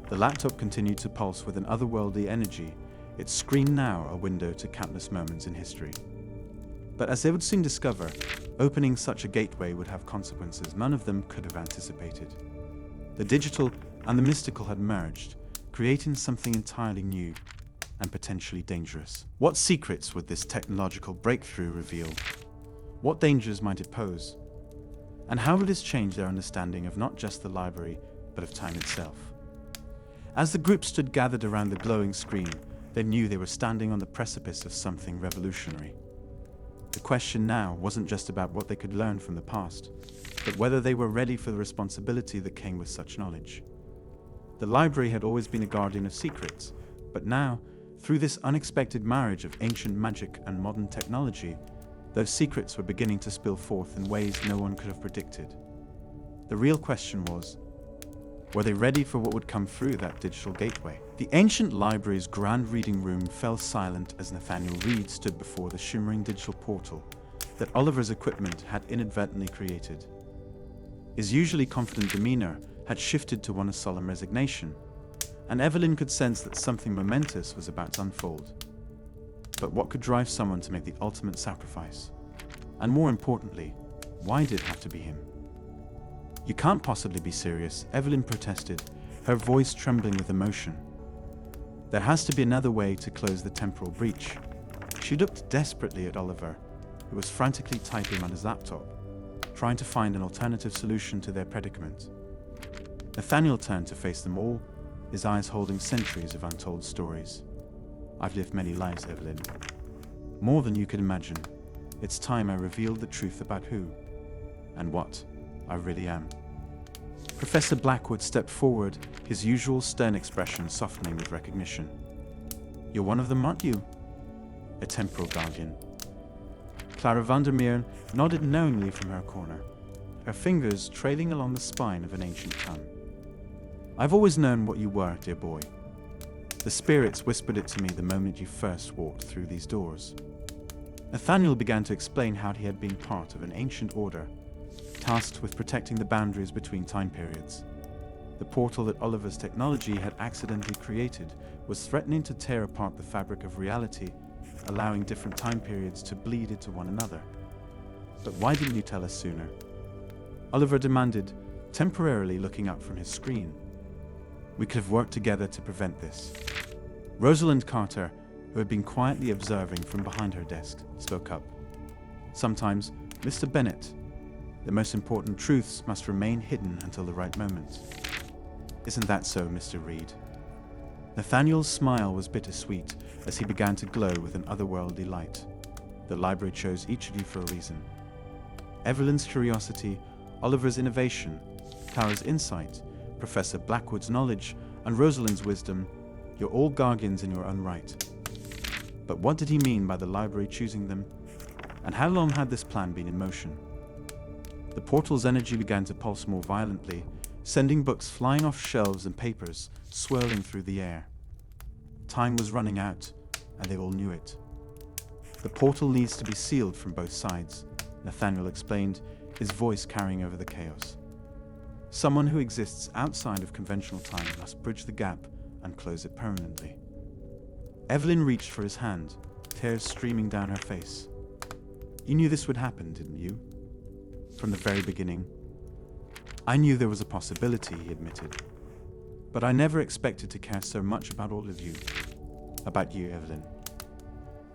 The laptop continued to pulse with an otherworldly energy, its screen now a window to countless moments in history. But as they would soon discover, opening such a gateway would have consequences none of them could have anticipated. The digital and the mystical had merged, creating something entirely new and potentially dangerous. What secrets would this technological breakthrough reveal? What dangers might it pose? And how would this change their understanding of not just the library, but of time itself? As the group stood gathered around the glowing screen, they knew they were standing on the precipice of something revolutionary. The question now wasn't just about what they could learn from the past, but whether they were ready for the responsibility that came with such knowledge. The library had always been a guardian of secrets, but now, through this unexpected marriage of ancient magic and modern technology, those secrets were beginning to spill forth in ways no one could have predicted. The real question was, were they ready for what would come through that digital gateway? The ancient library's grand reading room fell silent as Nathaniel Reed stood before the shimmering digital portal that Oliver's equipment had inadvertently created. His usually confident demeanor had shifted to one of solemn resignation, and Evelyn could sense that something momentous was about to unfold. But what could drive someone to make the ultimate sacrifice? And more importantly, why did it have to be him? "You can't possibly be serious," Evelyn protested, her voice trembling with emotion. "There has to be another way to close the temporal breach." She looked desperately at Oliver, who was frantically typing on his laptop, trying to find an alternative solution to their predicament. Nathaniel turned to face them all, his eyes holding centuries of untold stories. "I've lived many lives, Evelyn. More than you could imagine. It's time I revealed the truth about who and what I really am." Professor Blackwood stepped forward, his usual stern expression softening with recognition. "You're one of them, aren't you? A temporal guardian." Clara Vandermeer nodded knowingly from her corner, her fingers trailing along the spine of an ancient tongue. "I've always known what you were, dear boy. The spirits whispered it to me the moment you first walked through these doors." Nathaniel began to explain how he had been part of an ancient order, tasked with protecting the boundaries between time periods. The portal that Oliver's technology had accidentally created was threatening to tear apart the fabric of reality, allowing different time periods to bleed into one another. "But why didn't you tell us sooner?" Oliver demanded, temporarily looking up from his screen. "We could have worked together to prevent this." Rosalind Carter, who had been quietly observing from behind her desk, spoke up. "Sometimes, Mr. Bennett, the most important truths must remain hidden until the right moment. Isn't that so, Mr. Reed?" Nathaniel's smile was bittersweet as he began to glow with an otherworldly light. "The library chose each of you for a reason. Evelyn's curiosity, Oliver's innovation, Clara's insight, Professor Blackwood's knowledge, and Rosalind's wisdom. You're all guardians in your own right." But what did he mean by the library choosing them? And how long had this plan been in motion? The portal's energy began to pulse more violently, sending books flying off shelves and papers swirling through the air. Time was running out, and they all knew it. "The portal needs to be sealed from both sides," Nathaniel explained, his voice carrying over the chaos. "Someone who exists outside of conventional time must bridge the gap and close it permanently." Evelyn reached for his hand, tears streaming down her face. "You knew this would happen, didn't you? From the very beginning." "I knew there was a possibility," he admitted. "But I never expected to care so much about all of you. About you, Evelyn."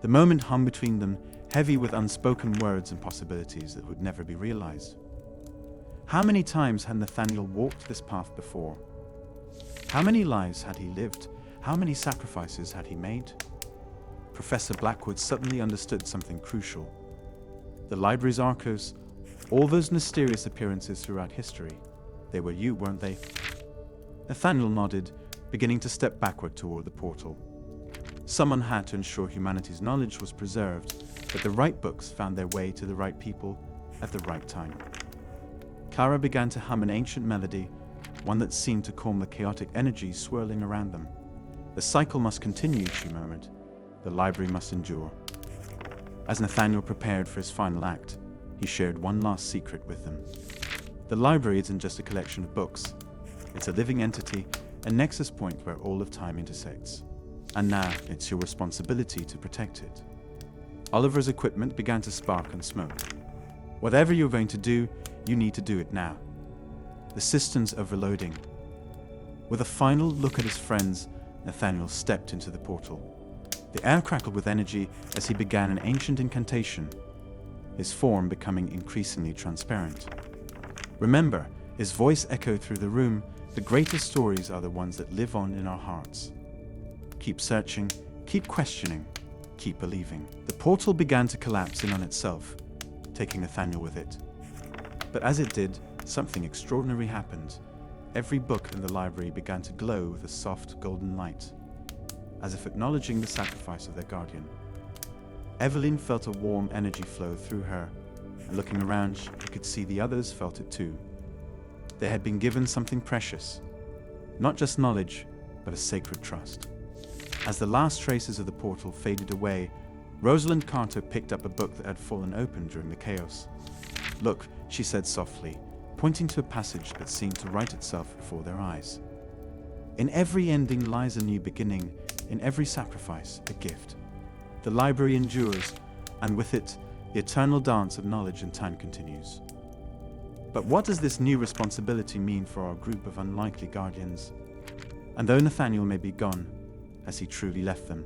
The moment hung between them, heavy with unspoken words and possibilities that would never be realized. How many times had Nathaniel walked this path before? How many lives had he lived? How many sacrifices had he made? Professor Blackwood suddenly understood something crucial. The library's archives, all those mysterious appearances throughout history, they were you, weren't they? Nathaniel nodded, beginning to step backward toward the portal. Someone had to ensure humanity's knowledge was preserved, that the right books found their way to the right people at the right time. Clara began to hum an ancient melody, one that seemed to calm the chaotic energy swirling around them. "The cycle must continue," she murmured. "The library must endure." As Nathaniel prepared for his final act, he shared one last secret with them. The library isn't just a collection of books. It's a living entity, a nexus point where all of time intersects. And now it's your responsibility to protect it. Oliver's equipment began to spark and smoke. "Whatever you're going to do, you need to do it now. The system's overloading." With a final look at his friends, Nathaniel stepped into the portal. The air crackled with energy as he began an ancient incantation, his form becoming increasingly transparent. Remember, his voice echoed through the room, the greatest stories are the ones that live on in our hearts. Keep searching, keep questioning, keep believing. The portal began to collapse in on itself, taking Nathaniel with it. But as it did, something extraordinary happened. Every book in the library began to glow with a soft golden light, as if acknowledging the sacrifice of their guardian. Evelyn felt a warm energy flow through her, and looking around, she could see the others felt it too. They had been given something precious, not just knowledge, but a sacred trust. As the last traces of the portal faded away, Rosalind Carter picked up a book that had fallen open during the chaos. "Look," she said softly, pointing to a passage that seemed to write itself before their eyes. "In every ending lies a new beginning, in every sacrifice a gift. The library endures, and with it, the eternal dance of knowledge and time continues." But what does this new responsibility mean for our group of unlikely guardians? And though Nathaniel may be gone, has he truly left them?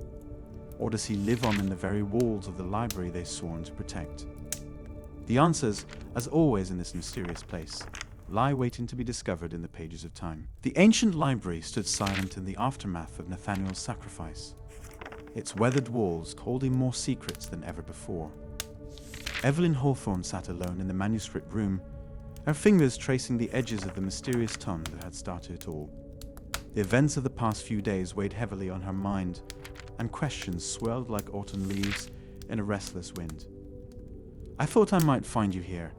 Or does he live on in the very walls of the library they've sworn to protect? The answers, as always in this mysterious place, lie waiting to be discovered in the pages of time. The ancient library stood silent in the aftermath of Nathaniel's sacrifice, its weathered walls holding more secrets than ever before. Evelyn Hawthorne sat alone in the manuscript room, her fingers tracing the edges of the mysterious tome that had started it all. The events of the past few days weighed heavily on her mind, and questions swirled like autumn leaves in a restless wind. "I thought I might find you here,"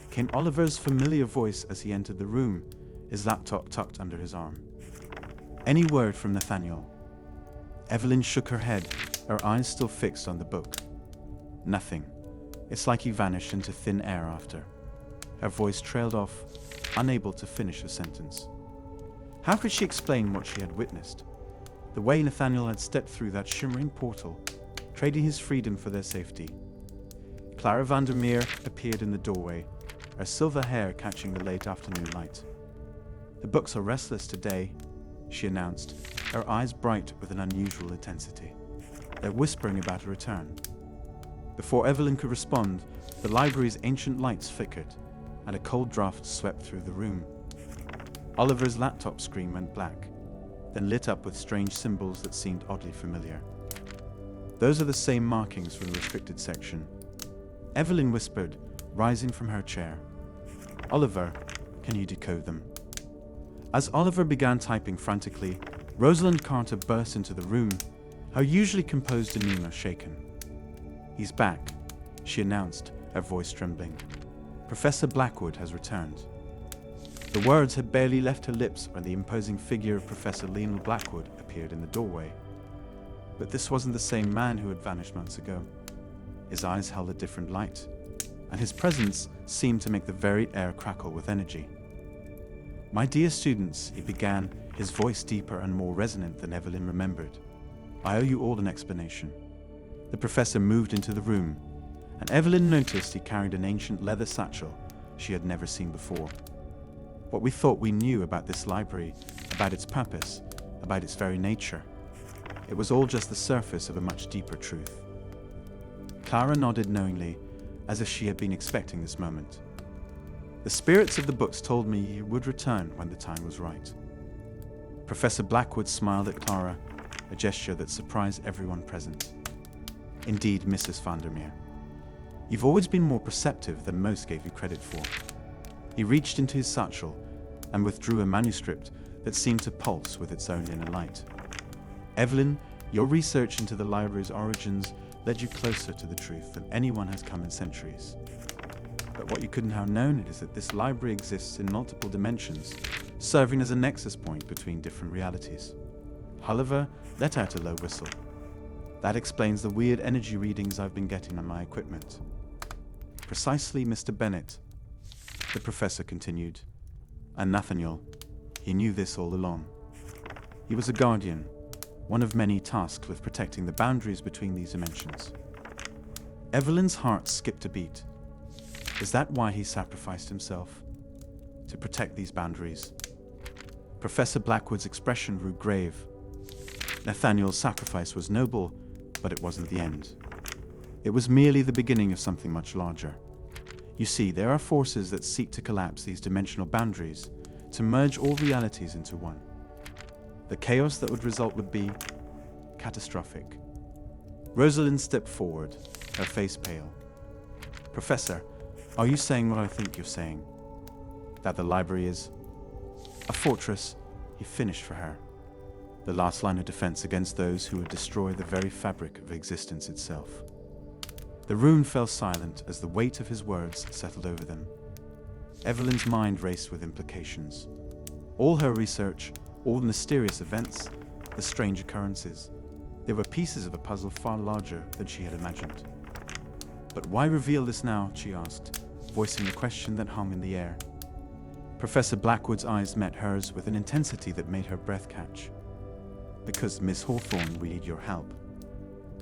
came Oliver's familiar voice as he entered the room, his laptop tucked under his arm. "Any word from Nathaniel?" Evelyn shook her head, her eyes still fixed on the book. "Nothing. It's like he vanished into thin air after." Her voice trailed off, unable to finish a sentence. How could she explain what she had witnessed? The way Nathaniel had stepped through that shimmering portal, trading his freedom for their safety. Clara Vandermeer appeared in the doorway, her silver hair catching the late afternoon light. "The books are restless today," she announced, her eyes bright with an unusual intensity. "They're whispering about a return." Before Evelyn could respond, the library's ancient lights flickered, and a cold draft swept through the room. Oliver's laptop screen went black, then lit up with strange symbols that seemed oddly familiar. "Those are the same markings from the restricted section," Evelyn whispered, rising from her chair. "Oliver, can you decode them?" As Oliver began typing frantically, Rosalind Carter burst into the room, her usually composed demeanor shaken. "He's back," she announced, her voice trembling. "Professor Blackwood has returned." The words had barely left her lips when the imposing figure of Professor Lionel Blackwood appeared in the doorway. But this wasn't the same man who had vanished months ago. His eyes held a different light, and his presence seemed to make the very air crackle with energy. "My dear students," he began, his voice deeper and more resonant than Evelyn remembered, "I owe you all an explanation." The professor moved into the room, and Evelyn noticed he carried an ancient leather satchel she had never seen before. What we thought we knew about this library, about its purpose, about its very nature, it was all just the surface of a much deeper truth. Clara nodded knowingly, as if she had been expecting this moment. "The spirits of the books told me he would return when the time was right." Professor Blackwood smiled at Clara, a gesture that surprised everyone present. "Indeed, Mrs. Vandermeer. You've always been more perceptive than most gave you credit for." He reached into his satchel and withdrew a manuscript that seemed to pulse with its own inner light. "Evelyn, your research into the library's origins led you closer to the truth than anyone has come in centuries. But what you couldn't have known is that this library exists in multiple dimensions, serving as a nexus point between different realities." Oliver let out a low whistle. "That explains the weird energy readings I've been getting on my equipment." "Precisely, Mr. Bennett," the professor continued. "And Nathaniel, he knew this all along. He was a guardian, one of many tasked with protecting the boundaries between these dimensions." Evelyn's heart skipped a beat. Is that why he sacrificed himself? To protect these boundaries? Professor Blackwood's expression grew grave. Nathaniel's sacrifice was noble, but it wasn't the end. It was merely the beginning of something much larger. You see, there are forces that seek to collapse these dimensional boundaries, to merge all realities into one. The chaos that would result would be catastrophic. Rosalind stepped forward, her face pale. Professor, are you saying what I think you're saying? That the library is a fortress he finished for her. The last line of defense against those who would destroy the very fabric of existence itself. The room fell silent as the weight of his words settled over them. Evelyn's mind raced with implications. All her research, all the mysterious events, the strange occurrences, they were pieces of a puzzle far larger than she had imagined. But why reveal this now, she asked, voicing a question that hung in the air. Professor Blackwood's eyes met hers with an intensity that made her breath catch. Because, Miss Hawthorne, we need your help.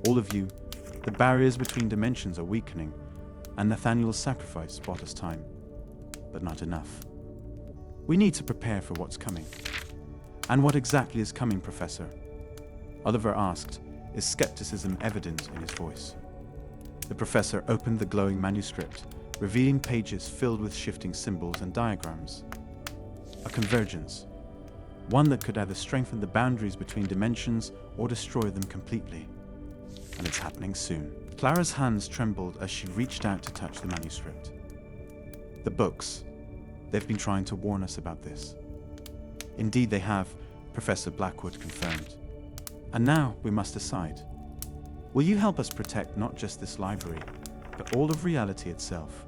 All of you, the barriers between dimensions are weakening, and Nathaniel's sacrifice bought us time. But not enough. We need to prepare for what's coming. And what exactly is coming, Professor? Oliver asked, his skepticism evident in his voice. The professor opened the glowing manuscript, revealing pages filled with shifting symbols and diagrams. A convergence. One that could either strengthen the boundaries between dimensions or destroy them completely. And it's happening soon. Clara's hands trembled as she reached out to touch the manuscript. The books. They've been trying to warn us about this. Indeed they have, Professor Blackwood confirmed. And now we must decide. Will you help us protect not just this library, but all of reality itself?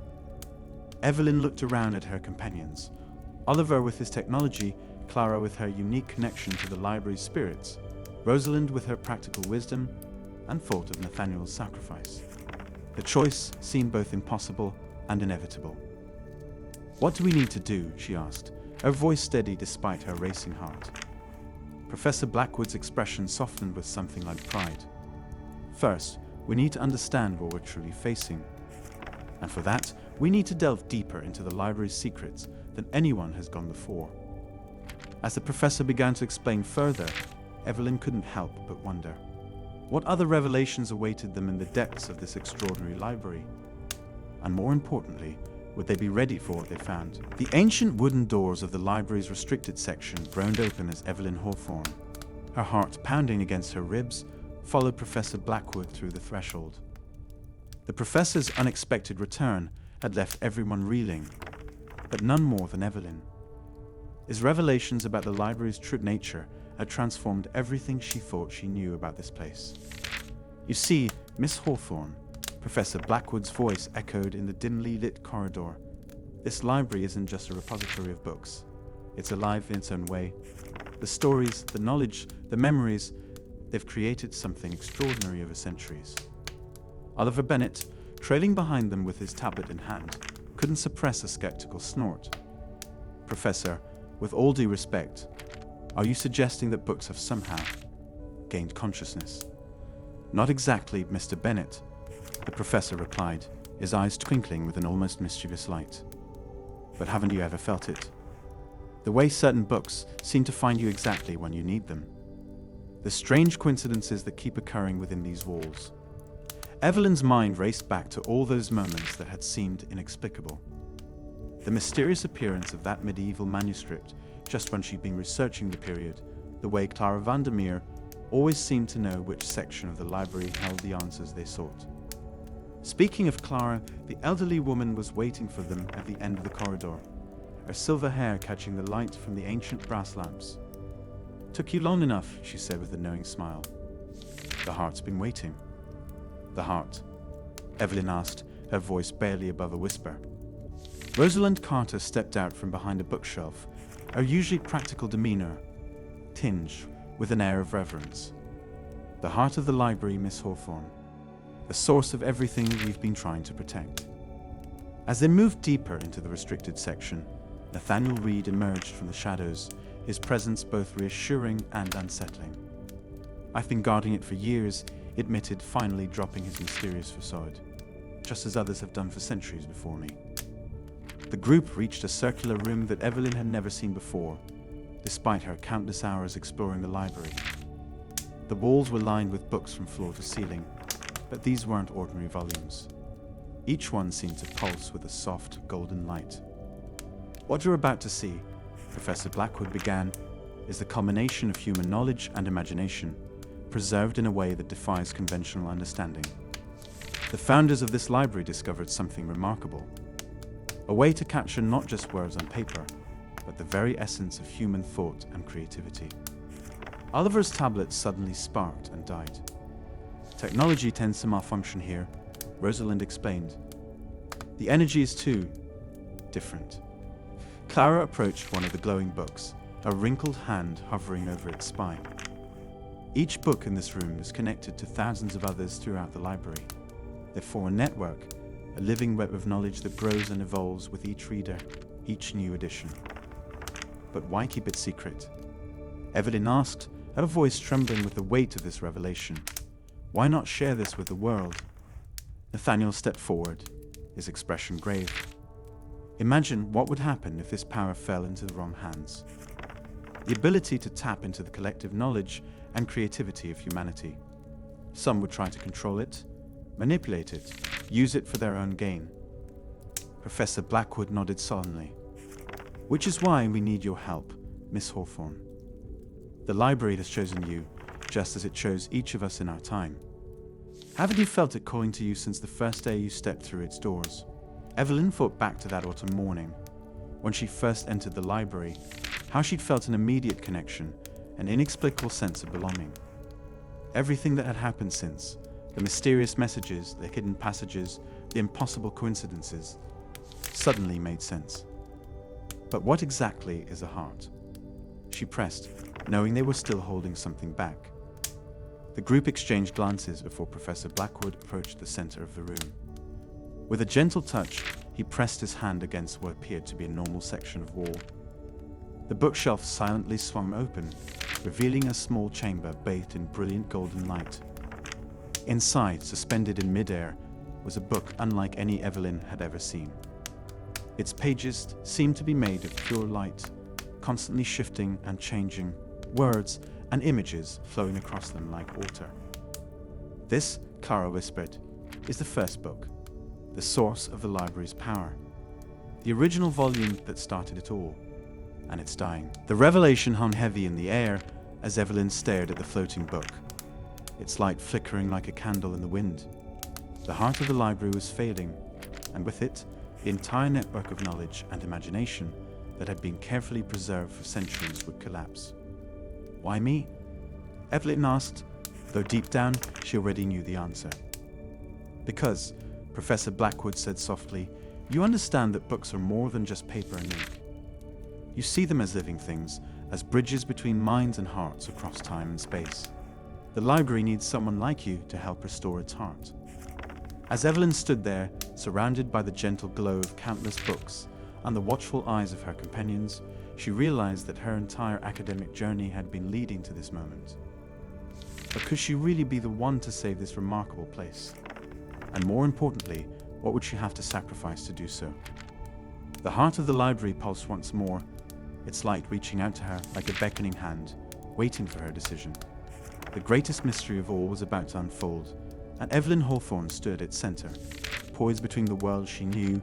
Evelyn looked around at her companions. Oliver with his technology, Clara with her unique connection to the library's spirits, Rosalind with her practical wisdom, and thought of Nathaniel's sacrifice. The choice seemed both impossible and inevitable. What do we need to do? She asked, her voice steady despite her racing heart. Professor Blackwood's expression softened with something like pride. First, we need to understand what we're truly facing. And for that, we need to delve deeper into the library's secrets than anyone has gone before. As the professor began to explain further, Evelyn couldn't help but wonder. What other revelations awaited them in the depths of this extraordinary library? And more importantly, would they be ready for what they found? The ancient wooden doors of the library's restricted section groaned open as Evelyn Hawthorne, her heart pounding against her ribs, followed Professor Blackwood through the threshold. The professor's unexpected return had left everyone reeling, but none more than Evelyn. His revelations about the library's true nature had transformed everything she thought she knew about this place. You see, Miss Hawthorne, Professor Blackwood's voice echoed in the dimly lit corridor. This library isn't just a repository of books. It's alive in its own way. The stories, the knowledge, the memories, they've created something extraordinary over centuries. Oliver Bennett, trailing behind them with his tablet in hand, couldn't suppress a skeptical snort. Professor, with all due respect, are you suggesting that books have somehow gained consciousness? Not exactly, Mr. Bennett, the professor replied, his eyes twinkling with an almost mischievous light. But haven't you ever felt it? The way certain books seem to find you exactly when you need them. The strange coincidences that keep occurring within these walls. Evelyn's mind raced back to all those moments that had seemed inexplicable. The mysterious appearance of that medieval manuscript just when she'd been researching the period, the way Clara Vandermeer always seemed to know which section of the library held the answers they sought. Speaking of Clara, the elderly woman was waiting for them at the end of the corridor, her silver hair catching the light from the ancient brass lamps. "Took you long enough," she said with a knowing smile. "The heart's been waiting." "The heart?" Evelyn asked, her voice barely above a whisper. Rosalind Carter stepped out from behind a bookshelf, her usually practical demeanor tinged with an air of reverence. "The heart of the library, Miss Hawthorne. The source of everything we've been trying to protect." As they moved deeper into the restricted section, Nathaniel Reed emerged from the shadows, his presence both reassuring and unsettling. "I've been guarding it for years," he admitted, finally dropping his mysterious facade, "just as others have done for centuries before me." The group reached a circular room that Evelyn had never seen before, despite her countless hours exploring the library. The walls were lined with books from floor to ceiling, but these weren't ordinary volumes. Each one seemed to pulse with a soft, golden light. What you're about to see, Professor Blackwood began, is the culmination of human knowledge and imagination, preserved in a way that defies conventional understanding. The founders of this library discovered something remarkable, a way to capture not just words on paper, but the very essence of human thought and creativity. Oliver's tablet suddenly sparked and died. Technology tends to malfunction here, Rosalind explained. The energy is too different. Clara approached one of the glowing books, a wrinkled hand hovering over its spine. Each book in this room is connected to thousands of others throughout the library. They form a network, a living web of knowledge that grows and evolves with each reader, each new edition. But why keep it secret? Evelyn asked, her voice trembling with the weight of this revelation. Why not share this with the world? Nathaniel stepped forward, his expression grave. Imagine what would happen if this power fell into the wrong hands. The ability to tap into the collective knowledge and creativity of humanity. Some would try to control it, manipulate it, use it for their own gain. Professor Blackwood nodded solemnly. Which is why we need your help, Miss Hawthorne. The library has chosen you, just as it chose each of us in our time. Haven't you felt it calling to you since the first day you stepped through its doors? Evelyn thought back to that autumn morning, when she first entered the library, how she'd felt an immediate connection, an inexplicable sense of belonging. Everything that had happened since, the mysterious messages, the hidden passages, the impossible coincidences, suddenly made sense. But what exactly is a heart? She pressed, knowing they were still holding something back. The group exchanged glances before Professor Blackwood approached the center of the room. With a gentle touch, he pressed his hand against what appeared to be a normal section of wall. The bookshelf silently swung open, revealing a small chamber bathed in brilliant golden light. Inside, suspended in midair, was a book unlike any Evelyn had ever seen. Its pages seemed to be made of pure light, constantly shifting and changing, words and images flowing across them like water. This, Clara whispered, is the first book, the source of the library's power, the original volume that started it all, and it's dying. The revelation hung heavy in the air as Evelyn stared at the floating book, its light flickering like a candle in the wind. The heart of the library was fading, and with it, the entire network of knowledge and imagination that had been carefully preserved for centuries would collapse. Why me? Evelyn asked, though deep down she already knew the answer. Because, Professor Blackwood said softly, you understand that books are more than just paper and ink. You see them as living things, as bridges between minds and hearts across time and space. The library needs someone like you to help restore its heart. As Evelyn stood there, surrounded by the gentle glow of countless books and the watchful eyes of her companions, she realized that her entire academic journey had been leading to this moment. But could she really be the one to save this remarkable place? And more importantly, what would she have to sacrifice to do so? The heart of the library pulsed once more, its light reaching out to her like a beckoning hand, waiting for her decision. The greatest mystery of all was about to unfold, and Evelyn Hawthorne stood at its center, poised between the world she knew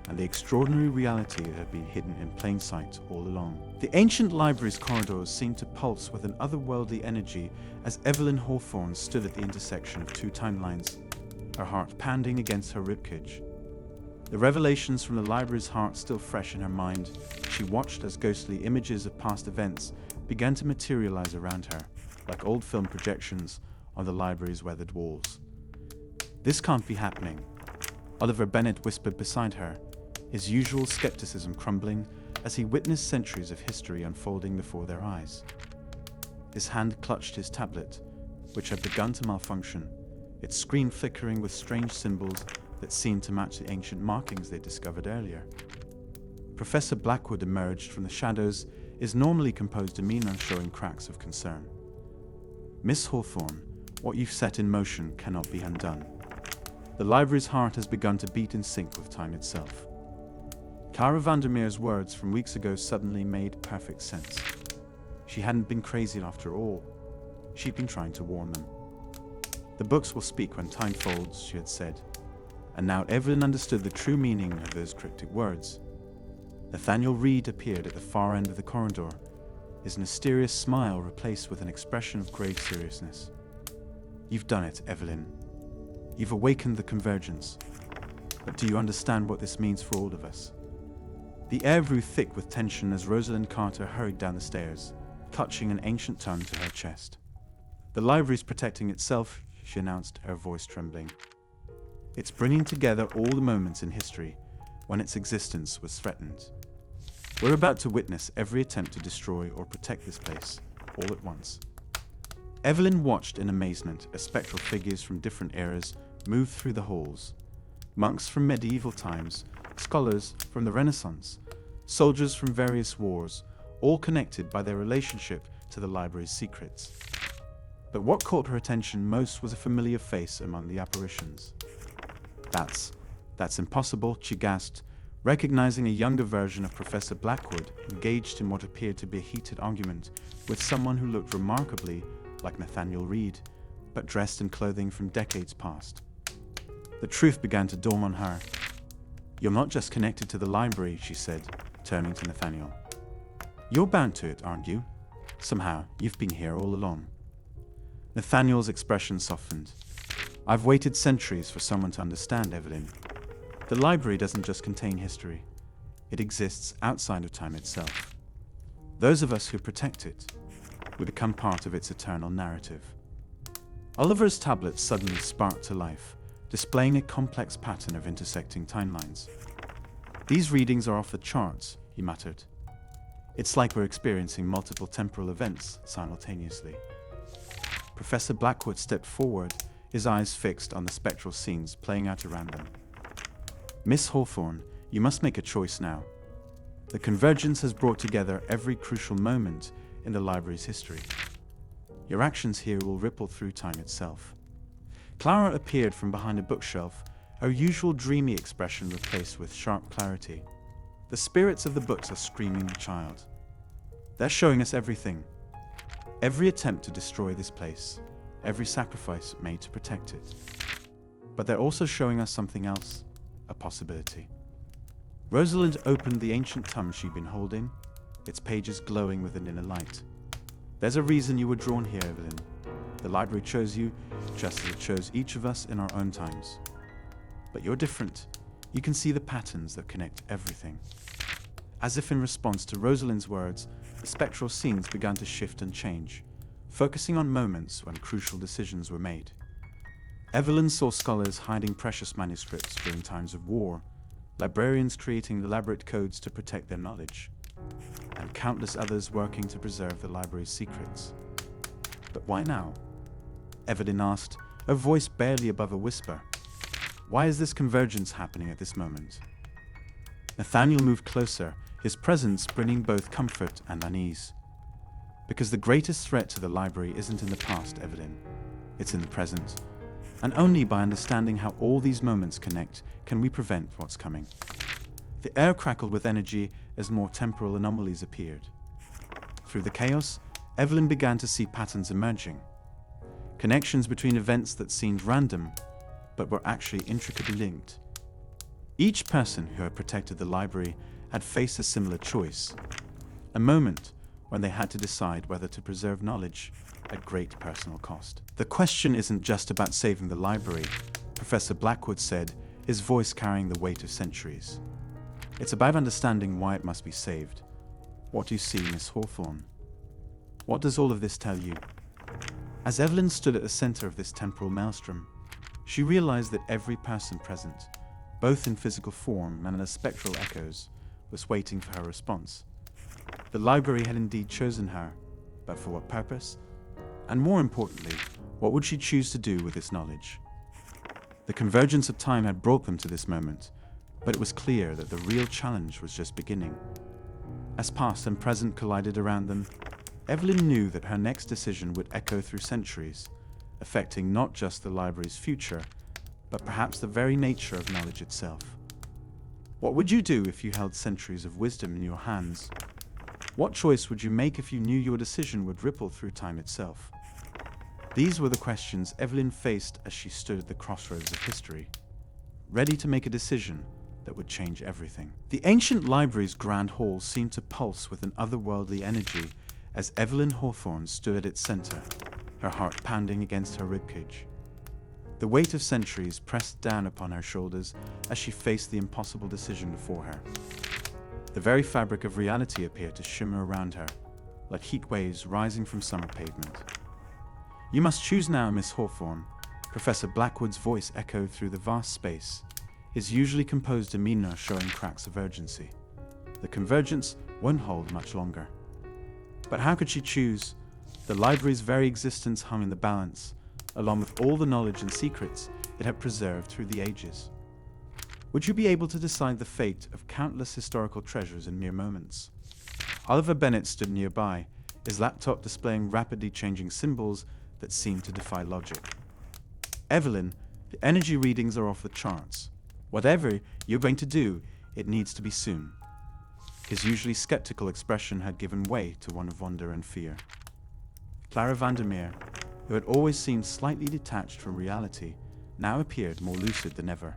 and the extraordinary reality that had been hidden in plain sight all along. The ancient library's corridors seemed to pulse with an otherworldly energy as Evelyn Hawthorne stood at the intersection of two timelines, her heart pounding against her ribcage. The revelations from the library's heart still fresh in her mind, she watched as ghostly images of past events began to materialize around her, like old film projections on the library's weathered walls. This can't be happening, Oliver Bennett whispered beside her, his usual skepticism crumbling as he witnessed centuries of history unfolding before their eyes. His hand clutched his tablet, which had begun to malfunction, its screen flickering with strange symbols that seemed to match the ancient markings they discovered earlier. Professor Blackwood emerged from the shadows, his normally composed demeanor showing cracks of concern. Miss Hawthorne, what you've set in motion cannot be undone. The library's heart has begun to beat in sync with time itself. Clara Vandermeer's words from weeks ago suddenly made perfect sense. She hadn't been crazy after all. She'd been trying to warn them. The books will speak when time folds, she had said. And now Evelyn understood the true meaning of those cryptic words. Nathaniel Reed appeared at the far end of the corridor, his mysterious smile replaced with an expression of grave seriousness. You've done it, Evelyn. You've awakened the convergence. But do you understand what this means for all of us? The air grew thick with tension as Rosalind Carter hurried down the stairs, clutching an ancient tome to her chest. The library's protecting itself, she announced, her voice trembling. It's bringing together all the moments in history when its existence was threatened. We're about to witness every attempt to destroy or protect this place, all at once. Evelyn watched in amazement as spectral figures from different eras moved through the halls. Monks from medieval times, scholars from the Renaissance, soldiers from various wars, all connected by their relationship to the library's secrets. But what caught her attention most was a familiar face among the apparitions. That's impossible, she gasped, recognizing a younger version of Professor Blackwood engaged in what appeared to be a heated argument with someone who looked remarkably like Nathaniel Reed, but dressed in clothing from decades past. The truth began to dawn on her. You're not just connected to the library, she said, turning to Nathaniel. You're bound to it, aren't you? Somehow, you've been here all along. Nathaniel's expression softened. I've waited centuries for someone to understand, Evelyn. The library doesn't just contain history. It exists outside of time itself. Those of us who protect it, we become part of its eternal narrative. Oliver's tablet suddenly sparked to life, displaying a complex pattern of intersecting timelines. These readings are off the charts, he muttered. It's like we're experiencing multiple temporal events simultaneously. Professor Blackwood stepped forward, his eyes fixed on the spectral scenes playing out around them. Miss Hawthorne, you must make a choice now. The convergence has brought together every crucial moment in the library's history. Your actions here will ripple through time itself. Clara appeared from behind a bookshelf, her usual dreamy expression replaced with sharp clarity. The spirits of the books are screaming the child. They're showing us everything. Every attempt to destroy this place, every sacrifice made to protect it. But they're also showing us something else, a possibility. Rosalind opened the ancient tome she'd been holding, its pages glowing with an inner light. There's a reason you were drawn here, Evelyn. The library chose you, just as it chose each of us in our own times. But you're different. You can see the patterns that connect everything. As if in response to Rosalind's words, the spectral scenes began to shift and change, focusing on moments when crucial decisions were made. Evelyn saw scholars hiding precious manuscripts during times of war, librarians creating elaborate codes to protect their knowledge, and countless others working to preserve the library's secrets. But why now? Evelyn asked, her voice barely above a whisper. Why is this convergence happening at this moment? Nathaniel moved closer, his presence bringing both comfort and unease. Because the greatest threat to the library isn't in the past, Evelyn. It's in the present. And only by understanding how all these moments connect can we prevent what's coming. The air crackled with energy as more temporal anomalies appeared. Through the chaos, Evelyn began to see patterns emerging. Connections between events that seemed random, but were actually intricately linked. Each person who had protected the library had faced a similar choice. A moment when they had to decide whether to preserve knowledge at great personal cost. The question isn't just about saving the library, Professor Blackwood said, his voice carrying the weight of centuries. It's about understanding why it must be saved. What do you see, Miss Hawthorne? What does all of this tell you? As Evelyn stood at the center of this temporal maelstrom, she realized that every person present, both in physical form and as spectral echoes, was waiting for her response. The library had indeed chosen her, but for what purpose? And more importantly, what would she choose to do with this knowledge? The convergence of time had brought them to this moment, but it was clear that the real challenge was just beginning. As past and present collided around them, Evelyn knew that her next decision would echo through centuries, affecting not just the library's future, but perhaps the very nature of knowledge itself. What would you do if you held centuries of wisdom in your hands? What choice would you make if you knew your decision would ripple through time itself? These were the questions Evelyn faced as she stood at the crossroads of history, ready to make a decision that would change everything. The ancient library's grand hall seemed to pulse with an otherworldly energy as Evelyn Hawthorne stood at its center, her heart pounding against her ribcage. The weight of centuries pressed down upon her shoulders as she faced the impossible decision before her. The very fabric of reality appeared to shimmer around her, like heat waves rising from summer pavement. "You must choose now, Miss Hawthorne," Professor Blackwood's voice echoed through the vast space, his usually composed demeanor showing cracks of urgency. The convergence won't hold much longer. But how could she choose? The library's very existence hung in the balance, along with all the knowledge and secrets it had preserved through the ages. Would you be able to decide the fate of countless historical treasures in mere moments? Oliver Bennett stood nearby, his laptop displaying rapidly changing symbols that seemed to defy logic. "Evelyn, the energy readings are off the charts. Whatever you're going to do, it needs to be soon." His usually skeptical expression had given way to one of wonder and fear. Clara Vandermeer, who had always seemed slightly detached from reality, now appeared more lucid than ever.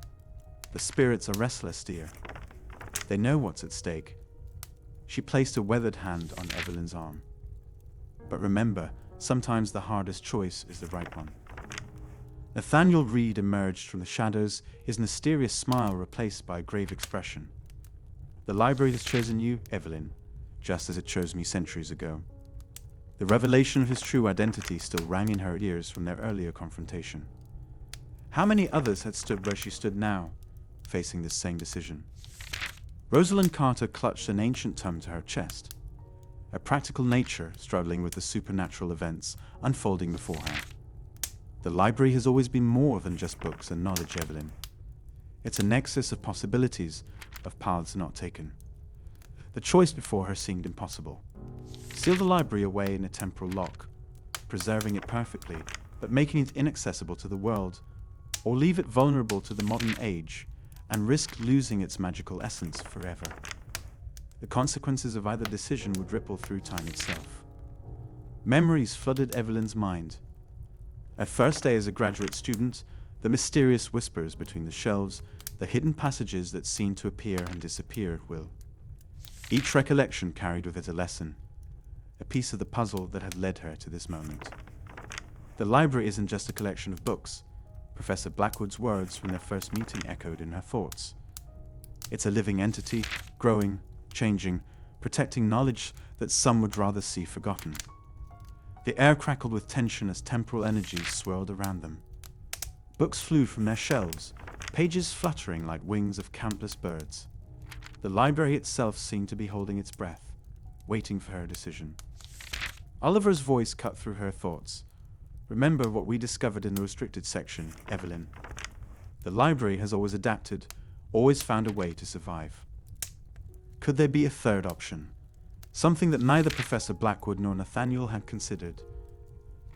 "The spirits are restless, dear. They know what's at stake." She placed a weathered hand on Evelyn's arm. "But remember, sometimes the hardest choice is the right one." Nathaniel Reed emerged from the shadows, his mysterious smile replaced by a grave expression. "The library has chosen you, Evelyn, just as it chose me centuries ago." The revelation of his true identity still rang in her ears from their earlier confrontation. How many others had stood where she stood now, facing this same decision? Rosalind Carter clutched an ancient tome to her chest, a practical nature struggling with the supernatural events unfolding before her. The library has always been more than just books and knowledge, Evelyn. It's a nexus of possibilities, of paths not taken. The choice before her seemed impossible. Seal the library away in a temporal lock, preserving it perfectly, but making it inaccessible to the world, or leave it vulnerable to the modern age and risk losing its magical essence forever. The consequences of either decision would ripple through time itself. Memories flooded Evelyn's mind. Her first day as a graduate student, the mysterious whispers between the shelves, the hidden passages that seemed to appear and disappear at will. Each recollection carried with it a lesson, a piece of the puzzle that had led her to this moment. The library isn't just a collection of books. Professor Blackwood's words from their first meeting echoed in her thoughts. It's a living entity, growing, changing, protecting knowledge that some would rather see forgotten. The air crackled with tension as temporal energies swirled around them. Books flew from their shelves, pages fluttering like wings of countless birds. The library itself seemed to be holding its breath, waiting for her decision. Oliver's voice cut through her thoughts. "Remember what we discovered in the restricted section, Evelyn. The library has always adapted, always found a way to survive." Could there be a third option? Something that neither Professor Blackwood nor Nathaniel had considered.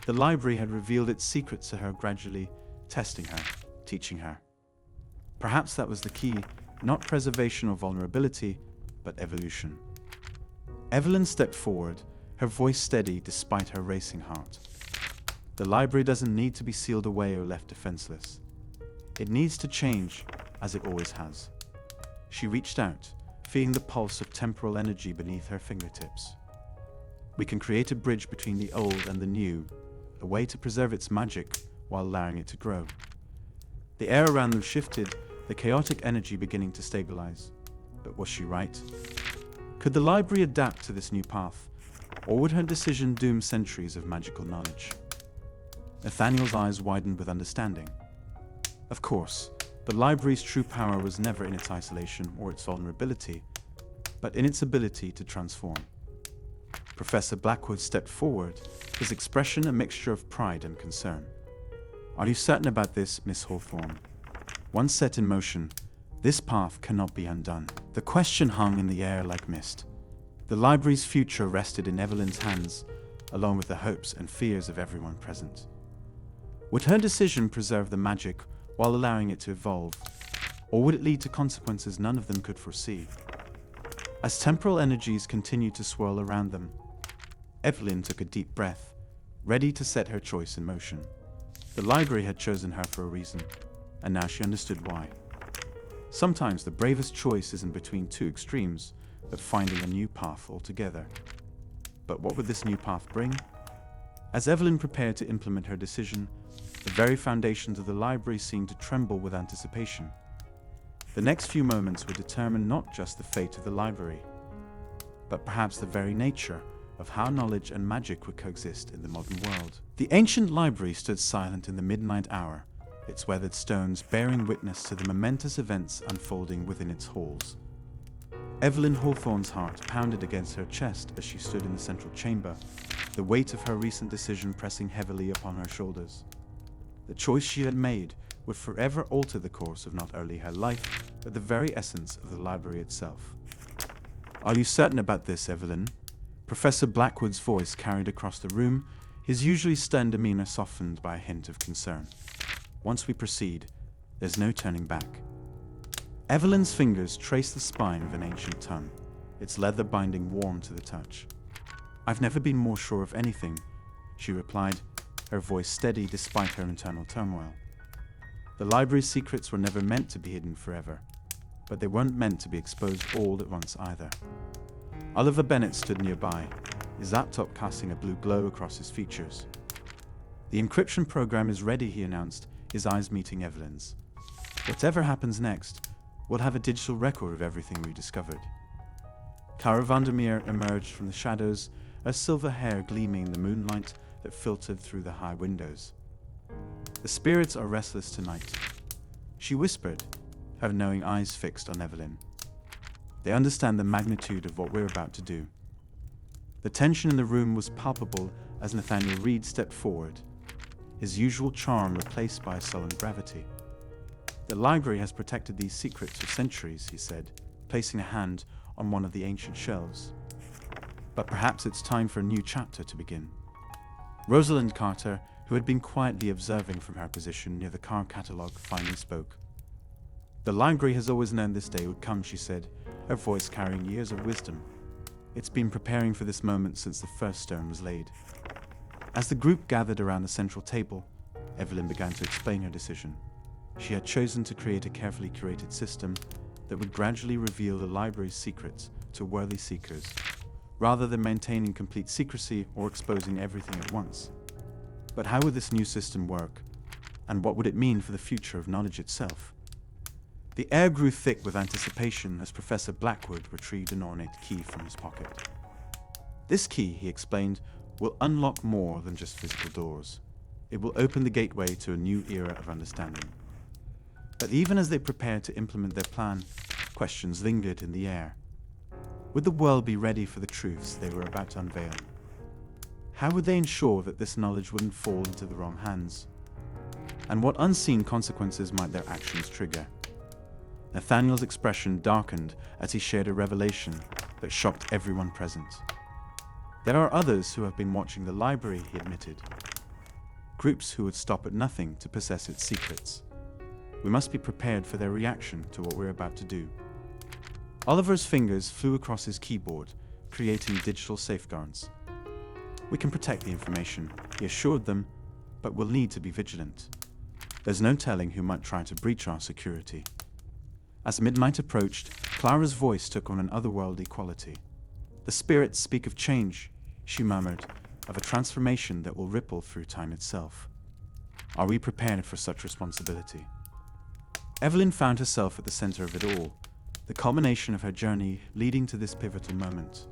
The library had revealed its secrets to her gradually, testing her, teaching her. Perhaps that was the key, not preservation or vulnerability, but evolution. Evelyn stepped forward, her voice steady despite her racing heart. The library doesn't need to be sealed away or left defenseless. It needs to change, as it always has. She reached out, feeling the pulse of temporal energy beneath her fingertips. We can create a bridge between the old and the new, a way to preserve its magic while allowing it to grow. The air around them shifted, the chaotic energy beginning to stabilize. But was she right? Could the library adapt to this new path, or would her decision doom centuries of magical knowledge? Nathaniel's eyes widened with understanding. Of course, the library's true power was never in its isolation or its vulnerability, but in its ability to transform. Professor Blackwood stepped forward, his expression a mixture of pride and concern. "Are you certain about this, Miss Hawthorne? Once set in motion, this path cannot be undone." The question hung in the air like mist. The library's future rested in Evelyn's hands, along with the hopes and fears of everyone present. Would her decision preserve the magic while allowing it to evolve, or would it lead to consequences none of them could foresee? As temporal energies continued to swirl around them, Evelyn took a deep breath, ready to set her choice in motion. The library had chosen her for a reason, and now she understood why. Sometimes the bravest choice isn't between two extremes, but finding a new path altogether. But what would this new path bring? As Evelyn prepared to implement her decision, the very foundations of the library seemed to tremble with anticipation. The next few moments would determine not just the fate of the library, but perhaps the very nature of how knowledge and magic would coexist in the modern world. The ancient library stood silent in the midnight hour, its weathered stones bearing witness to the momentous events unfolding within its halls. Evelyn Hawthorne's heart pounded against her chest as she stood in the central chamber, the weight of her recent decision pressing heavily upon her shoulders. The choice she had made would forever alter the course of not only her life, but the very essence of the library itself. "Are you certain about this, Evelyn?" Professor Blackwood's voice carried across the room, his usually stern demeanor softened by a hint of concern. "Once we proceed, there's no turning back." Evelyn's fingers traced the spine of an ancient tongue, its leather binding warm to the touch. "I've never been more sure of anything," she replied, her voice steady despite her internal turmoil. The library's secrets were never meant to be hidden forever, but they weren't meant to be exposed all at once either. Oliver Bennett stood nearby, his laptop casting a blue glow across his features. "The encryption program is ready," he announced, his eyes meeting Evelyn's. "Whatever happens next, we'll have a digital record of everything we discovered." Clara Vandermeer emerged from the shadows, her silver hair gleaming in the moonlight that filtered through the high windows. "The spirits are restless tonight," she whispered, her knowing eyes fixed on Evelyn. "They understand the magnitude of what we're about to do." The tension in the room was palpable as Nathaniel Reed stepped forward, his usual charm replaced by a sullen gravity. "The library has protected these secrets for centuries," he said, placing a hand on one of the ancient shelves. "But perhaps it's time for a new chapter to begin." Rosalind Carter, who had been quietly observing from her position near the car catalogue, finally spoke. "The library has always known this day would come," she said, her voice carrying years of wisdom. "It's been preparing for this moment since the first stone was laid." As the group gathered around the central table, Evelyn began to explain her decision. She had chosen to create a carefully curated system that would gradually reveal the library's secrets to worthy seekers, rather than maintaining complete secrecy or exposing everything at once. But how would this new system work, and what would it mean for the future of knowledge itself? The air grew thick with anticipation as Professor Blackwood retrieved an ornate key from his pocket. "This key," he explained, "will unlock more than just physical doors. It will open the gateway to a new era of understanding." But even as they prepared to implement their plan, questions lingered in the air. Would the world be ready for the truths they were about to unveil? How would they ensure that this knowledge wouldn't fall into the wrong hands? And what unseen consequences might their actions trigger? Nathaniel's expression darkened as he shared a revelation that shocked everyone present. "There are others who have been watching the library," he admitted. "Groups who would stop at nothing to possess its secrets. We must be prepared for their reaction to what we're about to do." Oliver's fingers flew across his keyboard, creating digital safeguards. "We can protect the information," he assured them, "but we'll need to be vigilant. There's no telling who might try to breach our security." As midnight approached, Clara's voice took on an otherworldly quality. "The spirits speak of change," she murmured, "of a transformation that will ripple through time itself. Are we prepared for such responsibility?" Evelyn found herself at the center of it all, the culmination of her journey leading to this pivotal moment.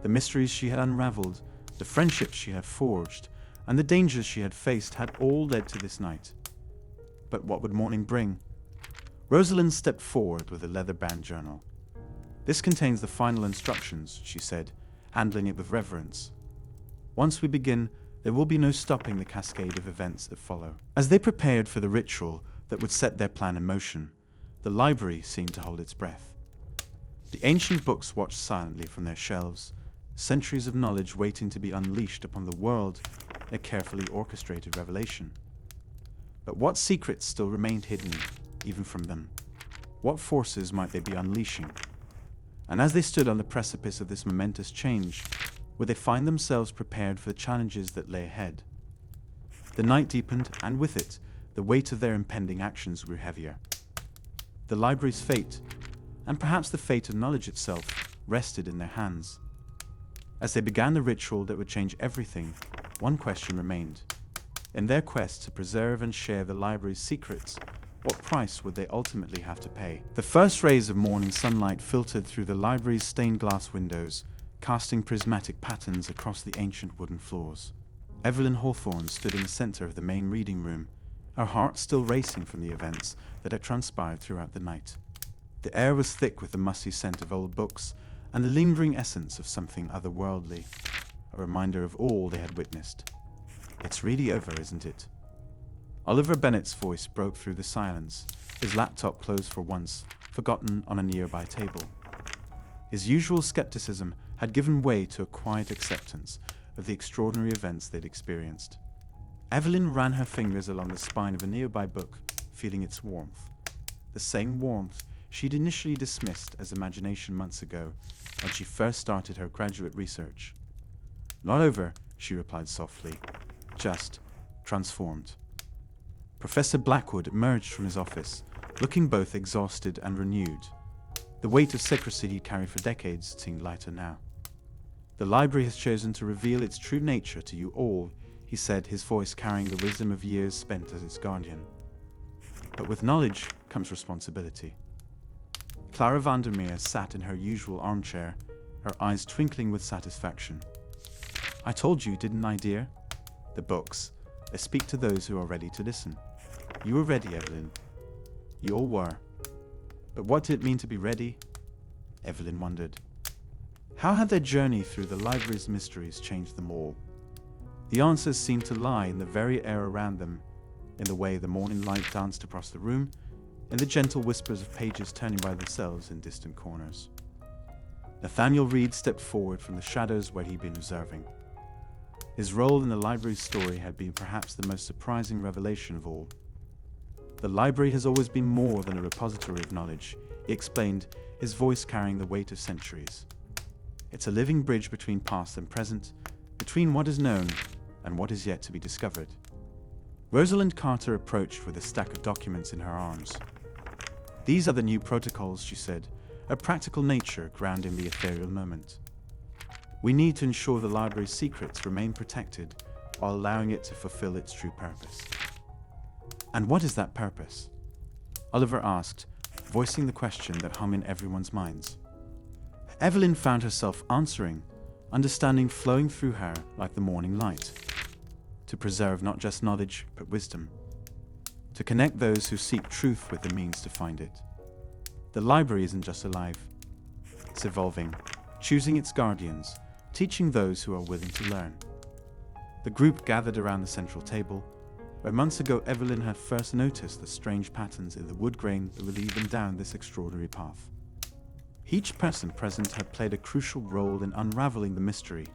The mysteries she had unraveled, the friendships she had forged, and the dangers she had faced had all led to this night. But what would morning bring? Rosalind stepped forward with a leather-bound journal. "This contains the final instructions," she said, handling it with reverence. "Once we begin, there will be no stopping the cascade of events that follow." As they prepared for the ritual that would set their plan in motion, the library seemed to hold its breath. The ancient books watched silently from their shelves, centuries of knowledge waiting to be unleashed upon the world in a carefully orchestrated revelation. But what secrets still remained hidden, even from them? What forces might they be unleashing? And as they stood on the precipice of this momentous change, would they find themselves prepared for the challenges that lay ahead? The night deepened, and with it, the weight of their impending actions grew heavier. The library's fate, and perhaps the fate of knowledge itself, rested in their hands. As they began the ritual that would change everything, one question remained. In their quest to preserve and share the library's secrets, what price would they ultimately have to pay? The first rays of morning sunlight filtered through the library's stained glass windows, casting prismatic patterns across the ancient wooden floors. Evelyn Hawthorne stood in the center of the main reading room, her heart still racing from the events that had transpired throughout the night. The air was thick with the musty scent of old books and the lingering essence of something otherworldly, a reminder of all they had witnessed. It's really over, isn't it? Oliver Bennett's voice broke through the silence, his laptop closed for once, forgotten on a nearby table. His usual skepticism had given way to a quiet acceptance of the extraordinary events they'd experienced. Evelyn ran her fingers along the spine of a nearby book, feeling its warmth. The same warmth she'd initially dismissed as imagination months ago when she first started her graduate research. Not over, she replied softly, just transformed. Professor Blackwood emerged from his office, looking both exhausted and renewed. The weight of secrecy he'd carried for decades seemed lighter now. The library has chosen to reveal its true nature to you all, he said, his voice carrying the wisdom of years spent as its guardian. But with knowledge comes responsibility. Clara Vandermeer sat in her usual armchair, her eyes twinkling with satisfaction. I told you, didn't I, dear? The books. I speak to those who are ready to listen. You were ready, Evelyn. You all were. But what did it mean to be ready? Evelyn wondered. How had their journey through the library's mysteries changed them all? The answers seemed to lie in the very air around them, in the way the morning light danced across the room, in the gentle whispers of pages turning by themselves in distant corners. Nathaniel Reed stepped forward from the shadows where he'd been observing. His role in the library's story had been perhaps the most surprising revelation of all. The library has always been more than a repository of knowledge, he explained, his voice carrying the weight of centuries. It's a living bridge between past and present, between what is known and what is yet to be discovered. Rosalind Carter approached with a stack of documents in her arms. These are the new protocols, she said, a practical nature grounding the ethereal moment. We need to ensure the library's secrets remain protected while allowing it to fulfill its true purpose. And what is that purpose? Oliver asked, voicing the question that hung in everyone's minds. Evelyn found herself answering, understanding flowing through her like the morning light. To preserve not just knowledge, but wisdom. To connect those who seek truth with the means to find it. The library isn't just alive. It's evolving, choosing its guardians, teaching those who are willing to learn. The group gathered around the central table, where months ago Evelyn had first noticed the strange patterns in the wood grain that would lead them down this extraordinary path. Each person present had played a crucial role in unraveling the mystery,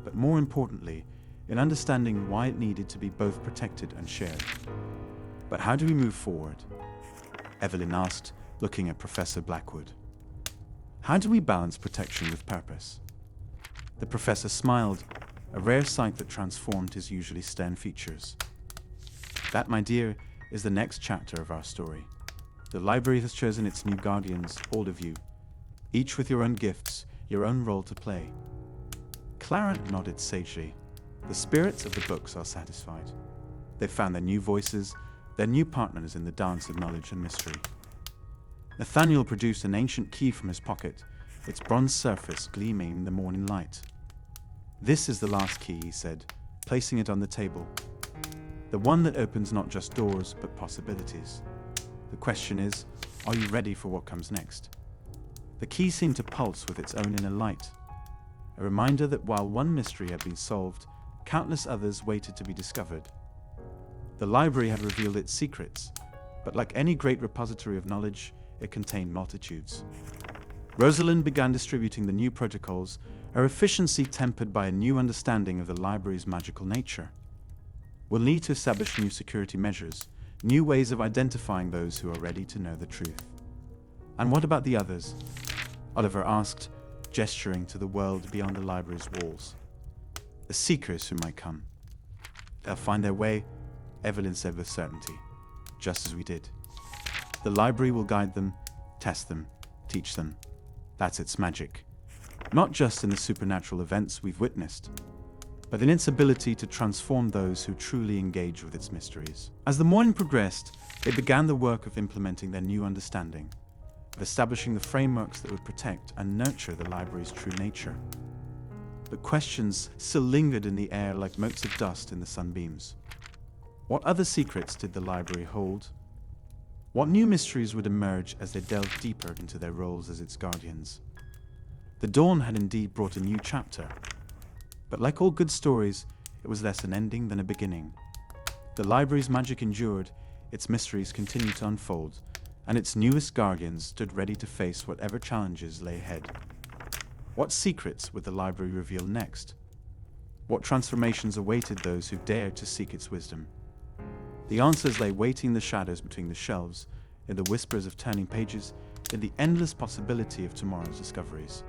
but more importantly, in understanding why it needed to be both protected and shared. But how do we move forward? Evelyn asked, looking at Professor Blackwood. How do we balance protection with purpose? The professor smiled, a rare sight that transformed his usually stern features. That, my dear, is the next chapter of our story. The library has chosen its new guardians, all of you, each with your own gifts, your own role to play. Clara nodded sagely. The spirits of the books are satisfied. They've found their new voices, their new partners in the dance of knowledge and mystery. Nathaniel produced an ancient key from his pocket, its bronze surface gleaming in the morning light. This is the last key, he said, placing it on the table. The one that opens not just doors, but possibilities. The question is, are you ready for what comes next? The key seemed to pulse with its own inner light, a reminder that while one mystery had been solved, countless others waited to be discovered. The library had revealed its secrets, but like any great repository of knowledge, it contained multitudes. Rosalind began distributing the new protocols, her efficiency tempered by a new understanding of the library's magical nature. We'll need to establish new security measures, new ways of identifying those who are ready to know the truth. And what about the others? Oliver asked, gesturing to the world beyond the library's walls. The seekers who might come. They'll find their way, Evelyn said with certainty, just as we did. The library will guide them, test them, teach them. That's its magic. Not just in the supernatural events we've witnessed, but in its ability to transform those who truly engage with its mysteries. As the morning progressed, they began the work of implementing their new understanding, of establishing the frameworks that would protect and nurture the library's true nature. But questions still lingered in the air like motes of dust in the sunbeams. What other secrets did the library hold? What new mysteries would emerge as they delved deeper into their roles as its guardians? The dawn had indeed brought a new chapter, but like all good stories, it was less an ending than a beginning. The library's magic endured, its mysteries continued to unfold, and its newest guardians stood ready to face whatever challenges lay ahead. What secrets would the library reveal next? What transformations awaited those who dared to seek its wisdom? The answers lay waiting in the shadows between the shelves, in the whispers of turning pages, in the endless possibility of tomorrow's discoveries.